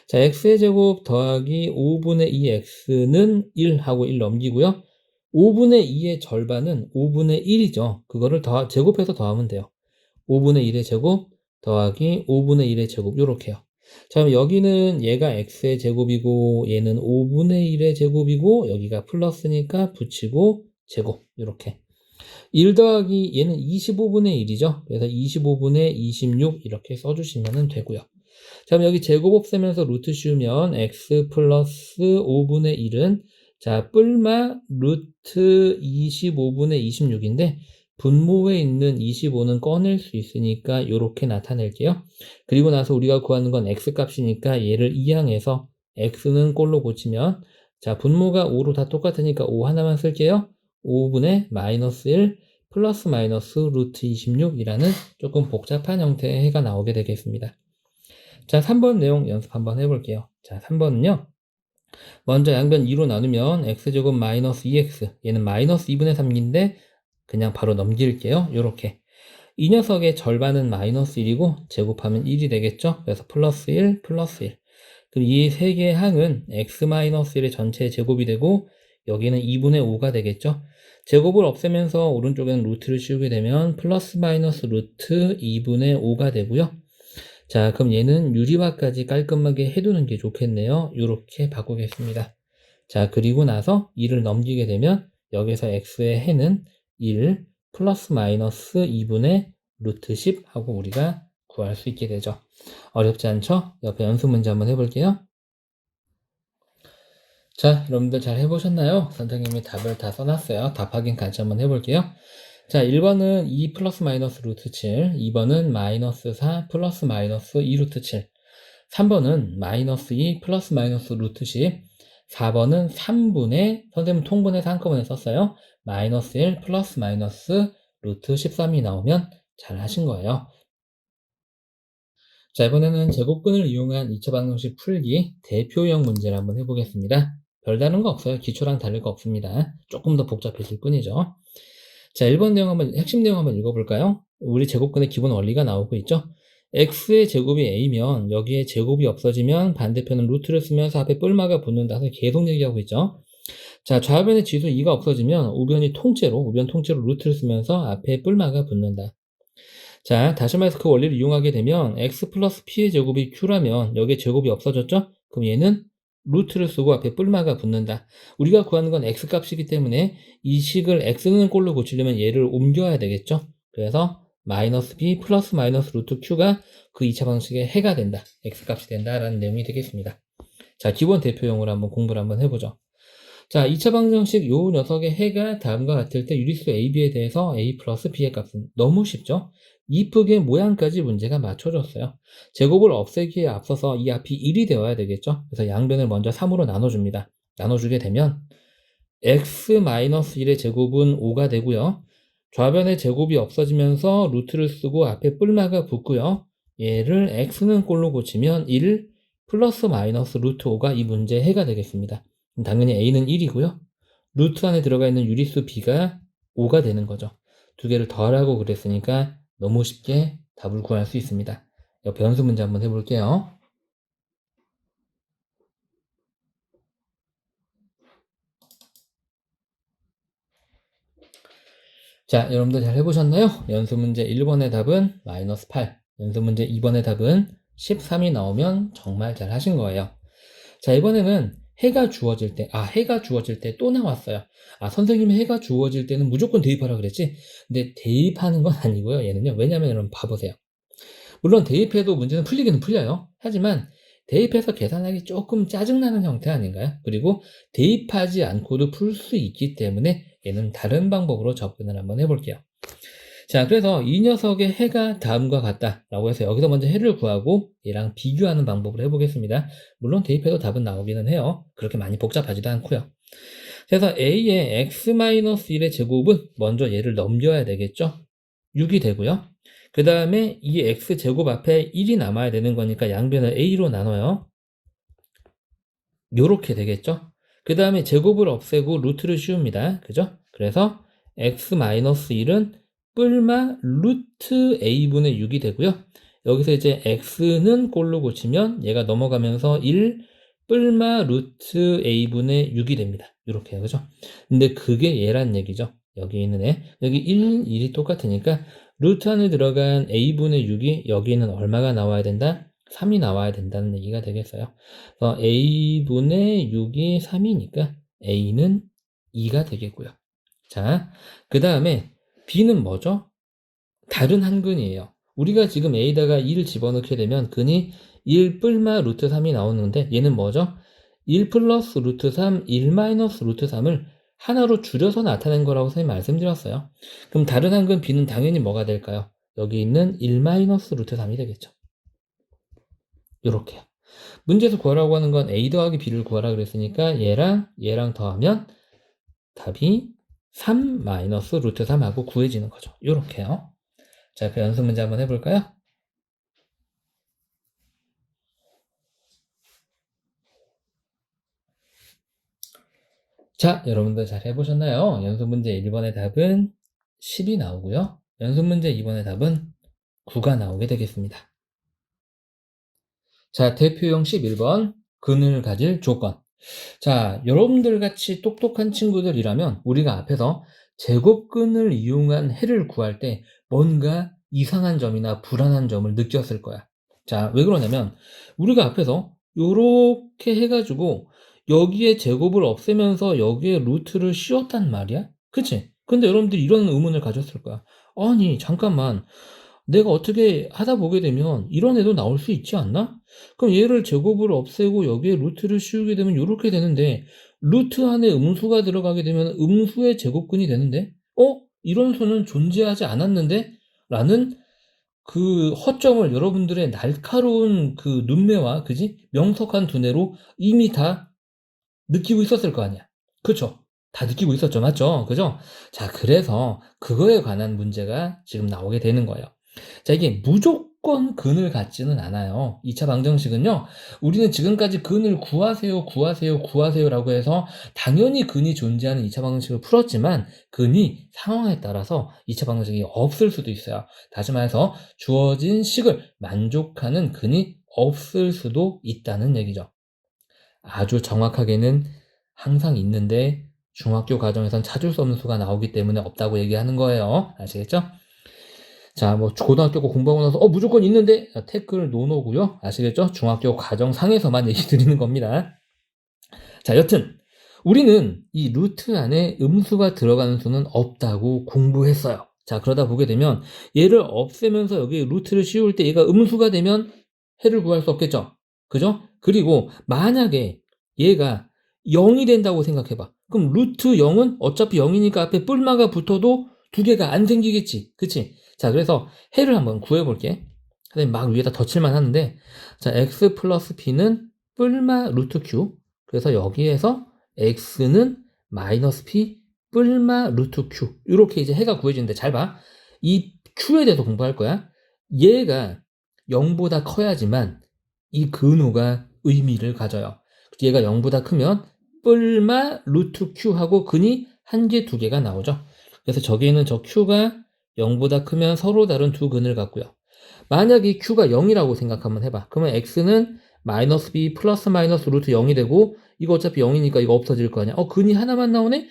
자, x의 제곱 더하기 5분의 2x는 1하고 1 넘기고요. 5분의 2의 절반은 5분의 1이죠. 그거를 제곱해서 더하면 돼요. 5분의 1의 제곱 더하기 5분의 1의 제곱 요렇게요. 자, 그럼 여기는 얘가 x의 제곱이고 얘는 5분의 1의 제곱이고 여기가 플러스니까 붙이고 제곱 요렇게 1 더하기 얘는 25분의 1이죠. 그래서 25분의 26 이렇게 써주시면 되고요. 자, 그럼 여기 제곱 없애면서 루트 씌우면 x 플러스 5분의 1은 자, 뿔마 루트 25분의 26인데 분모에 있는 25는 꺼낼 수 있으니까 이렇게 나타낼게요. 그리고 나서 우리가 구하는 건 x값이니까 얘를 이항해서 x는 꼴로 고치면 자, 분모가 5로 다 똑같으니까 5 하나만 쓸게요. 5분의 마이너스 1 플러스 마이너스 루트 26이라는 조금 복잡한 형태의 해가 나오게 되겠습니다. 자, 3번 내용 연습 한번 해볼게요. 자, 3번은요. 먼저 양변 2로 나누면 x제곱 마이너스 2x 얘는 마이너스 2분의 3인데 그냥 바로 넘길게요. 요렇게 이 녀석의 절반은 마이너스 1이고 제곱하면 1이 되겠죠. 그래서 플러스 1 플러스 1 그럼 이 세 개의 항은 x 마이너스 1의 전체 제곱이 되고 여기는 2분의 5가 되겠죠. 제곱을 없애면서 오른쪽에는 루트를 씌우게 되면 플러스 마이너스 루트 2분의 5가 되고요. 자, 그럼 얘는 유리화까지 깔끔하게 해두는 게 좋겠네요. 이렇게 바꾸겠습니다. 자, 그리고 나서 2를 넘기게 되면 여기서 x의 해는 1 플러스 마이너스 2분의 루트 10 하고 우리가 구할 수 있게 되죠. 어렵지 않죠? 옆에 연습 문제 한번 해볼게요. 자, 여러분들 잘 해보셨나요? 선생님이 답을 다 써놨어요. 답 확인 같이 한번 해볼게요. 자, 1번은 2 플러스 마이너스 루트 7, 2번은 마이너스 4 플러스 마이너스 2 루트 7, 3번은 마이너스 2 플러스 마이너스 루트 10, 4번은 3분의, 선생님 통분해서 한꺼번에 썼어요. 마이너스 1 플러스 마이너스 루트 13이 나오면 잘 하신 거예요. 자, 이번에는 제곱근을 이용한 2차 방정식 풀기 대표형 문제를 한번 해보겠습니다. 별다른 거 없어요. 기초랑 다를 거 없습니다. 조금 더 복잡해질 뿐이죠. 자, 1번 핵심 내용 한번 읽어볼까요? 우리 제곱근의 기본 원리가 나오고 있죠? x의 제곱이 a면 여기에 제곱이 없어지면 반대편은 루트를 쓰면서 앞에 뿔마가 붙는다. 계속 얘기하고 있죠? 자, 좌변의 지수 2가 없어지면 우변 통째로 루트를 쓰면서 앞에 뿔마가 붙는다. 자, 다시 말해서 그 원리를 이용하게 되면 x 플러스 p의 제곱이 q라면 여기에 제곱이 없어졌죠? 그럼 얘는 루트를 쓰고 앞에 뿔마가 붙는다. 우리가 구하는 건 x 값이기 때문에 이 식을 x는 꼴로 고치려면 얘를 옮겨야 되겠죠? 그래서 마이너스 b 플러스 마이너스 루트 q가 그 2차 방식의 해가 된다. x 값이 된다라는 내용이 되겠습니다. 자, 기본 대표용으로 한번 공부를 한번 해보죠. 자, 2차 방정식 요 녀석의 해가 다음과 같을 때 유리수 AB에 대해서 A 플러스 B의 값은 너무 쉽죠? 이쁘게 모양까지 문제가 맞춰졌어요. 제곱을 없애기에 앞서서 이 앞이 1이 되어야 되겠죠? 그래서 양변을 먼저 3으로 나눠줍니다. 나눠주게 되면 x-1의 제곱은 5가 되고요. 좌변의 제곱이 없어지면서 루트를 쓰고 앞에 뿔마가 붙고요. 얘를 x는 꼴로 고치면 1 플러스 마이너스 루트 5가 이 문제의 해가 되겠습니다. 당연히 a는 1이고요. 루트 안에 들어가 있는 유리수 b가 5가 되는 거죠. 두 개를 더하라고 그랬으니까 너무 쉽게 답을 구할 수 있습니다. 변수 문제 한번 해볼게요. 자, 여러분들 잘 해보셨나요? 연수 문제 1번의 답은 마이너스 8, 연수 문제 2번의 답은 13이 나오면 정말 잘 하신 거예요. 자, 이번에는 해가 주어질 때 또 나왔어요. 선생님이 해가 주어질 때는 무조건 대입하라 그랬지? 근데 대입하는 건 아니고요. 얘는요. 왜냐면 여러분 봐보세요. 물론 대입해도 문제는 풀리기는 풀려요. 하지만 대입해서 계산하기 조금 짜증나는 형태 아닌가요? 그리고 대입하지 않고도 풀 수 있기 때문에 얘는 다른 방법으로 접근을 한번 해볼게요. 자, 그래서 이 녀석의 해가 다음과 같다라고 해서 여기서 먼저 해를 구하고 얘랑 비교하는 방법을 해보겠습니다. 물론 대입해도 답은 나오기는 해요. 그렇게 많이 복잡하지도 않고요. 그래서 a의 x-1의 제곱은 먼저 얘를 넘겨야 되겠죠? 6이 되고요. 그 다음에 이 x제곱 앞에 1이 남아야 되는 거니까 양변을 a로 나눠요. 요렇게 되겠죠? 그 다음에 제곱을 없애고 루트를 씌웁니다. 그죠? 그래서 x-1은 뿔마 루트 a분의 6이 되고요. 여기서 이제 x는 꼴로 고치면 얘가 넘어가면서 1 뿔마 루트 a분의 6이 됩니다. 이렇게 그죠? 근데 그게 얘란 얘기죠. 여기 있는 애. 여기 1, 1이 똑같으니까 루트 안에 들어간 a분의 6이 여기는 얼마가 나와야 된다? 3이 나와야 된다는 얘기가 되겠어요. 그래서 a분의 6이 3이니까 a는 2가 되겠고요. 자, 그 다음에 b는 뭐죠? 다른 한 근이에요. 우리가 지금 a에다가 2를 집어넣게 되면 근이 1 뿔마 루트 3이 나오는데 얘는 뭐죠? 1 플러스 루트 3, 1 마이너스 루트 3을 하나로 줄여서 나타낸 거라고 선생님이 말씀드렸어요. 그럼 다른 한 근 b는 당연히 뭐가 될까요? 여기 있는 1 마이너스 루트 3이 되겠죠. 요렇게요. 문제에서 구하라고 하는 건 a 더하기 b를 구하라 그랬으니까 얘랑 더하면 답이 3 마이너스 루트 3하고 구해지는 거죠. 요렇게요. 자, 그 연습 문제 한번 해볼까요? 자, 여러분들 잘 해보셨나요? 연습 문제 1번의 답은 10이 나오고요. 연습 문제 2번의 답은 9가 나오게 되겠습니다. 자, 대표형 11번 근을 가질 조건. 자, 여러분들 같이 똑똑한 친구들이라면 우리가 앞에서 제곱근을 이용한 해를 구할 때 뭔가 이상한 점이나 불안한 점을 느꼈을 거야. 자, 왜 그러냐면 우리가 앞에서 요렇게 해가지고 여기에 제곱을 없애면서 여기에 루트를 씌웠단 말이야? 그치? 근데 여러분들이 이런 의문을 가졌을 거야. 아니, 잠깐만. 내가 어떻게 하다 보게 되면 이런 애도 나올 수 있지 않나? 그럼 얘를 제곱을 없애고 여기에 루트를 씌우게 되면 이렇게 되는데 루트 안에 음수가 들어가게 되면 음수의 제곱근이 되는데 이런 수는 존재하지 않았는데? 라는 그 허점을 여러분들의 날카로운 그 눈매와 그지? 명석한 두뇌로 이미 다 느끼고 있었을 거 아니야. 그쵸? 다 느끼고 있었죠. 맞죠? 그죠? 자, 그래서 그거에 관한 문제가 지금 나오게 되는 거예요. 자, 이게 무조건 근을 갖지는 않아요. 2차 방정식은요, 우리는 지금까지 근을 구하세요, 구하세요, 구하세요라고 해서 당연히 근이 존재하는 2차 방정식을 풀었지만 근이 상황에 따라서 2차 방정식이 없을 수도 있어요. 다시 말해서 주어진 식을 만족하는 근이 없을 수도 있다는 얘기죠. 아주 정확하게는 항상 있는데 중학교 과정에선 찾을 수 없는 수가 나오기 때문에 없다고 얘기하는 거예요. 아시겠죠? 자, 뭐 고등학교 공부하고 나서 무조건 있는데 태클 노노고요. 아시겠죠? 중학교 과정상에서만 얘기 드리는 겁니다. 자, 여튼 우리는 이 루트 안에 음수가 들어가는 수는 없다고 공부했어요. 자, 그러다 보게 되면 얘를 없애면서 여기 루트를 씌울 때 얘가 음수가 되면 해를 구할 수 없겠죠? 그죠? 그리고 만약에 얘가 0이 된다고 생각해봐. 그럼 루트 0은 어차피 0이니까 앞에 뿔마가 붙어도 두 개가 안 생기겠지. 그치? 자, 그래서 해를 한번 구해볼게. 선생님 막 위에다 덧칠만 하는데, 자, x 플러스 b는 뿔마 루트 q. 그래서 여기에서 x는 마이너스 p 뿔마 루트 q. 이렇게 이제 해가 구해지는데 잘 봐. 이 q에 대해서 공부할 거야. 얘가 0보다 커야지만 이 근호가 의미를 가져요. 얘가 0보다 크면 뿔마 루트 q하고 근이 한 개, 두 개가 나오죠. 그래서 저기에는 저 q가 0보다 크면 서로 다른 두 근을 갖고요. 만약 이 q가 0이라고 생각 한번 해봐. 그러면 x는 마이너스 b 플러스 마이너스 루트 0이 되고 이거 어차피 0이니까 이거 없어질 거 아니야. 근이 하나만 나오네?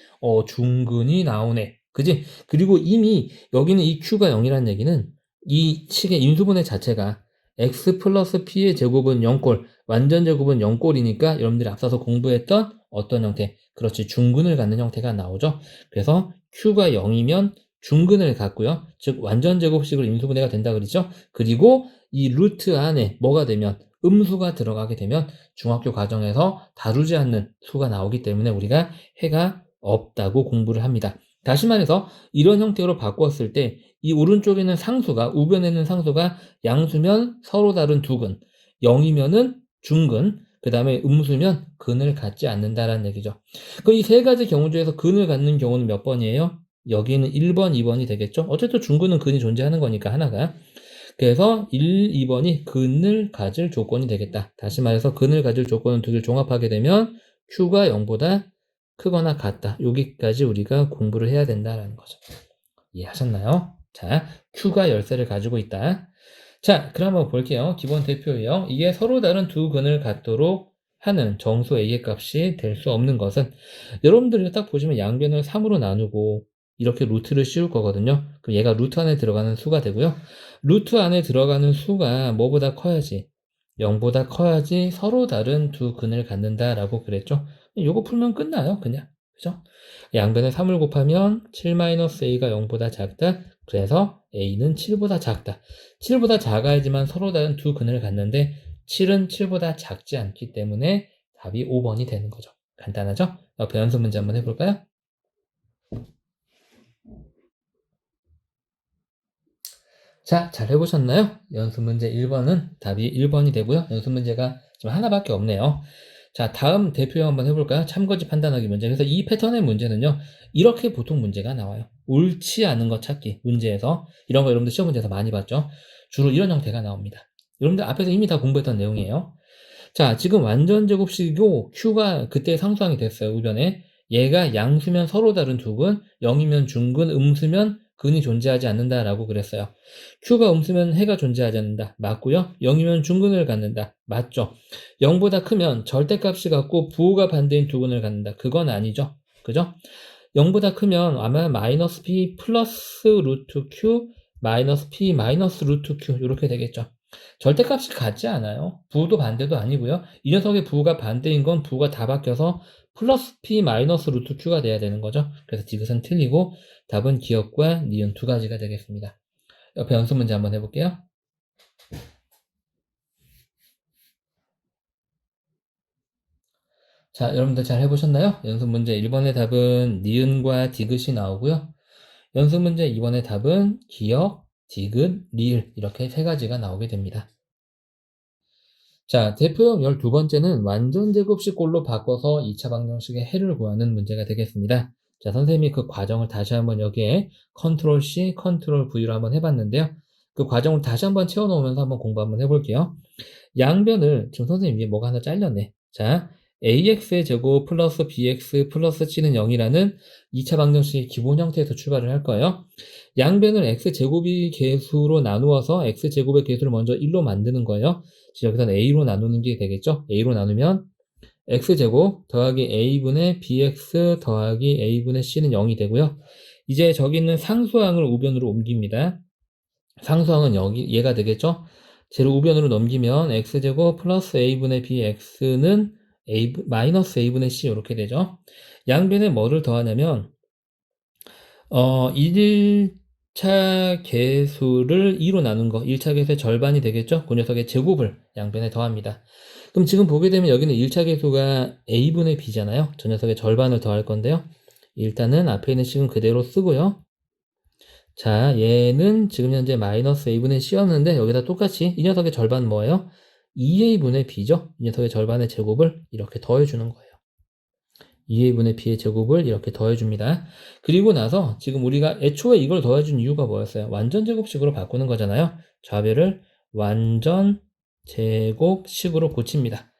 중근이 나오네. 그지? 그리고 이미 여기는 이 q가 0이라는 얘기는 이 식의 인수분해 자체가 x 플러스 p의 제곱은 0꼴, 완전 제곱은 0꼴이니까 여러분들이 앞서서 공부했던 어떤 형태, 그렇지, 중근을 갖는 형태가 나오죠. 그래서 q가 0이면 중근을 갖고요. 즉 완전 제곱식으로 인수분해가 된다 그러죠. 그리고 이 루트 안에 뭐가 되면 음수가 들어가게 되면 중학교 과정에서 다루지 않는 수가 나오기 때문에 우리가 해가 없다고 공부를 합니다. 다시 말해서 이런 형태로 바꿨을 때 이 오른쪽에는 상수가, 우변에는 상수가 양수면 서로 다른 두 근, 0이면은 중근, 그 다음에 음수면 근을 갖지 않는다라는 얘기죠. 그럼 이 세 가지 경우 중에서 근을 갖는 경우는 몇 번이에요? 여기는 1번, 2번이 되겠죠? 어쨌든 중근은 근이 존재하는 거니까 하나가. 그래서 1, 2번이 근을 가질 조건이 되겠다. 다시 말해서 근을 가질 조건은 두 개를 종합하게 되면 Q가 0보다 크거나 같다. 여기까지 우리가 공부를 해야 된다라는 거죠. 이해하셨나요? 자, Q가 열쇠를 가지고 있다. 자, 그럼 한번 볼게요. 기본 대표예요. 이게 서로 다른 두 근을 갖도록 하는 정수 A의 값이 될 수 없는 것은 여러분들이 딱 보시면 양변을 3으로 나누고 이렇게 루트를 씌울 거거든요. 그럼 얘가 루트 안에 들어가는 수가 되고요. 루트 안에 들어가는 수가 뭐보다 커야지? 0보다 커야지 서로 다른 두 근을 갖는다라고 그랬죠. 요거 풀면 끝나요, 그냥. 그죠? 양변에 3을 곱하면 7-a가 0보다 작다. 그래서 a는 7보다 작다. 7보다 작아야지만 서로 다른 두 근을 갖는데 7은 7보다 작지 않기 때문에 답이 5번이 되는 거죠. 간단하죠? 옆에 연습 문제 한번 해볼까요? 자, 잘 해보셨나요? 연습 문제 1번은 답이 1번이 되고요. 연습 문제가 지금 하나밖에 없네요. 자, 다음 대표형 한번 해볼까요? 참고지 판단하기 문제. 그래서 이 패턴의 문제는요, 이렇게 보통 문제가 나와요. 옳지 않은 것 찾기 문제에서. 이런 거 여러분들 시험 문제에서 많이 봤죠? 주로 이런 형태가 나옵니다. 여러분들 앞에서 이미 다 공부했던 내용이에요. 자, 지금 완전 제곱식이고 Q가 그때 상수항이 됐어요. 우변에. 얘가 양수면 서로 다른 두 근, 0이면 중근, 음수면 근이 존재하지 않는다라고 그랬어요. Q가 음수면 해가 존재하지 않는다. 맞고요. 0이면 중근을 갖는다. 맞죠. 0보다 크면 절대값이 같고 부호가 반대인 두 근을 갖는다. 그건 아니죠. 그죠? 0보다 크면 아마 마이너스 p 플러스 루트 q 마이너스 p 마이너스 루트 q 이렇게 되겠죠. 절대값이 같지 않아요. 부호도 반대도 아니고요. 이 녀석의 부호가 반대인 건 부호가 다 바뀌어서 플러스 p 마이너스 루트 q가 돼야 되는 거죠. 그래서 디귿은 틀리고 답은 기역과 니은 두 가지가 되겠습니다. 옆에 연습 문제 한번 해볼게요. 자, 여러분들 잘 해보셨나요? 연습 문제 1번의 답은 니은과 디귿이 나오고요. 연습 문제 2번의 답은 기역, 디귿, 리을 이렇게 세 가지가 나오게 됩니다. 자, 대표형 12번째는 완전 제곱식 꼴로 바꿔서 2차 방정식의 해를 구하는 문제가 되겠습니다. 자, 선생님이 그 과정을 다시 한번 여기에 컨트롤 C, 컨트롤 V로 한번 해봤는데요. 그 과정을 다시 한번 채워놓으면서 한번 공부 한번 해볼게요. 양변을, 지금 선생님 위에 뭐가 하나 잘렸네. 자, ax의 제곱 플러스 bx 플러스 c는 0이라는 2차 방정식의 기본 형태에서 출발을 할 거예요. 양변을 x제곱이 개수로 나누어서 x제곱의 개수를 먼저 1로 만드는 거예요. 여기서는 a로 나누는 게 되겠죠. a로 나누면 x제곱 더하기 a분의 bx 더하기 a분의 c는 0이 되고요. 이제 저기 있는 상수항을 우변으로 옮깁니다. 상수항은 여기 얘가 되겠죠. 쟤를 우변으로 넘기면 x제곱 플러스 a분의 bx는 마이너스 a분의 c 이렇게 되죠. 양변에 뭐를 더하냐면 1차 개수를 2로 나눈 거, 1차 개수의 절반이 되겠죠. 그 녀석의 제곱을 양변에 더합니다. 그럼 지금 보게 되면 여기는 1차 개수가 a분의 b잖아요. 저 녀석의 절반을 더할 건데요. 일단은 앞에 있는 식은 그대로 쓰고요. 자, 얘는 지금 현재 마이너스 a분의 c였는데 여기다 똑같이 이 녀석의 절반은 뭐예요? 2a분의 b죠? 이 녀석의 절반의 제곱을 이렇게 더해주는 거예요. 2a분의 b의 제곱을 이렇게 더해줍니다. 그리고 나서 지금 우리가 애초에 이걸 더해준 이유가 뭐였어요? 완전 제곱식으로 바꾸는 거잖아요. 좌변을 완전 제곱식으로 고칩니다.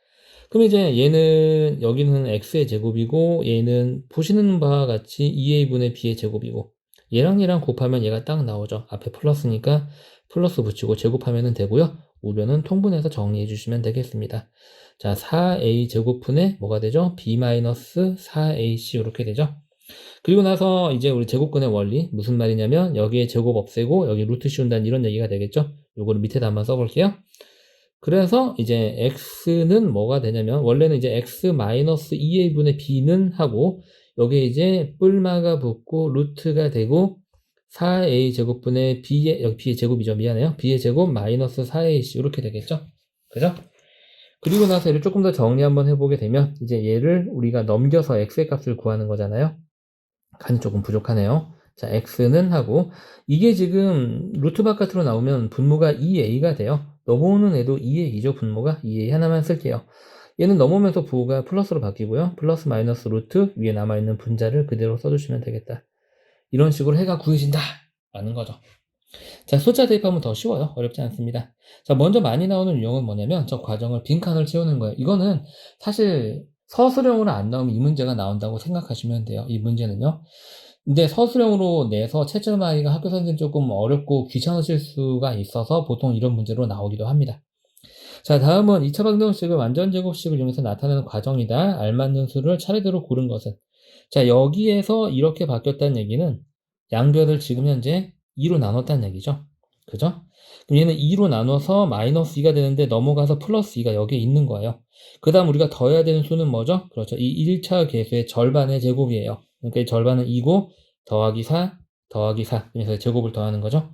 그럼 이제 얘는 여기는 x의 제곱이고 얘는 보시는 바와 같이 2a분의 b의 제곱이고 얘랑 얘랑 곱하면 얘가 딱 나오죠. 앞에 플러스니까 플러스 붙이고 제곱하면 되고요. 우변은 통분해서 정리해 주시면 되겠습니다. 자, 4a 제곱분의 뭐가 되죠? b-4ac 이렇게 되죠. 그리고 나서 이제 우리 제곱근의 원리 무슨 말이냐면 여기에 제곱 없애고 여기 루트 씌운다는 이런 얘기가 되겠죠. 요거를 밑에다 한번 써볼게요. 그래서 이제 x는 뭐가 되냐면 원래는 이제 x-2a분의 b는 하고 여기에 이제 뿔마가 붙고 루트가 되고 4a 제곱분의 b의 여기 b의 제곱이죠. 미안해요. b의 제곱 마이너스 4ac 이렇게 되겠죠. 그죠? 그리고 나서 얘를 조금 더 정리 한번 해보게 되면 이제 얘를 우리가 넘겨서 x의 값을 구하는 거잖아요. 간이 조금 부족하네요. 자, x는 하고 이게 지금 루트 바깥으로 나오면 분모가 2a가 돼요. 넘어오는 애도 2a죠. 분모가 2a 하나만 쓸게요. 얘는 넘어오면서 부호가 플러스로 바뀌고요. 플러스 마이너스 루트 위에 남아있는 분자를 그대로 써주시면 되겠다. 이런 식으로 해가 구해진다 라는 거죠. 자, 숫자 대입하면 더 쉬워요. 어렵지 않습니다. 자, 먼저 많이 나오는 유형은 뭐냐면 저 과정을 빈칸을 채우는 거예요. 이거는 사실 서술형으로 안 나오면 이 문제가 나온다고 생각하시면 돼요. 이 문제는요. 근데 서술형으로 내서 채점하기가 학교 선생님 조금 어렵고 귀찮으실 수가 있어서 보통 이런 문제로 나오기도 합니다. 자, 다음은 2차 방정식을 완전 제곱식을 이용해서 나타내는 과정이다. 알맞는 수를 차례대로 고른 것은. 자, 여기에서 이렇게 바뀌었다는 얘기는 양변을 지금 현재 2로 나눴다는 얘기죠. 그죠? 그럼 얘는 2로 나눠서 마이너스 2가 되는데 넘어가서 플러스 2가 여기에 있는 거예요. 그 다음 우리가 더해야 되는 수는 뭐죠? 그렇죠. 이 1차 계수의 절반의 제곱이에요. 그러니까 이 절반은 2고 더하기 4 더하기 4 그래서 제곱을 더하는 거죠.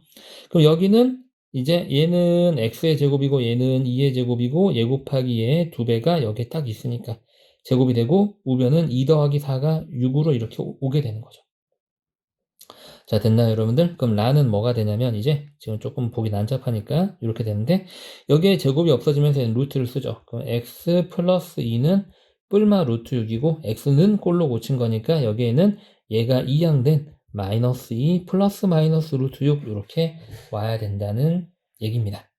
그럼 여기는 이제 얘는 x의 제곱이고 얘는 2의 제곱이고 얘 곱하기 얘 2배가 여기에 딱 있으니까 제곱이 되고 우변은 2 더하기 4가 6으로 이렇게 오게 되는 거죠. 자, 됐나요, 여러분들? 그럼 라는 뭐가 되냐면 이제 지금 조금 보기 난잡하니까 이렇게 되는데 여기에 제곱이 없어지면서 루트를 쓰죠. 그럼 x 플러스 2는 뿔마 루트 6이고 x는 꼴로 고친 거니까 여기에는 얘가 이항된 마이너스 2 플러스 마이너스 루트 6 이렇게 와야 된다는 얘기입니다.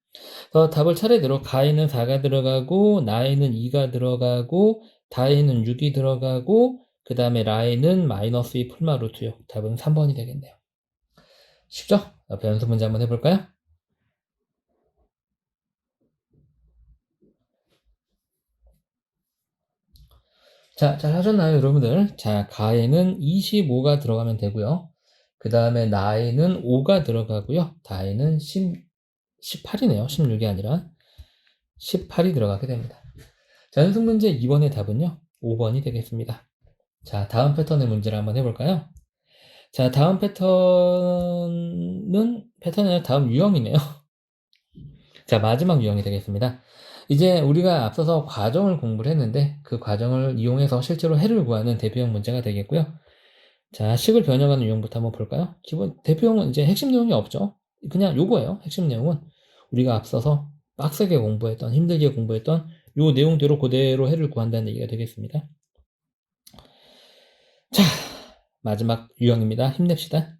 그래서 답을 차례대로 가에는 4가 들어가고 나에는 2가 들어가고 다에는 6이 들어가고 그 다음에 라에는 마이너스 2 풀마 루트 6 답은 3번이 되겠네요. 쉽죠? 옆에 연습 문제 한번 해볼까요? 자, 잘 하셨나요, 여러분들? 자, 가에는 25가 들어가면 되고요. 그 다음에 나에는 5가 들어가고요. 다에는 18이네요. 16이 아니라 18이 들어가게 됩니다. 자, 연습 문제 2번의 답은요. 5번이 되겠습니다. 자, 다음 패턴의 문제를 한번 해볼까요? 자, 다음 패턴은 다음 유형이네요. 자, 마지막 유형이 되겠습니다. 이제 우리가 앞서서 과정을 공부를 했는데 그 과정을 이용해서 실제로 해를 구하는 대표형 문제가 되겠고요. 자, 식을 변형하는 유형부터 한번 볼까요? 기본 대표형은 이제 핵심 내용이 없죠. 그냥 요거예요. 핵심 내용은 우리가 앞서서 빡세게 공부했던 힘들게 공부했던 요 내용대로 그대로 해를 구한다는 얘기가 되겠습니다. 자, 마지막 유형입니다. 힘냅시다.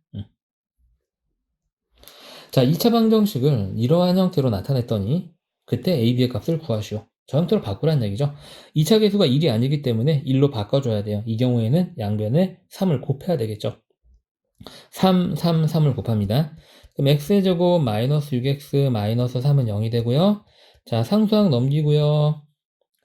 자, 2차 방정식을 이러한 형태로 나타냈더니 그때 a, b의 값을 구하시오. 저 형태로 바꾸라는 얘기죠. 2차 계수가 1이 아니기 때문에 1로 바꿔줘야 돼요. 이 경우에는 양변에 3을 곱해야 되겠죠. 3, 3, 3을 곱합니다. 그럼 x제곱 마이너스 6x 마이너스 3은 0이 되고요. 자, 상수항 넘기고요.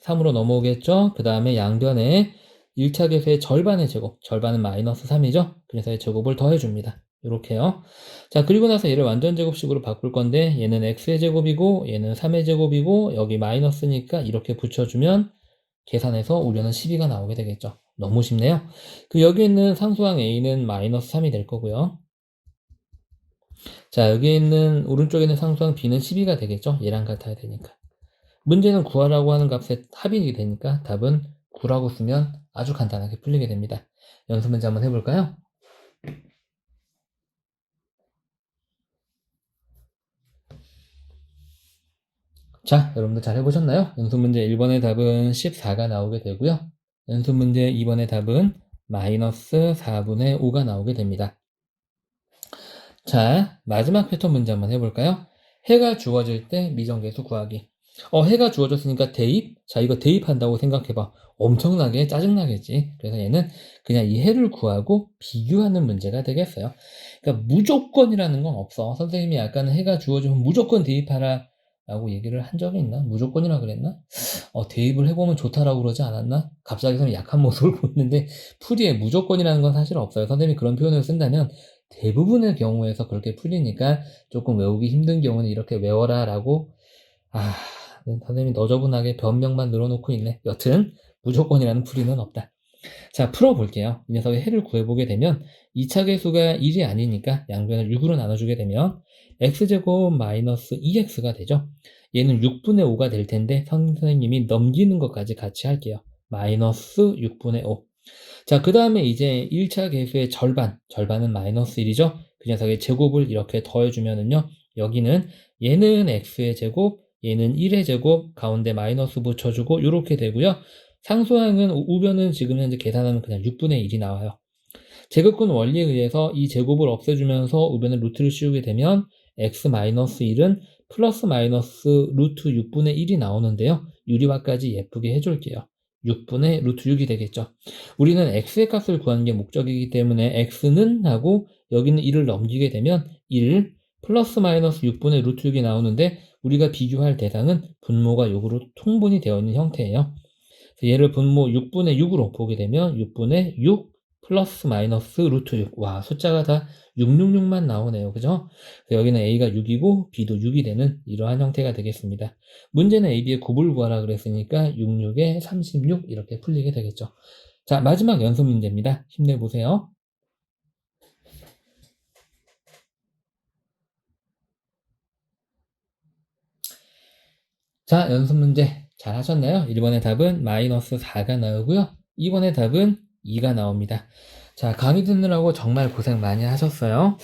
3으로 넘어오겠죠. 그 다음에 양변에 1차 계수의 절반의 제곱, 절반은 마이너스 3이죠. 그래서 이 제곱을 더해줍니다. 이렇게요. 자, 그리고 나서 얘를 완전 제곱식으로 바꿀 건데 얘는 x의 제곱이고 얘는 3의 제곱이고 여기 마이너스니까 이렇게 붙여주면 계산해서 우려는 12가 나오게 되겠죠. 너무 쉽네요. 그 여기 있는 상수항 a는 마이너스 3이 될 거고요. 자, 여기 있는 오른쪽에 있는 상수항 b는 12가 되겠죠. 얘랑 같아야 되니까. 문제는 구하라고 하는 값의 합이 되니까 답은 9라고 쓰면 아주 간단하게 풀리게 됩니다. 연습 문제 한번 해볼까요? 자, 여러분들 잘 해보셨나요? 연습 문제 1번의 답은 14가 나오게 되고요. 연습 문제 2번의 답은 마이너스 4분의 5가 나오게 됩니다. 자, 마지막 패턴 문제 한번 해볼까요? 해가 주어질 때 미정계수 구하기. 해가 주어졌으니까 대입? 자, 이거 대입한다고 생각해봐. 엄청나게 짜증나겠지. 그래서 얘는 그냥 이 해를 구하고 비교하는 문제가 되겠어요. 그러니까 무조건이라는 건 없어. 선생님이 약간 해가 주어지면 무조건 대입하라 라고 얘기를 한 적이 있나? 무조건이라 그랬나? 대입을 해보면 좋다라고 그러지 않았나? 갑자기 좀 약한 모습을 보이는데 풀이에 무조건이라는 건 사실 없어요. 선생님이 그런 표현을 쓴다면 대부분의 경우에서 그렇게 풀리니까 조금 외우기 힘든 경우는 이렇게 외워라 라고 선생님이 너저분하게 변명만 늘어놓고 있네. 여튼 무조건이라는 풀이는 없다. 자, 풀어볼게요. 이 녀석의 해를 구해보게 되면 2차 계수가 1이 아니니까 양변을 6으로 나눠주게 되면 x제곱 마이너스 2x가 되죠. 얘는 6분의 5가 될 텐데 선생님이 넘기는 것까지 같이 할게요. 마이너스 6분의 5. 자, 그 다음에 이제 1차 계수의 절반은 마이너스 1이죠. 그 녀석의 제곱을 이렇게 더해주면은요. 여기는 얘는 x의 제곱, 얘는 1의 제곱, 가운데 마이너스 붙여주고 이렇게 되고요. 상수항은 우변은 지금 현재 계산하면 그냥 6분의 1이 나와요. 제곱근 원리에 의해서 이 제곱을 없애주면서 우변에 루트를 씌우게 되면 x-1은 플러스 마이너스 루트 6분의 1이 나오는데요. 유리화까지 예쁘게 해줄게요. 6분의 루트 6이 되겠죠. 우리는 x의 값을 구하는 게 목적이기 때문에 x는 하고 여기는 1을 넘기게 되면 1 플러스 마이너스 6분의 루트 6이 나오는데 우리가 비교할 대상은 분모가 요구로 통분이 되어 있는 형태예요. 얘를 분모 6분의 6으로 보게 되면 6분의 6 플러스 마이너스 루트 6. 와, 숫자가 다 666만 나오네요. 그죠? 여기는 A가 6이고 B도 6이 되는 이러한 형태가 되겠습니다. 문제는 A, B의 곱을 구하라 그랬으니까 66에 36 이렇게 풀리게 되겠죠. 자, 마지막 연습 문제입니다. 힘내보세요. 자, 연습 문제 잘 하셨나요? 1번의 답은 마이너스 4가 나오고요. 2번의 답은 2가 나옵니다. 자, 강의 듣느라고 정말 고생 많이 하셨어요.